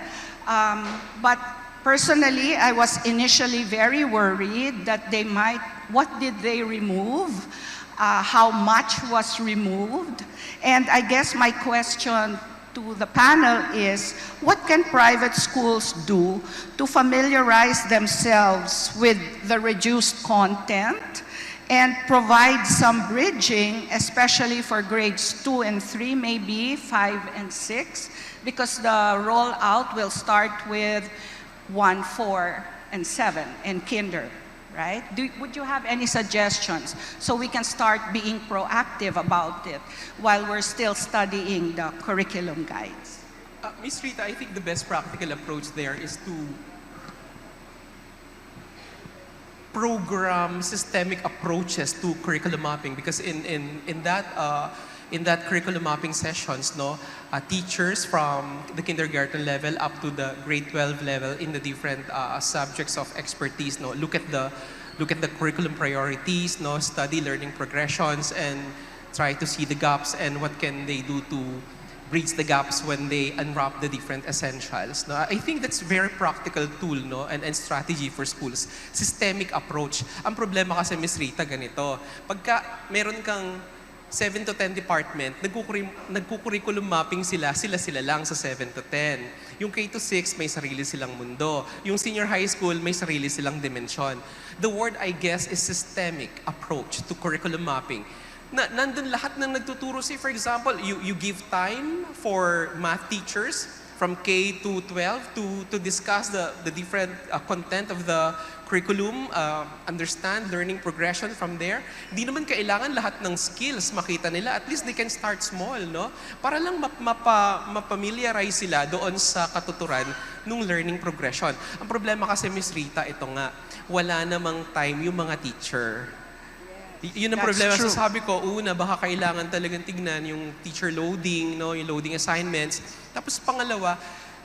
S5: but personally, I was initially very worried that they might, what did they remove? How much was removed? And I guess my question to the panel is, what can private schools do to familiarize themselves with the reduced content and provide some bridging, especially for grades 2 and 3, maybe 5 and 6, because the rollout will start with 1, 4, and 7 in kinder, right? Would you have any suggestions so we can start being proactive about it while we're still studying the curriculum guides?
S4: Ms. Rita, I think the best practical approach there is to program systemic approaches to curriculum mapping, because in that curriculum mapping sessions, teachers from the kindergarten level up to the grade 12 level in the different subjects of expertise, look at the curriculum priorities, study learning progressions, and try to see the gaps and what can they do to bridge the gaps when they unwrap the different essentials. I think that's a very practical tool and strategy for schools. Systemic approach. Ang problema kasi, Ms. Rita, ganito. Pagka meron kang 7 to 10 department, nagkukurriculum mapping sila lang sa 7 to 10. Yung K to 6, may sarili silang mundo. Yung senior high school, may sarili silang dimensyon. The word, I guess, is systemic approach to curriculum mapping. Nandun lahat ng nagtuturo. Say, for example, you give time for math teachers from K to 12 to discuss the different content of the curriculum, understand learning progression from there. Di naman kailangan lahat ng skills makita nila. At least they can start small, Para lang mapamiliarize sila doon sa katuturan ng learning progression. Ang problema kasi, Ms. Rita, ito nga, wala namang time yung mga teacher. Yun ang problema. So sabi ko, una, baka kailangan talagang tignan yung teacher loading, yung loading assignments. Tapos pangalawa,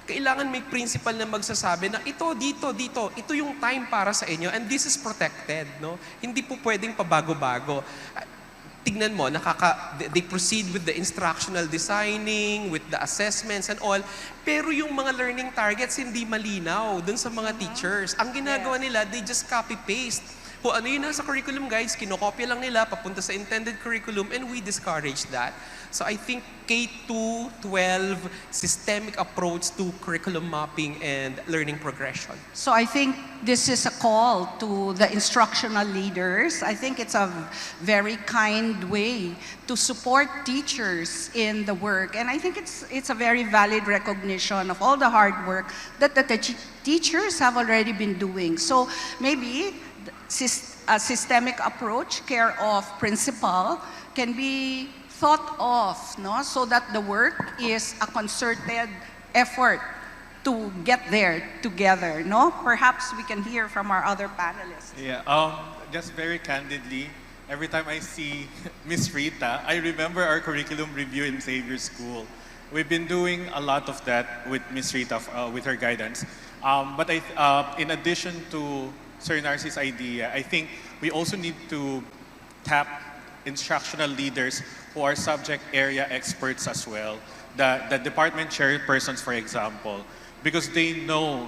S4: kailangan may principal na magsasabi na ito, dito, ito yung time para sa inyo and this is protected. Hindi po pwedeng pabago-bago. Tignan mo, they proceed with the instructional designing, with the assessments and all. Pero yung mga learning targets hindi malinaw dun sa mga teachers. Ang ginagawa nila, they just copy-paste. Kung ano yun nasa curriculum guides, kinokopya lang nila, papunta sa intended curriculum, and we discourage that. So I think K-12 systemic approach to curriculum mapping and learning progression.
S5: So I think this is a call to the instructional leaders. I think it's a very kind way to support teachers in the work. And I think it's a very valid recognition of all the hard work that the teachers have already been doing. So maybe a systemic approach, care of principal, can be thought of, so that the work is a concerted effort to get there together, Perhaps we can hear from our other panelists.
S6: Yeah, just very candidly, every time I see Miss Rita, I remember our curriculum review in Xavier School. We've been doing a lot of that with Miss Rita, with her guidance. But in addition to Sir Narcis's idea, I think we also need to tap instructional leaders who are subject area experts as well. The department chairpersons, for example, because they know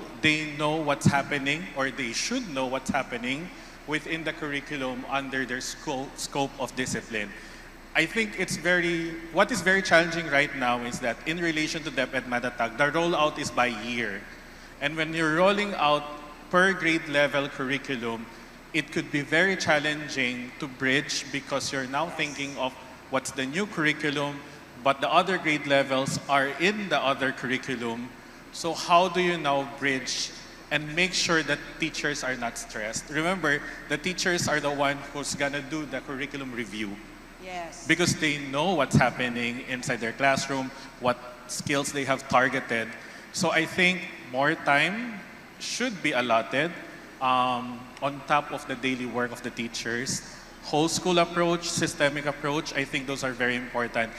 S6: what's happening, or they should know what's happening within the curriculum under their scope of discipline. I think what is very challenging right now is that in relation to DepEd Matatag, the rollout is by year. And when you're rolling out per grade level curriculum, it could be very challenging to bridge because you're now thinking of what's the new curriculum, but the other grade levels are in the other curriculum. So how do you now bridge and make sure that teachers are not stressed? Remember, the teachers are the one who's gonna do the curriculum review.
S5: Yes.
S6: Because they know what's happening inside their classroom, what skills they have targeted. So I think more time should be allotted on top of the daily work of the teachers. Whole school approach, systemic approach, I think those are very important.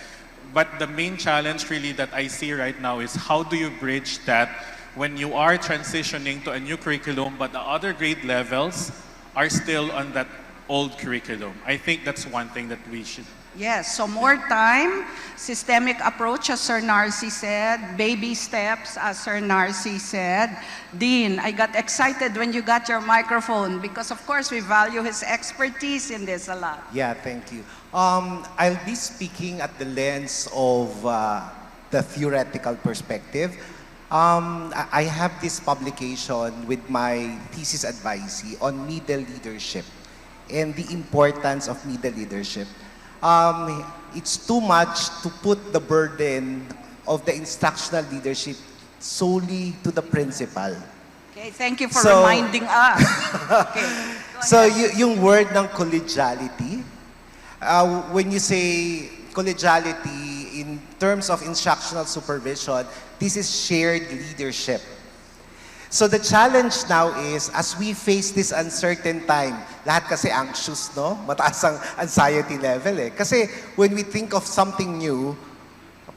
S6: But the main challenge really that I see right now is how do you bridge that when you are transitioning to a new curriculum but the other grade levels are still on that old curriculum. I think that's one thing that we should.
S5: Yes, so more time, systemic approach, as Sir Narci said, baby steps, as Sir Narci said. Dean, I got excited when you got your microphone because, of course, we value his expertise in this a lot.
S7: Yeah, thank you. I'll be speaking at the lens of the theoretical perspective. I have this publication with my thesis advisee on middle leadership and the importance of middle leadership. It's too much to put the burden of the instructional leadership solely to the principal.
S5: Okay, thank you for reminding us. Okay,
S7: so yung word ng collegiality, when you say collegiality in terms of instructional supervision, this is shared leadership. So the challenge now is, as we face this uncertain time, lahat kasi anxious, no? Mataas ang anxiety level eh. Kasi when we think of something new,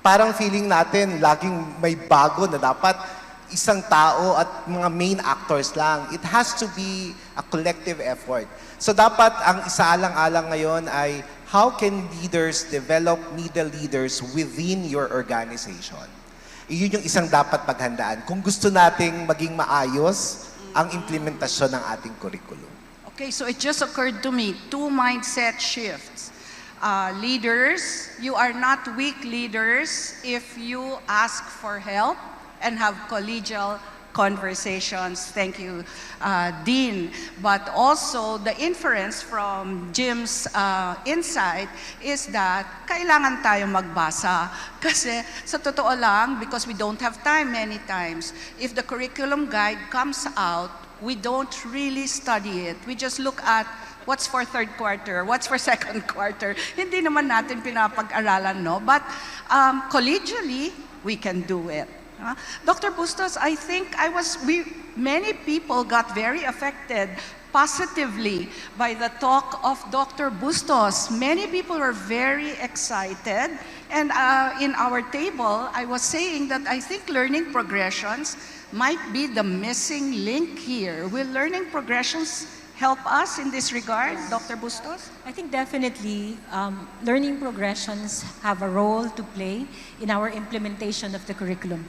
S7: parang feeling natin laging may bago na dapat isang tao at mga main actors lang. It has to be a collective effort. So dapat ang isaalang-alang ngayon ay how can leaders develop middle leaders within your organization? Iyon yung isang dapat paghandaan kung gusto nating maging maayos ang implementasyon ng ating curriculum.
S5: Okay, so it just occurred to me, two mindset shifts. Leaders, you are not weak leaders if you ask for help and have collegial conversations. Thank you, Dean. But also, the inference from Jim's insight is that kailangan tayo magbasa. Kasi sa totoo lang, because we don't have time many times, if the curriculum guide comes out, we don't really study it. We just look at what's for third quarter, what's for second quarter. Hindi naman natin pinapag-aralan, no? But collegially, we can do it. Dr. Bustos, I think many people got very affected positively by the talk of Dr. Bustos. Many people were very excited. And in our table, I was saying that I think learning progressions might be the missing link here. Will learning progressions help us in this regard, Dr. Bustos?
S3: I think definitely learning progressions have a role to play in our implementation of the curriculum.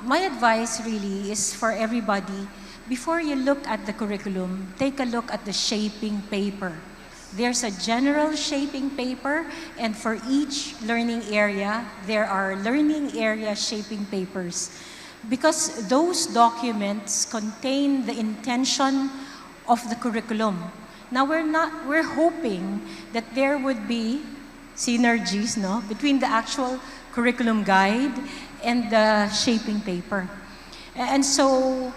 S3: My advice really is for everybody, before you look at the curriculum, take a look at the shaping paper. There's a general shaping paper, and for each learning area, there are learning area shaping papers. Because those documents contain the intention of the curriculum. Now we're hoping that there would be synergies, no, between the actual curriculum guide and the shaping paper. And so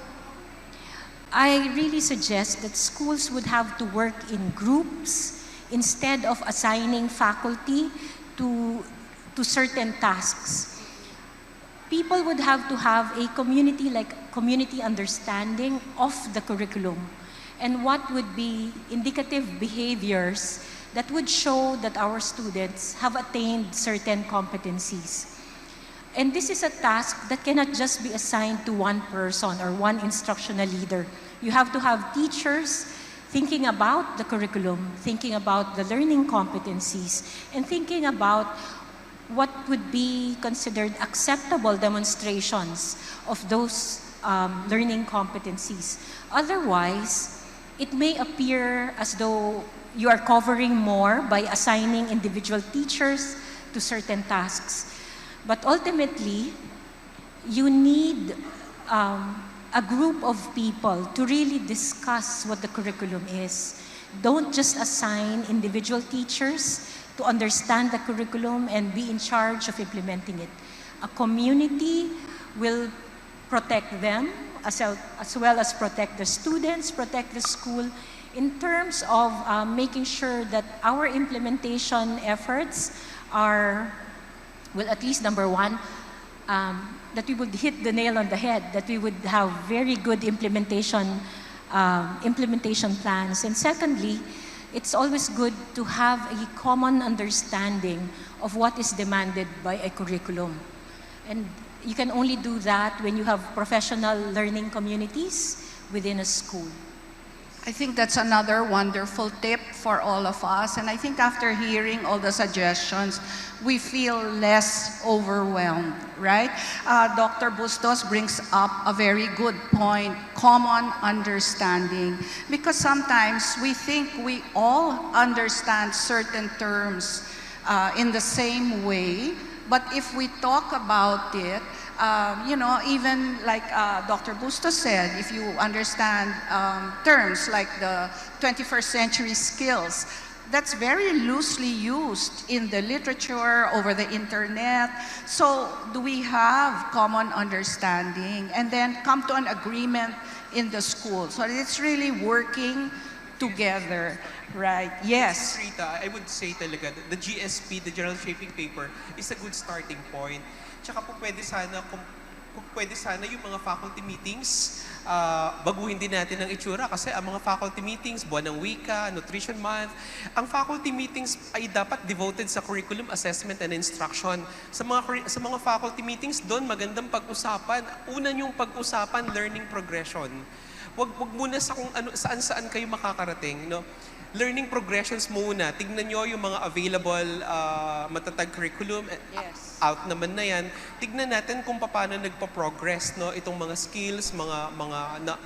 S3: I really suggest that schools would have to work in groups instead of assigning faculty to certain tasks. People would have to have a community understanding of the curriculum. and what would be indicative behaviors that would show that our students have attained certain competencies. And this is a task that cannot just be assigned to one person or one instructional leader. You have to have teachers thinking about the curriculum, thinking about the learning competencies, and thinking about what would be considered acceptable demonstrations of those learning competencies. Otherwise, it may appear as though you are covering more by assigning individual teachers to certain tasks. But ultimately, you need a group of people to really discuss what the curriculum is. Don't just assign individual teachers to understand the curriculum and be in charge of implementing it. A community will protect them as well as protect the students, protect the school, in terms of making sure that our implementation efforts are, well, at least number one, that we would hit the nail on the head, that we would have very good implementation plans. And secondly, it's always good to have a common understanding of what is demanded by a curriculum. And you can only do that when you have professional learning communities within a school.
S5: I think that's another wonderful tip for all of us. And I think after hearing all the suggestions, we feel less overwhelmed, right? Dr. Bustos brings up a very good point, common understanding. Because sometimes we think we all understand certain terms in the same way, but if we talk about it, you know, even like Dr. Bustos said, if you understand terms like the 21st century skills, that's very loosely used in the literature, over the internet. So do we have common understanding and then come to an agreement in the school? So it's really working together, right? Yes.
S4: Rita, I would say talaga, the GSP, the General Shaping Paper, is a good starting point. Tsaka po pwede sana, kung pwede sana yung mga faculty meetings, baguhin din natin ang itsura kasi ang mga faculty meetings, buwan ng wika, nutrition month, ang faculty meetings ay dapat devoted sa curriculum assessment and instruction. Sa mga faculty meetings, doon magandang pag-usapan. Una yung pag-usapan, learning progression. Wag muna sa kung ano, saan kayo makakarating, no? Learning progressions muna. Tignan nyo yung mga available matatag curriculum.
S5: Yes.
S4: Out naman na yan. Tignan natin kung paano nagpa-progress, no? Itong mga skills, mga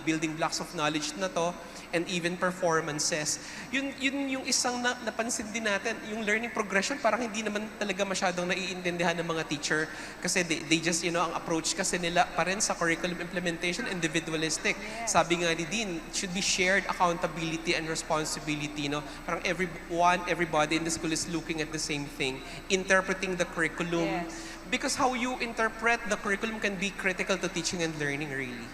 S4: building blocks of knowledge na to, and even performances. Yun yung isang napansin din natin, yung learning progression, parang hindi naman talaga masyadong naiintindihan ng mga teacher kasi they just, you know, ang approach kasi nila pa rin sa curriculum implementation, individualistic. Yes. Sabi nga ni Dean, should be shared accountability and responsibility, no? Parang everybody in the school is looking at the same thing, interpreting the curriculum. Yes. Because how you interpret the curriculum can be critical to teaching and learning, really.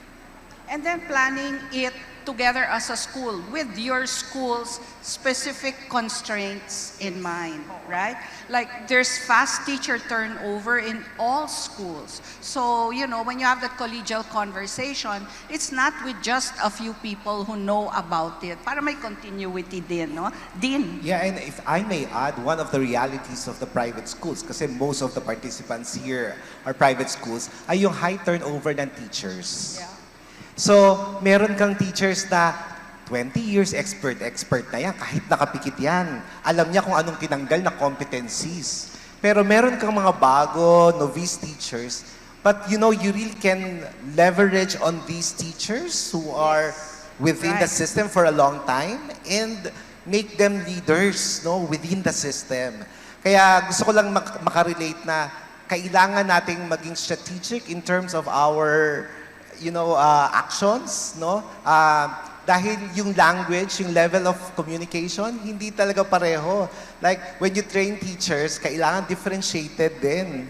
S5: And then planning it together as a school with your school's specific constraints in mind, right? Like there's fast teacher turnover in all schools. So, you know, when you have that collegial conversation, it's not with just a few people who know about it. Para may continuity din, no? Din.
S7: Yeah, and if I may add, one of the realities of the private schools, kasi most of the participants here are private schools, ay yung high turnover ng teachers.
S5: Yeah.
S7: So, meron kang teachers na 20 years expert na yan, kahit nakapikit yan. Alam niya kung anong tinanggal na competencies. Pero meron kang mga bago, novice teachers, but you know, you really can leverage on these teachers who are within the system for a long time and make them leaders, no, within the system. Kaya gusto ko lang makarelate na kailangan nating maging strategic in terms of our actions, no? Dahil yung language, yung level of communication, hindi talaga pareho. Like, when you train teachers, kailangan differentiated din.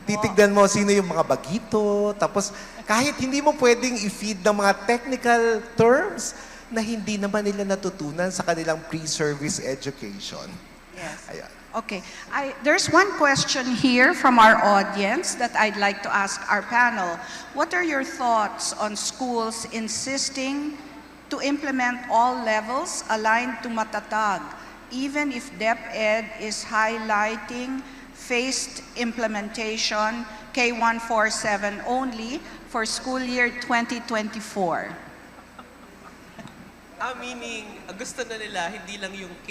S7: Titignan mo sino yung mga bagito, tapos kahit hindi mo pwedeng i-feed ng mga technical terms na hindi naman nila natutunan sa kanilang pre-service education.
S5: Yes.
S7: Ayan.
S5: Okay, there's one question here from our audience that I'd like to ask our panel. What are your thoughts on schools insisting to implement all levels aligned to Matatag, even if DepEd is highlighting phased implementation K147 only for school year 2024.
S4: Meaning, gusto na nila, hindi lang yung K,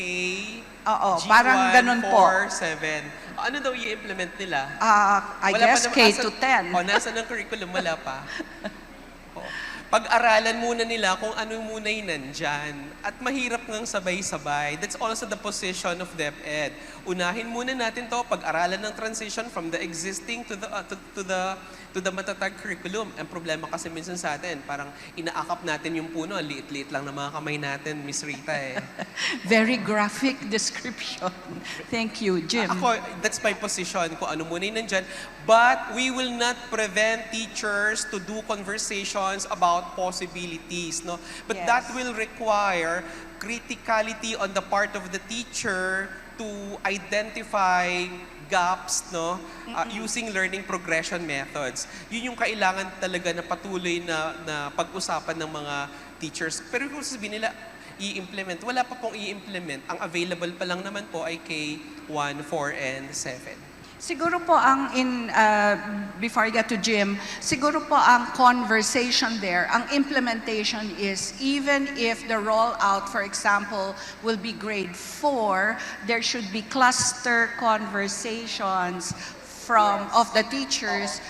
S5: Oo,
S4: G1,
S5: parang ganun po.
S4: 4, 7. Ano daw i-implement nila?
S5: I
S4: Wala pa
S5: guess
S4: naman-
S5: K to 10.
S4: Nasa ng curriculum, wala pa. O, pag-aralan muna nila kung ano muna yung nandyan. At mahirap ngang sabay-sabay. That's also the position of DepEd. Unahin muna natin to, pag-aralan ng transition from the existing to the matatag curriculum. Ang problema kasi minsan sa atin, parang inaakap natin yung puno, liit-liit lang ng mga kamay natin, Miss Rita eh.
S5: Very graphic description. Thank you, Jim.
S4: Ako, that's my position, kung ano muna yung nandyan. But we will not prevent teachers to do conversations about possibilities, no? But
S5: Yes.
S4: that will require criticality on the part of the teacher to identify gaps, no? Using learning progression methods. Yun yung kailangan talaga na patuloy na pag-usapan ng mga teachers. Pero kung sabihin nila, i-implement, wala pa pong i-implement. Ang available pa lang naman po ay K1, 4, and 7.
S5: Siguro po before I get to Jim, siguro po ang conversation there, ang implementation is even if the rollout, for example, will be grade 4, there should be cluster conversations of the teachers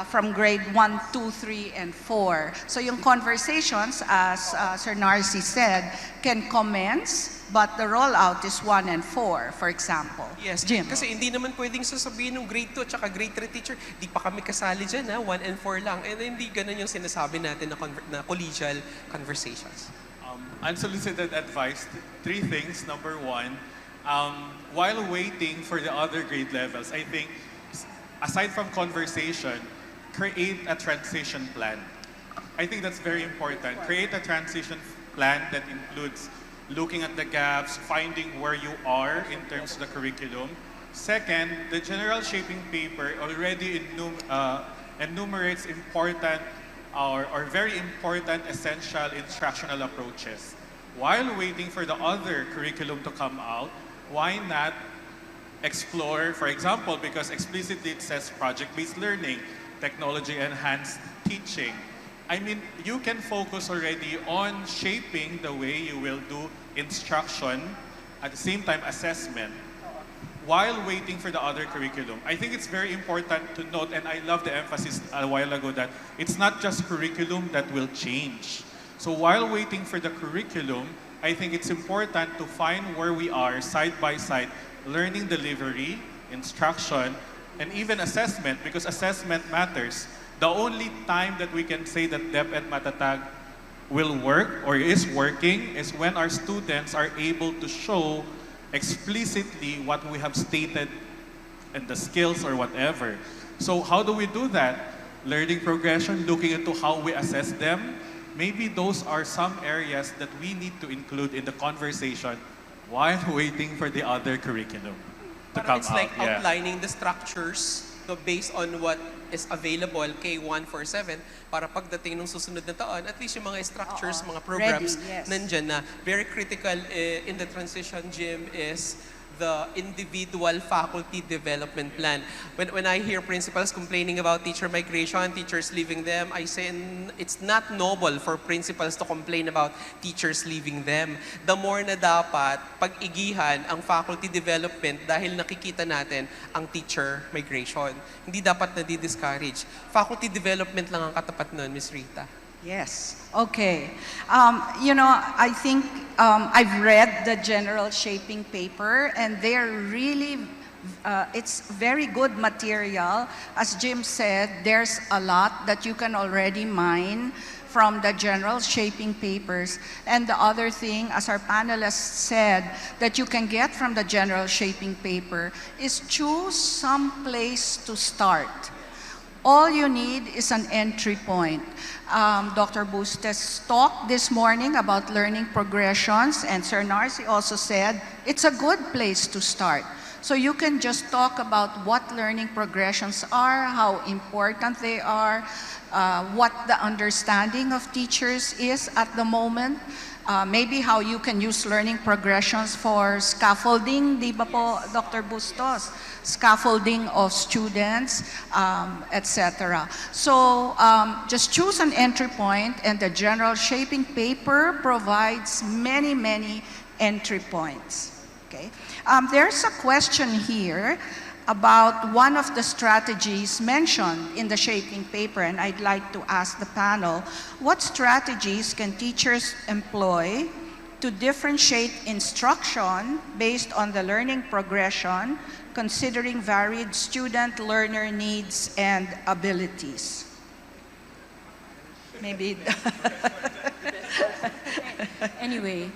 S5: from grade 1, 2, 3, and 4. So yung conversations, as Sir Narcy said, can commence, but the rollout is 1 and 4, for example.
S4: Yes,
S5: Jim.
S4: kasi hindi naman pwedeng sasabihin ng grade 2 at saka grade 3 teacher, di pa kami kasali dyan, 1 and 4 lang. And hindi ganun yung sinasabi natin na collegial conversations.
S6: Unsolicited advice, 3 things. Number 1, while waiting for the other grade levels, I think, aside from conversation, create a transition plan. I think that's very important. Create a transition plan that includes looking at the gaps, finding where you are in terms of the curriculum. Second, the general shaping paper already enumerates important or very important essential instructional approaches. While waiting for the other curriculum to come out, why not explore, for example, because explicitly it says project-based learning, technology-enhanced teaching. I mean, you can focus already on shaping the way you will do instruction, at the same time assessment, while waiting for the other curriculum. I think it's very important to note, and I love the emphasis a while ago, that it's not just curriculum that will change. So while waiting for the curriculum, I think it's important to find where we are side by side, learning delivery, instruction, and even assessment, because assessment matters. The only time that we can say that DepEd Matatag will work or is working is when our students are able to show explicitly what we have stated and the skills or whatever. So how do we do that? Learning progression, looking into how we assess them. Maybe those are some areas that we need to include in the conversation while waiting for the other curriculum to come
S4: It's like
S6: out. Yeah.
S4: outlining the structures based on what is available, K147, para pagdating ng susunod na taon, at least yung mga structures, mga programs,
S5: Ready, yes.
S4: nandyan na. Very critical in the transition, Jim, is the individual faculty development plan. When I hear principals complaining about teacher migration, teachers leaving them, I say it's not noble for principals to complain about teachers leaving them. The more na dapat pag-igihan ang faculty development dahil nakikita natin ang teacher migration. Hindi dapat na di-discourage. Faculty development lang ang katapat nun, Ms. Rita.
S5: Yes. Okay. I think I've read the general shaping paper, and they're really, it's very good material. As Jim said, there's a lot that you can already mine from the general shaping papers. And the other thing, as our panelists said, that you can get from the general shaping paper is choose some place to start. All you need is an entry point. Dr. Bustes talked this morning about learning progressions, and Sir Narcy also said it's a good place to start. So you can just talk about what learning progressions are, how important they are, what the understanding of teachers is at the moment, maybe how you can use learning progressions for scaffolding, di ba po, Dr. Bustos? Scaffolding of students, etc. So just choose an entry point, and the general shaping paper provides many, many entry points. Okay? There's a question here about one of the strategies mentioned in the shaping paper, and I'd like to ask the panel, what strategies can teachers employ to differentiate instruction based on the learning progression, considering varied student learner needs and abilities? Maybe.
S3: Anyway,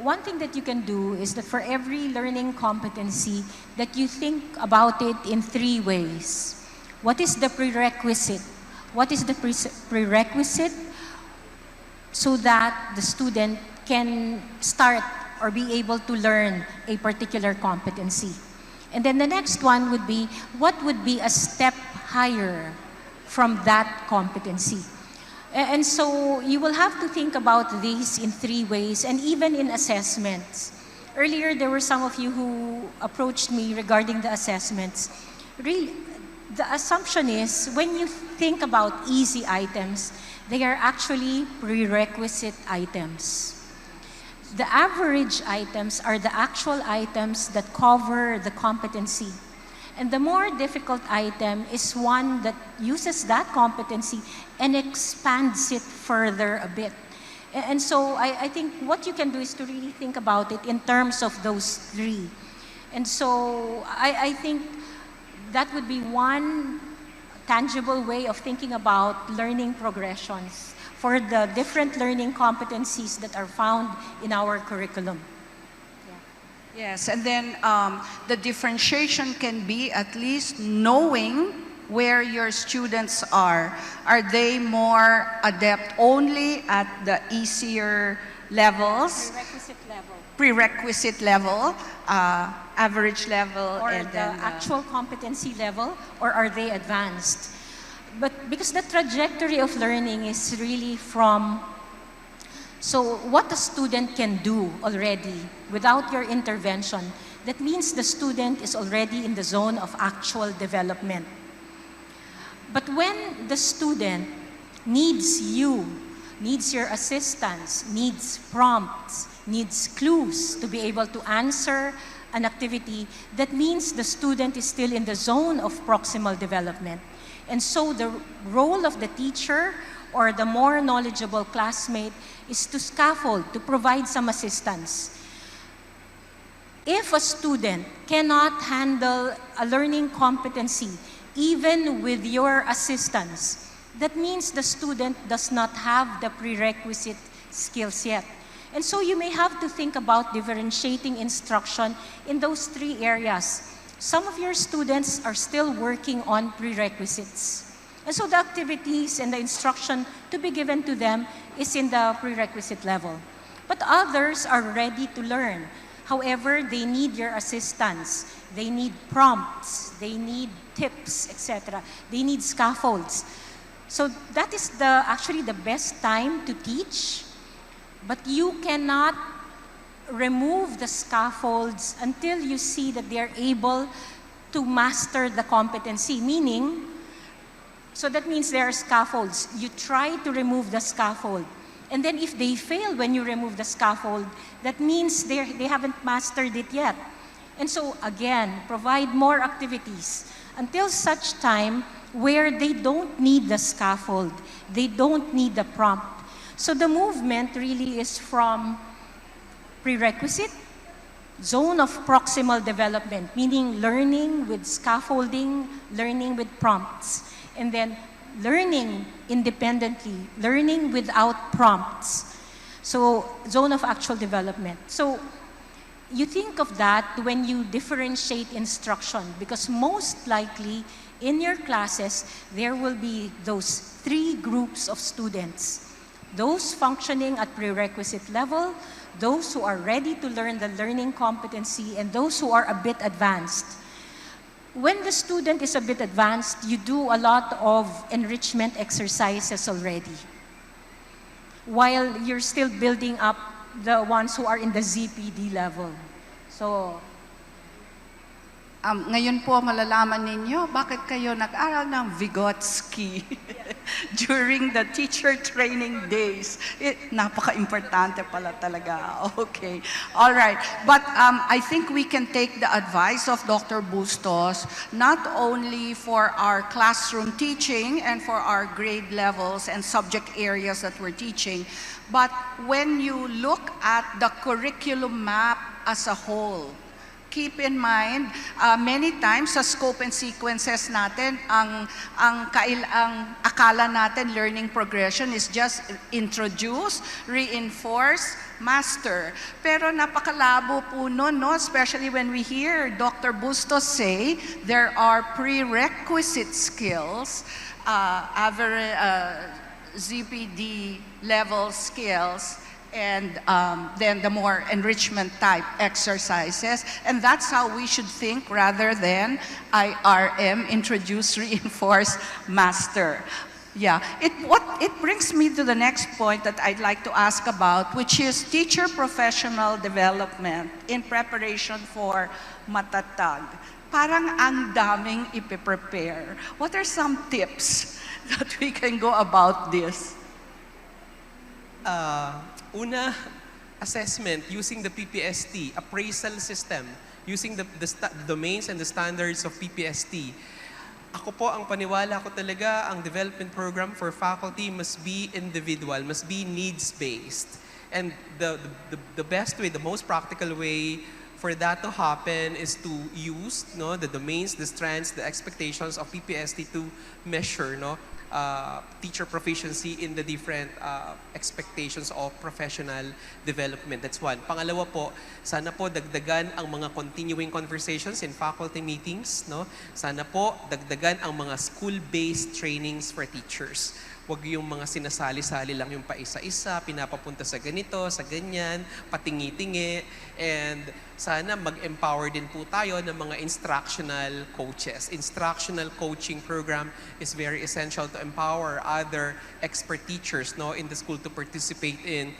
S3: one thing that you can do is that for every learning competency, that you think about it in 3 ways. What is the prerequisite? What is the prerequisite so that the student can start or be able to learn a particular competency? And then the next one would be, what would be a step higher from that competency? And so you will have to think about these in 3 ways, and even in assessments. Earlier, there were some of you who approached me regarding the assessments. Really, the assumption is when you think about easy items, they are actually prerequisite items. The average items are the actual items that cover the competency. And the more difficult item is one that uses that competency and expands it further a bit. And so I think what you can do is to really think about it in terms of those 3. And so I think that would be one tangible way of thinking about learning progressions for the different learning competencies that are found in our curriculum.
S5: Yes, and then the differentiation can be at least knowing where your students are. Are they more adept only at the easier levels? Prerequisite level, average level,
S3: or
S5: and
S3: the
S5: then
S3: actual competency level, or are they advanced? But because the trajectory of learning is really from, so what the student can do already without your intervention, that means the student is already in the zone of actual development. But when the student needs you, needs your assistance, needs prompts, needs clues to be able to answer an activity, that means the student is still in the zone of proximal development. And so the role of the teacher or the more knowledgeable classmate is to scaffold, to provide some assistance. If a student cannot handle a learning competency, even with your assistance, that means the student does not have the prerequisite skills yet. And so you may have to think about differentiating instruction in those 3 areas. Some of your students are still working on prerequisites. And so the activities and the instruction to be given to them is in the prerequisite level. But others are ready to learn. However, they need your assistance. They need prompts. They need tips, etc. They need scaffolds. So that is actually the best time to teach. But you cannot remove the scaffolds until you see that they are able to master the competency. Meaning, so that means there are scaffolds. You try to remove the scaffold. And then if they fail when you remove the scaffold, that means they haven't mastered it yet. And so again, provide more activities until such time where they don't need the scaffold. They don't need the prompt. So the movement really is from prerequisite, zone of proximal development, meaning learning with scaffolding, learning with prompts, and then learning independently, learning without prompts. So zone of actual development. So you think of that when you differentiate instruction, because most likely in your classes, there will be those 3 groups of students. those functioning at prerequisite level, those who are ready to learn the learning competency, and those who are a bit advanced. When the student is a bit advanced, you do a lot of enrichment exercises already, while you're still building up the ones who are in the ZPD level. So,
S5: ngayon po malalaman ninyo bakit kayo nag-aral ng Vygotsky during the teacher training days. Napaka-importante pala talaga. Okay. All right. But I think we can take the advice of Dr. Bustos not only for our classroom teaching and for our grade levels and subject areas that we're teaching, but when you look at the curriculum map as a whole, keep in mind, many times sa scope and sequences natin, ang akala natin learning progression is just introduce, reinforce, master. Pero napakalabo po nun, no? Especially when we hear Dr. Bustos say there are prerequisite skills, ZPD level skills, and then the more enrichment type exercises. And that's how we should think rather than IRM, introduce, reinforce, master. Yeah, it brings me to the next point that I'd like to ask about, which is teacher professional development in preparation for matatag. Parang ang daming ipiprepare. What are some tips that we can go about this?
S4: Una, assessment using the PPST, appraisal system, using the domains and the standards of PPST. Ako po, ang paniwala ko talaga, ang development program for faculty must be individual, must be needs-based. And the best way, the most practical way for that to happen is to use the domains, the strengths, the expectations of PPST to measure teacher proficiency in the different expectations of professional development. That's one. Pangalawa po, sana po dagdagan ang mga continuing conversations in faculty meetings. Sana po dagdagan ang mga school-based trainings for teachers. Huwag yung mga sinasali-sali lang yung paisa-isa, pinapapunta sa ganito, sa ganyan, patingi-tingi. And sana mag-empower din po tayo ng mga instructional coaches. Instructional coaching program is very essential to empower other expert teachers in the school to participate in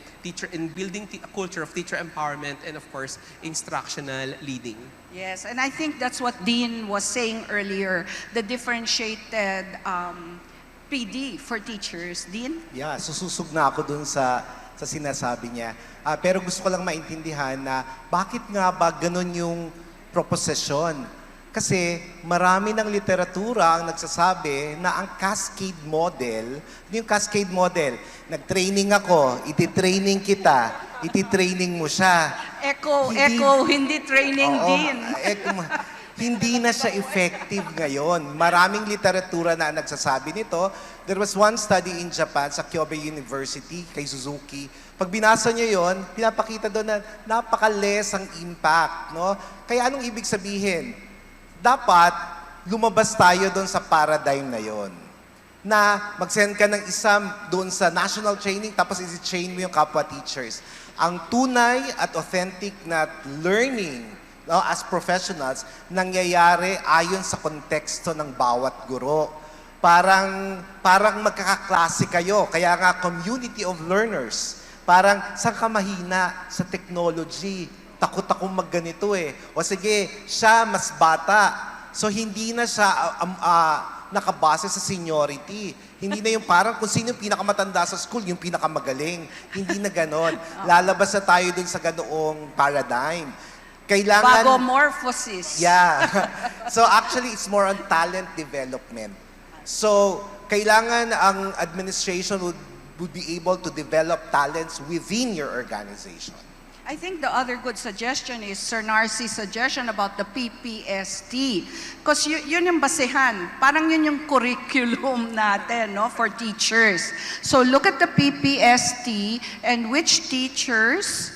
S4: building a culture of teacher empowerment and of course, instructional leading.
S5: Yes, and I think that's what Dean was saying earlier, the differentiated PD for teachers. Dean?
S7: Yeah, sususog na ako dun sa sinasabi niya. Pero gusto ko lang maintindihan na bakit nga ba ganun yung proposisyon? Kasi marami ng literatura ang nagsasabi na ang cascade model, yung cascade model, nag-training ako, iti-training kita, iti-training mo siya.
S5: Hindi training din.
S7: Hindi na siya effective ngayon. Maraming literatura na nagsasabi nito. There was one study in Japan sa Kyobe University kay Suzuki. Pag binasa niyo yon, pinapakita doon na napaka-less ang impact. Kaya anong ibig sabihin? Dapat lumabas tayo doon sa paradigm na yon. Na mag-send ka ng isa doon sa national training tapos isi-train mo yung kapwa teachers. Ang tunay at authentic na learning as professionals, nangyayari ayon sa konteksto ng bawat guro. Parang magkakaklase kayo. Kaya nga, community of learners. Parang, saan ka mahina sa technology? Takot akong magganito eh. O sige, siya mas bata. So, hindi na siya nakabase sa seniority. Hindi na yung parang kung sino yung pinakamatanda sa school, yung pinakamagaling. Hindi na ganon. Lalabas na tayo dun sa ganoong paradigm. Kailangan...
S5: Bagomorphosis.
S7: Yeah. So actually, it's more on talent development. So, kailangan ang administration would be able to develop talents within your organization.
S5: I think the other good suggestion is Sir Narci's suggestion about the PPST. Because yun yung basehan. Parang yun yung curriculum natin for teachers. So look at the PPST and which teachers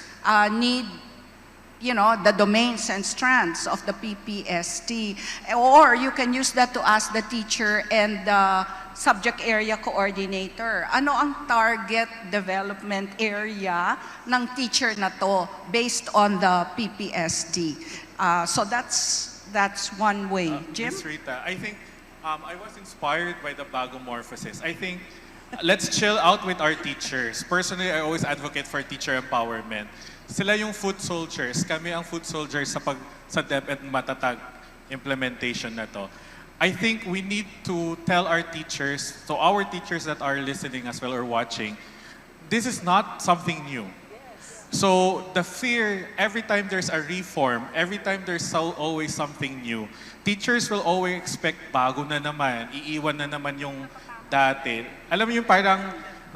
S5: need you know, the domains and strands of the PPST. Or you can use that to ask the teacher and the subject area coordinator, ano ang target development area ng teacher na to based on the PPST. So that's one way. Jim?
S6: Ms. Rita, I think I was inspired by the bagomorphosis. I think let's chill out with our teachers. Personally, I always advocate for teacher empowerment. Sila yung foot soldiers. Kami ang foot soldiers sa DepEd matatag implementation na to. I think we need to tell our teachers, so our teachers that are listening as well or watching, this is not something new. So the fear, every time there's a reform, every time there's always something new, teachers will always expect bago na naman, iiwan na naman yung dati. Alam mo yung parang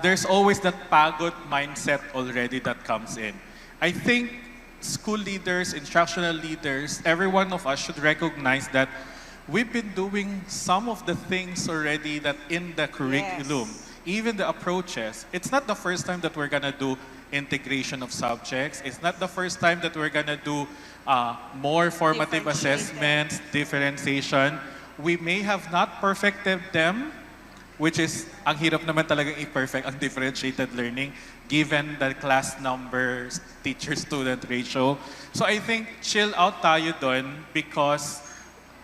S6: there's always that pagod mindset already that comes in. I think school leaders, instructional leaders, every one of us should recognize that we've been doing some of the things already that in the curriculum, even the approaches. It's not the first time that we're gonna do integration of subjects. It's not the first time that we're gonna do more formative assessments, differentiation. We may have not perfected them, which is, ang hirap naman talagang i-perfect ang differentiated learning given the class numbers, teacher-student ratio. So I think chill out tayo dun because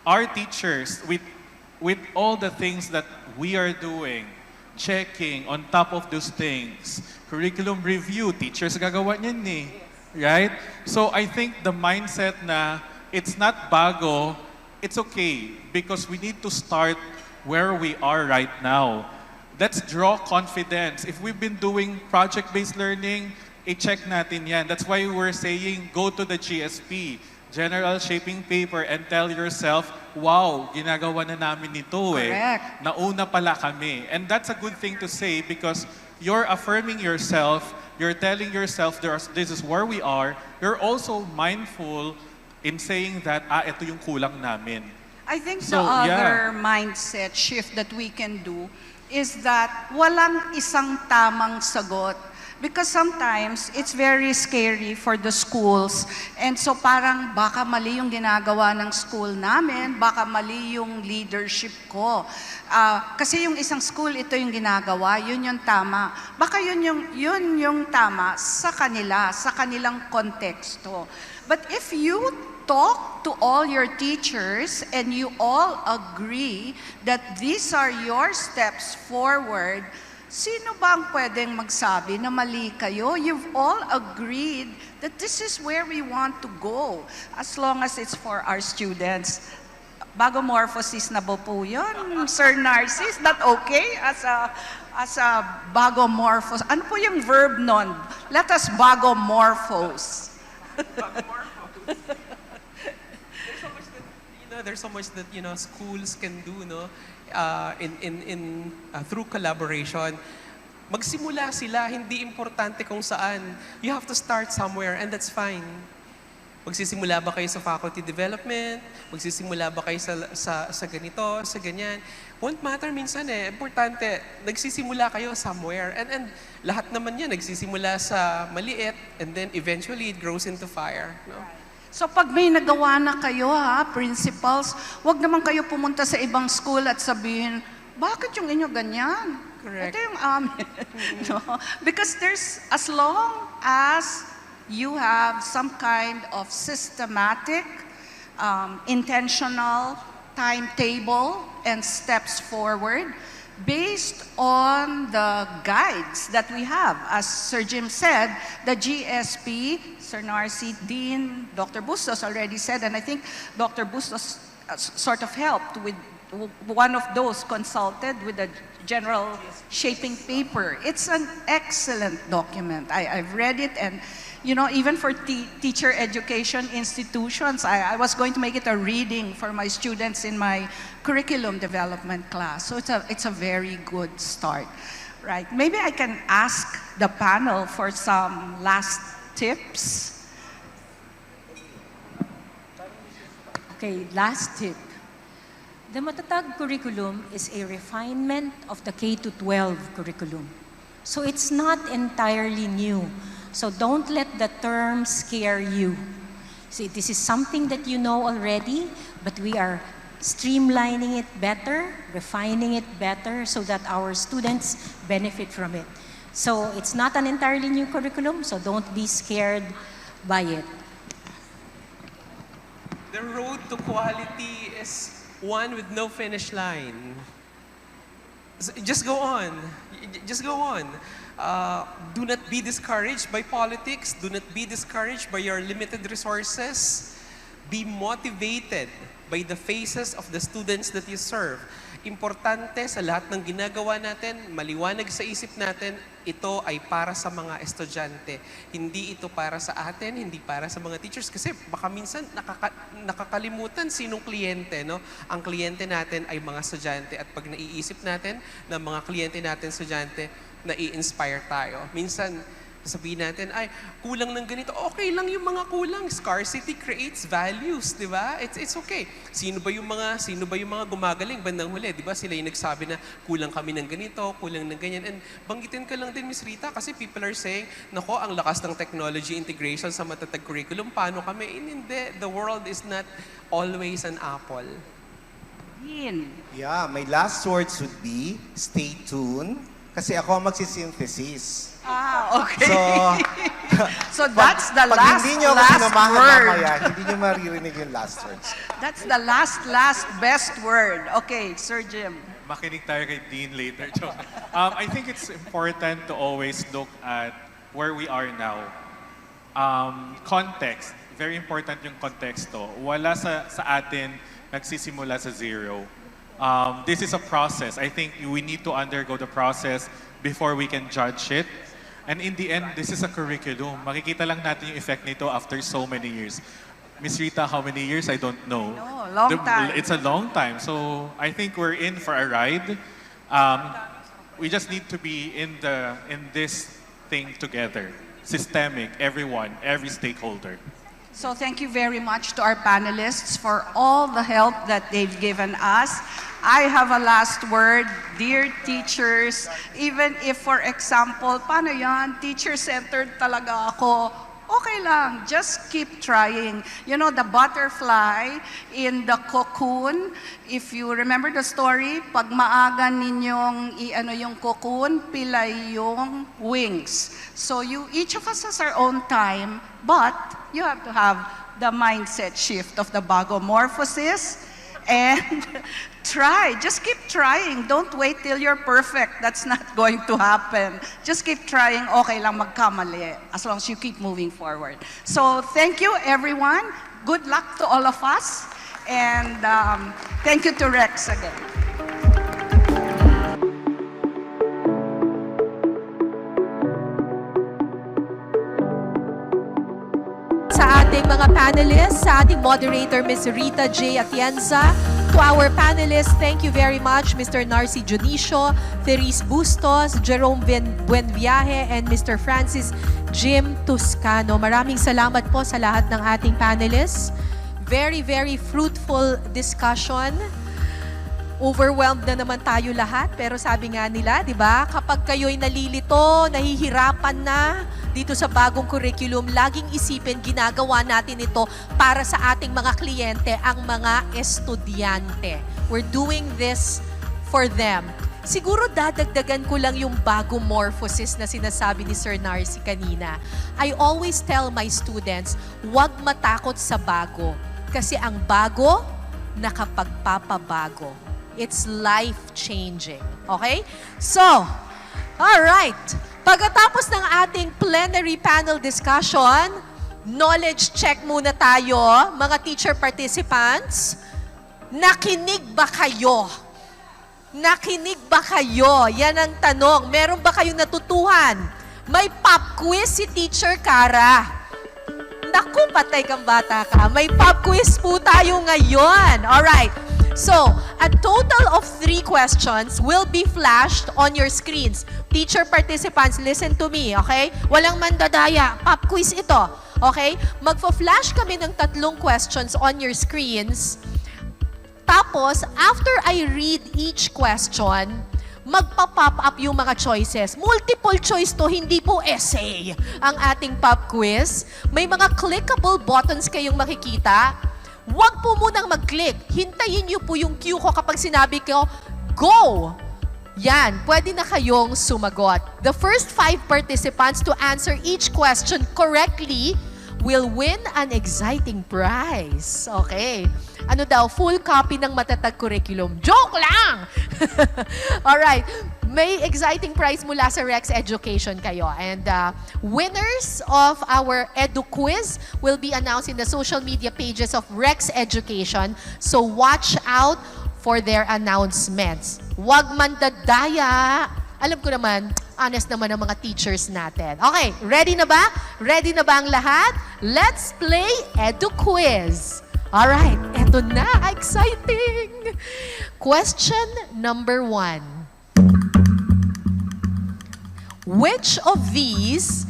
S6: our teachers, with all the things that we are doing, checking on top of those things, curriculum review, teachers gagawa niyan eh, right? So I think the mindset na it's not bago, it's okay because we need to start where we are right now. Let's draw confidence. If we've been doing project-based learning, i-check natin yan. That's why we're saying go to the GSP, General Shaping Paper, and tell yourself, wow, ginagawa na namin ito eh.
S5: Correct.
S6: Nauna pala kami. And that's a good thing to say because you're affirming yourself, you're telling yourself this is where we are. You're also mindful in saying that, ito yung kulang namin.
S5: I think the other mindset shift that we can do is that walang isang tamang sagot. Because sometimes, it's very scary for the schools. And so parang baka mali yung ginagawa ng school namin, baka mali yung leadership ko. Kasi yung isang school, ito yung ginagawa, yun yung tama. Baka yun yung tama sa kanila, sa kanilang konteksto. But if you talk to all your teachers and you all agree that these are your steps forward, sino ba ang pwedeng magsabi na mali kayo? You've all agreed that this is where we want to go as long as it's for our students. Bagomorphosis na po yun, Sir Narcis? That okay? As a bagomorphos. Ano po yung verb nun? Let us bagomorphose.
S4: There's so much that schools can do through collaboration. Magsimula sila, hindi importante kung saan. You have to start somewhere and that's fine. Magsisimula ba kayo sa faculty development? Magsisimula ba kayo sa ganito, sa ganyan? Won't matter minsan eh. Importante, nagsisimula kayo somewhere. And lahat naman yan, nagsisimula sa maliit and then eventually it grows into fire. No?
S5: So pag may nagawa na kayo principals, wag naman kayo pumunta sa ibang school at sabihin, bakit yung inyo ganyan?
S4: Correct.
S5: Ito yung amin. No? Because as long as you have some kind of systematic, intentional timetable and steps forward, based on the guides that we have. As Sir Jim said, the GSP, Sir Narcy, Dean, Dr. Bustos already said, and I think Dr. Bustos sort of helped with one of those, consulted with the General Shaping Paper. It's an excellent document. I've read it, and even for teacher education institutions, I was going to make it a reading for my students in my curriculum development class. So it's a very good start. Right. Maybe I can ask the panel for some last tips.
S3: Okay, last tip. The Matatag curriculum is a refinement of the K-12 curriculum. So it's not entirely new. So don't let the term scare you. So this is something that you know already, but we are streamlining it better, refining it better so that our students benefit from it. So it's not an entirely new curriculum, so don't be scared by it.
S4: The road to quality is one with no finish line. Just go on. Just go on. Do not be discouraged by politics. Do not be discouraged by your limited resources. Be motivated by the faces of the students that you serve. Importante sa lahat ng ginagawa natin, maliwanag sa isip natin, ito ay para sa mga estudyante. Hindi ito para sa atin, hindi para sa mga teachers. Kasi baka minsan nakakalimutan sinong kliyente. No? Ang kliyente natin ay mga estudyante. At pag naiisip natin na mga kliyente natin estudyante, nai-inspire tayo. Minsan, sabihin natin, ay, kulang ng ganito. Okay lang yung mga kulang. Scarcity creates values, di ba? It's okay. Sino ba yung mga gumagaling bandang huli? Di ba? Sila yung nagsabi na kulang kami ng ganito, kulang ng ganyan. And banggitin ka lang din, Miss Rita, kasi people are saying, nako, ang lakas ng technology integration sa matatag curriculum, paano kami? Hindi. The world is not always an apple.
S7: Yeah, my last words would be, stay tuned. Kasi ako ang magsisynthesis.
S5: Okay.
S7: So,
S5: So that's the
S7: pag
S5: last,
S7: hindi nyo ako
S5: last
S7: sinamahan
S5: word.
S7: mamaya, hindi nyo maririnig yung last words.
S5: That's the last best word. Okay, Sir Jim.
S6: Makinig tayo kay Dean later. I think it's important to always look at where we are now. Context. Very important yung konteksto. Wala sa atin nagsisimula sa zero. This is a process. I think we need to undergo the process before we can judge it. And in the end, this is a curriculum. Makikita lang natin yung effect nito after so many years. Miss Rita, how many years? I don't know.
S5: No, long time.
S6: It's a long time. So I think we're in for a ride. We just need to be in this thing together. Systemic, everyone, every stakeholder.
S5: So thank you very much to our panelists for all the help that they've given us. I have a last word, dear teachers, even if, for example, paano yan, teacher-centered talaga ako, okay lang, just keep trying. You know, the butterfly in the cocoon, if you remember the story, pag maaga ninyong yung cocoon, pilay yung wings. So each of us has our own time, but you have to have the mindset shift of the bagomorphosis and try. Just keep trying. Don't wait till you're perfect. That's not going to happen. Just keep trying. Okay lang magkamali as long as you keep moving forward. So thank you, everyone. Good luck to all of us. And thank you to Rex again.
S1: Sa ating mga panelists, sa ating moderator, Ms. Rita J. Atienza. To our panelists, thank you very much, Mr. Narcy Junicio, Therese Bustos, Jerome Buenviaje, and Mr. Francis Jim Toscano. Maraming salamat po sa lahat ng ating panelists. Very, very fruitful discussion. Overwhelmed na naman tayo lahat, pero sabi nga nila, di ba, kapag kayo'y nalilito, nahihirapan na dito sa bagong curriculum, laging isipin, ginagawa natin ito para sa ating mga kliyente, ang mga estudyante. We're doing this for them. Siguro dadagdagan ko lang yung bagomorphosis na sinasabi ni Sir Narcy kanina. I always tell my students, huwag matakot sa bago. Kasi ang bago, nakapagpapabago. It's life-changing. Okay? So, all right. Pagkatapos ng ating plenary panel discussion, knowledge check muna tayo, mga teacher participants. Nakinig ba kayo? Nakinig ba kayo? Yan ang tanong. Meron ba kayong natutuhan? May pop quiz si Teacher Cara. Naku, patay kang bata ka. May pop quiz po tayo ngayon. Alright. So, a total of 3 questions will be flashed on your screens. Teacher participants, listen to me, okay? Walang mandadaya. Pop quiz ito, okay? Magfa-flash kami ng 3 questions on your screens. Tapos, after I read each question, magpa-pop up yung mga choices. Multiple choice to, hindi po essay ang ating pop quiz. May mga clickable buttons kayong makikita. Huwag po munang mag-click. Hintayin niyo po yung cue ko kapag sinabi ko, go! Yan, pwede na kayong sumagot. The first 5 participants to answer each question correctly will win an exciting prize. Okay. Ano daw? Full copy ng matatag curriculum. Joke lang! Alright. May exciting prize mula sa Rex Education kayo. And winners of our Edu Quiz will be announced in the social media pages of Rex Education. So watch out for their announcements. Huwag mandadaya. Alam ko naman, honest naman ang mga teachers natin. Okay, ready na ba? Ready na ba ang lahat? Let's play Edu Quiz. Alright, eto na. Exciting! Question number 1. Which of these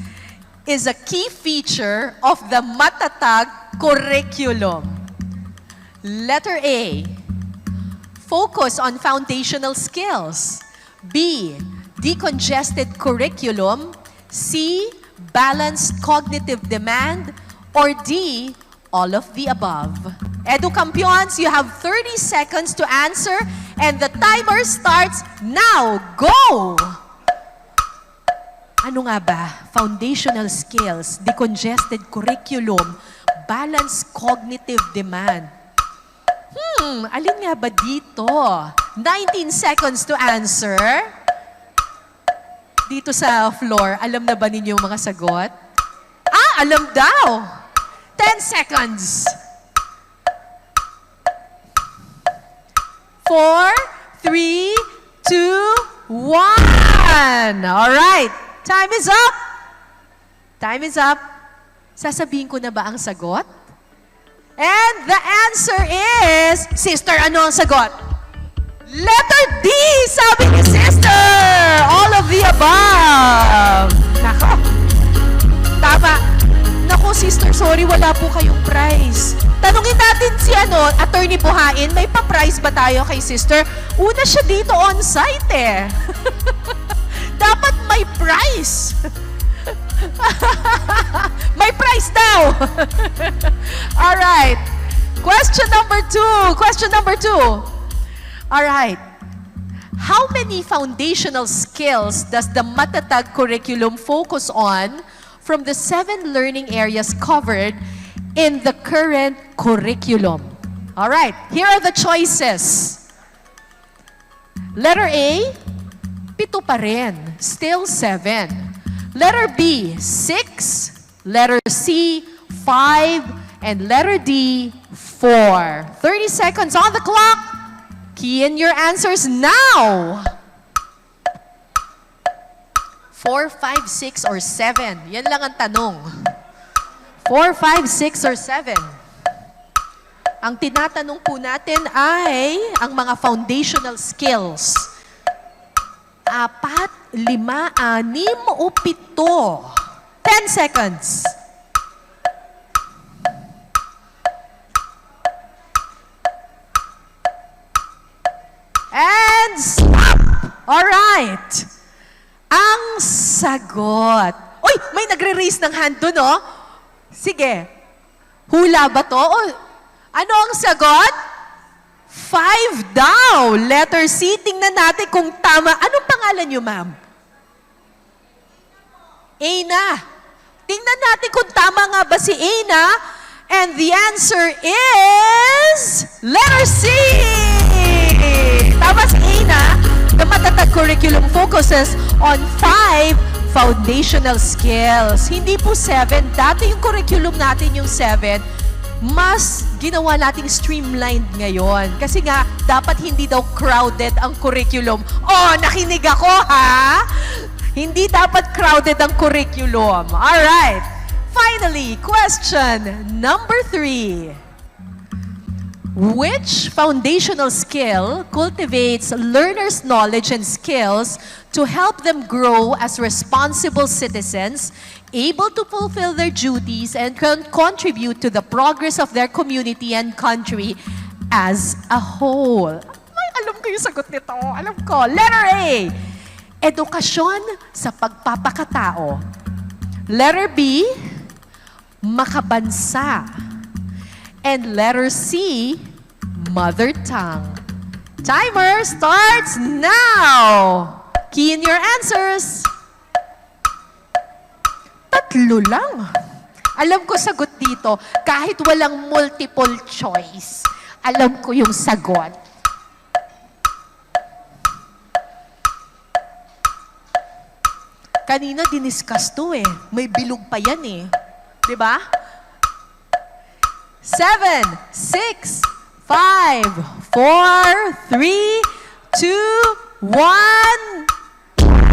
S1: is a key feature of the Matatag curriculum? Letter A, focus on foundational skills. B, decongested curriculum. C, balanced cognitive demand. Or D, all of the above. Edu Campions, you have 30 seconds to answer and the timer starts now. Go! Ano nga ba? Foundational skills, decongested curriculum, balanced cognitive demand. Alin nga ba dito? 19 seconds to answer. Dito sa floor, alam na ba ninyo yung mga sagot? Alam daw. 10 seconds. 4, 3, 2, 1. All right. Time is up. Time is up. Sasabihin ko na ba ang sagot? And the answer is, sister, ano ang sagot? Letter D, sabi ni sister. All of the above. Nako. Tama. Nako, sister, sorry, wala po kayong prize. Tanungin natin si Attorney Buhain, may pa-prize ba tayo kay sister? Una siya dito on-site eh. Dapat may prize. May prize daw. All right. Question number 2. Question number 2. All right. How many foundational skills does the Matatag curriculum focus on from the 7 learning areas covered in the current curriculum? All right. Here are the choices. Letter A, 7 pa rin. Still 7. Letter B, 6. Letter C, 5. And letter D, 4. 30 seconds on the clock. Key in your answers now. 4, 5, 6, or 7? Yan lang ang tanong. 4, 5, 6, or 7? Ang tinatanong po natin ay ang mga foundational skills. 4, 5, 6, o 7? 10 seconds. And stop! Alright. Ang sagot. Uy, may nagre-raise ng hand doon, oh. Sige. Hula ba to? Ano ang sagot? 5 daw. Letter C. Tingnan natin kung tama. Anong pangalan niyo, ma'am? Aina. Tingnan natin kung tama nga ba si Aina. And the answer is letter C. Tama si Aina. The Matatag curriculum focuses on 5 foundational skills. Hindi po 7. Dati yung curriculum natin yung 7. Mas ginawa nating streamlined ngayon. Kasi nga, dapat hindi daw crowded ang curriculum. Oh, nakinig ako, ha? Hindi dapat crowded ang curriculum. Alright. Finally, question number 3. Which foundational skill cultivates learners' knowledge and skills to help them grow as responsible citizens, able to fulfill their duties and contribute to the progress of their community and country as a whole? Ay, alam ko yung sagot nito. Alam ko. Letter A, edukasyon sa pagpapakatao. Letter B, makabansa. And letter C, mother tongue. Timer starts now. Key in your answers. Tatlo lang. Alam ko sagot dito, kahit walang multiple choice. Alam ko yung sagot. Kanina diniscuss to eh. May bilog pa yan eh. 'Di ba? 7, 6, 5, 4, 3, 2, 1,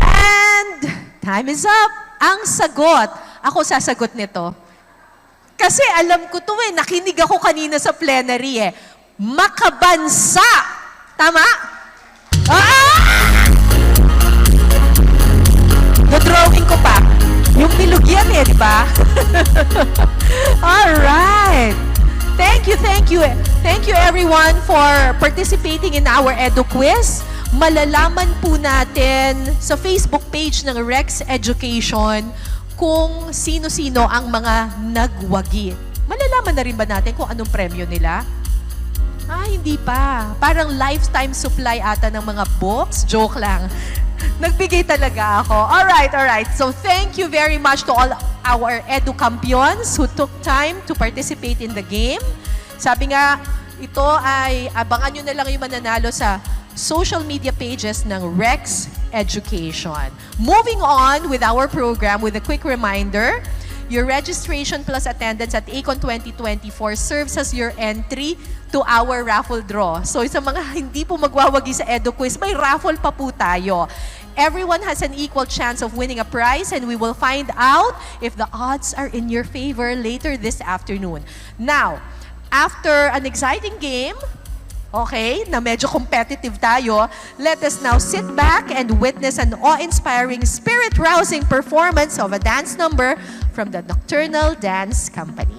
S1: and time is up. Ang sagot, ako sasagot nito. Kasi alam ko to eh, nakinig ako kanina sa plenary eh. Makabansa. Tama? Na-drawing ko pa. Yung bilog yan eh, di ba? Alright. Thank you, thank you. Thank you everyone for participating in our Edu Quiz. Malalaman po natin sa Facebook page ng Rex Education kung sino-sino ang mga nagwagi. Malalaman na rin ba natin kung anong premyo nila? Hindi pa. Parang lifetime supply ata ng mga books. Joke lang. Nagbigay talaga ako. Alright. So thank you very much to all our Edu Campions who took time to participate in the game. Sabi nga, ito ay abangan nyo na lang yung mananalo sa social media pages ng Rex Education. Moving on with our program with a quick reminder, your registration plus attendance at AECON 2024 serves as your entry to our raffle draw. So sa mga hindi po magwawagi sa Edu Quiz, may raffle pa po tayo. Everyone has an equal chance of winning a prize and we will find out if the odds are in your favor later this afternoon. Now, after an exciting game, okay, na medyo competitive tayo, let us now sit back and witness an awe-inspiring, spirit-rousing performance of a dance number from the Nocturnal Dance Company.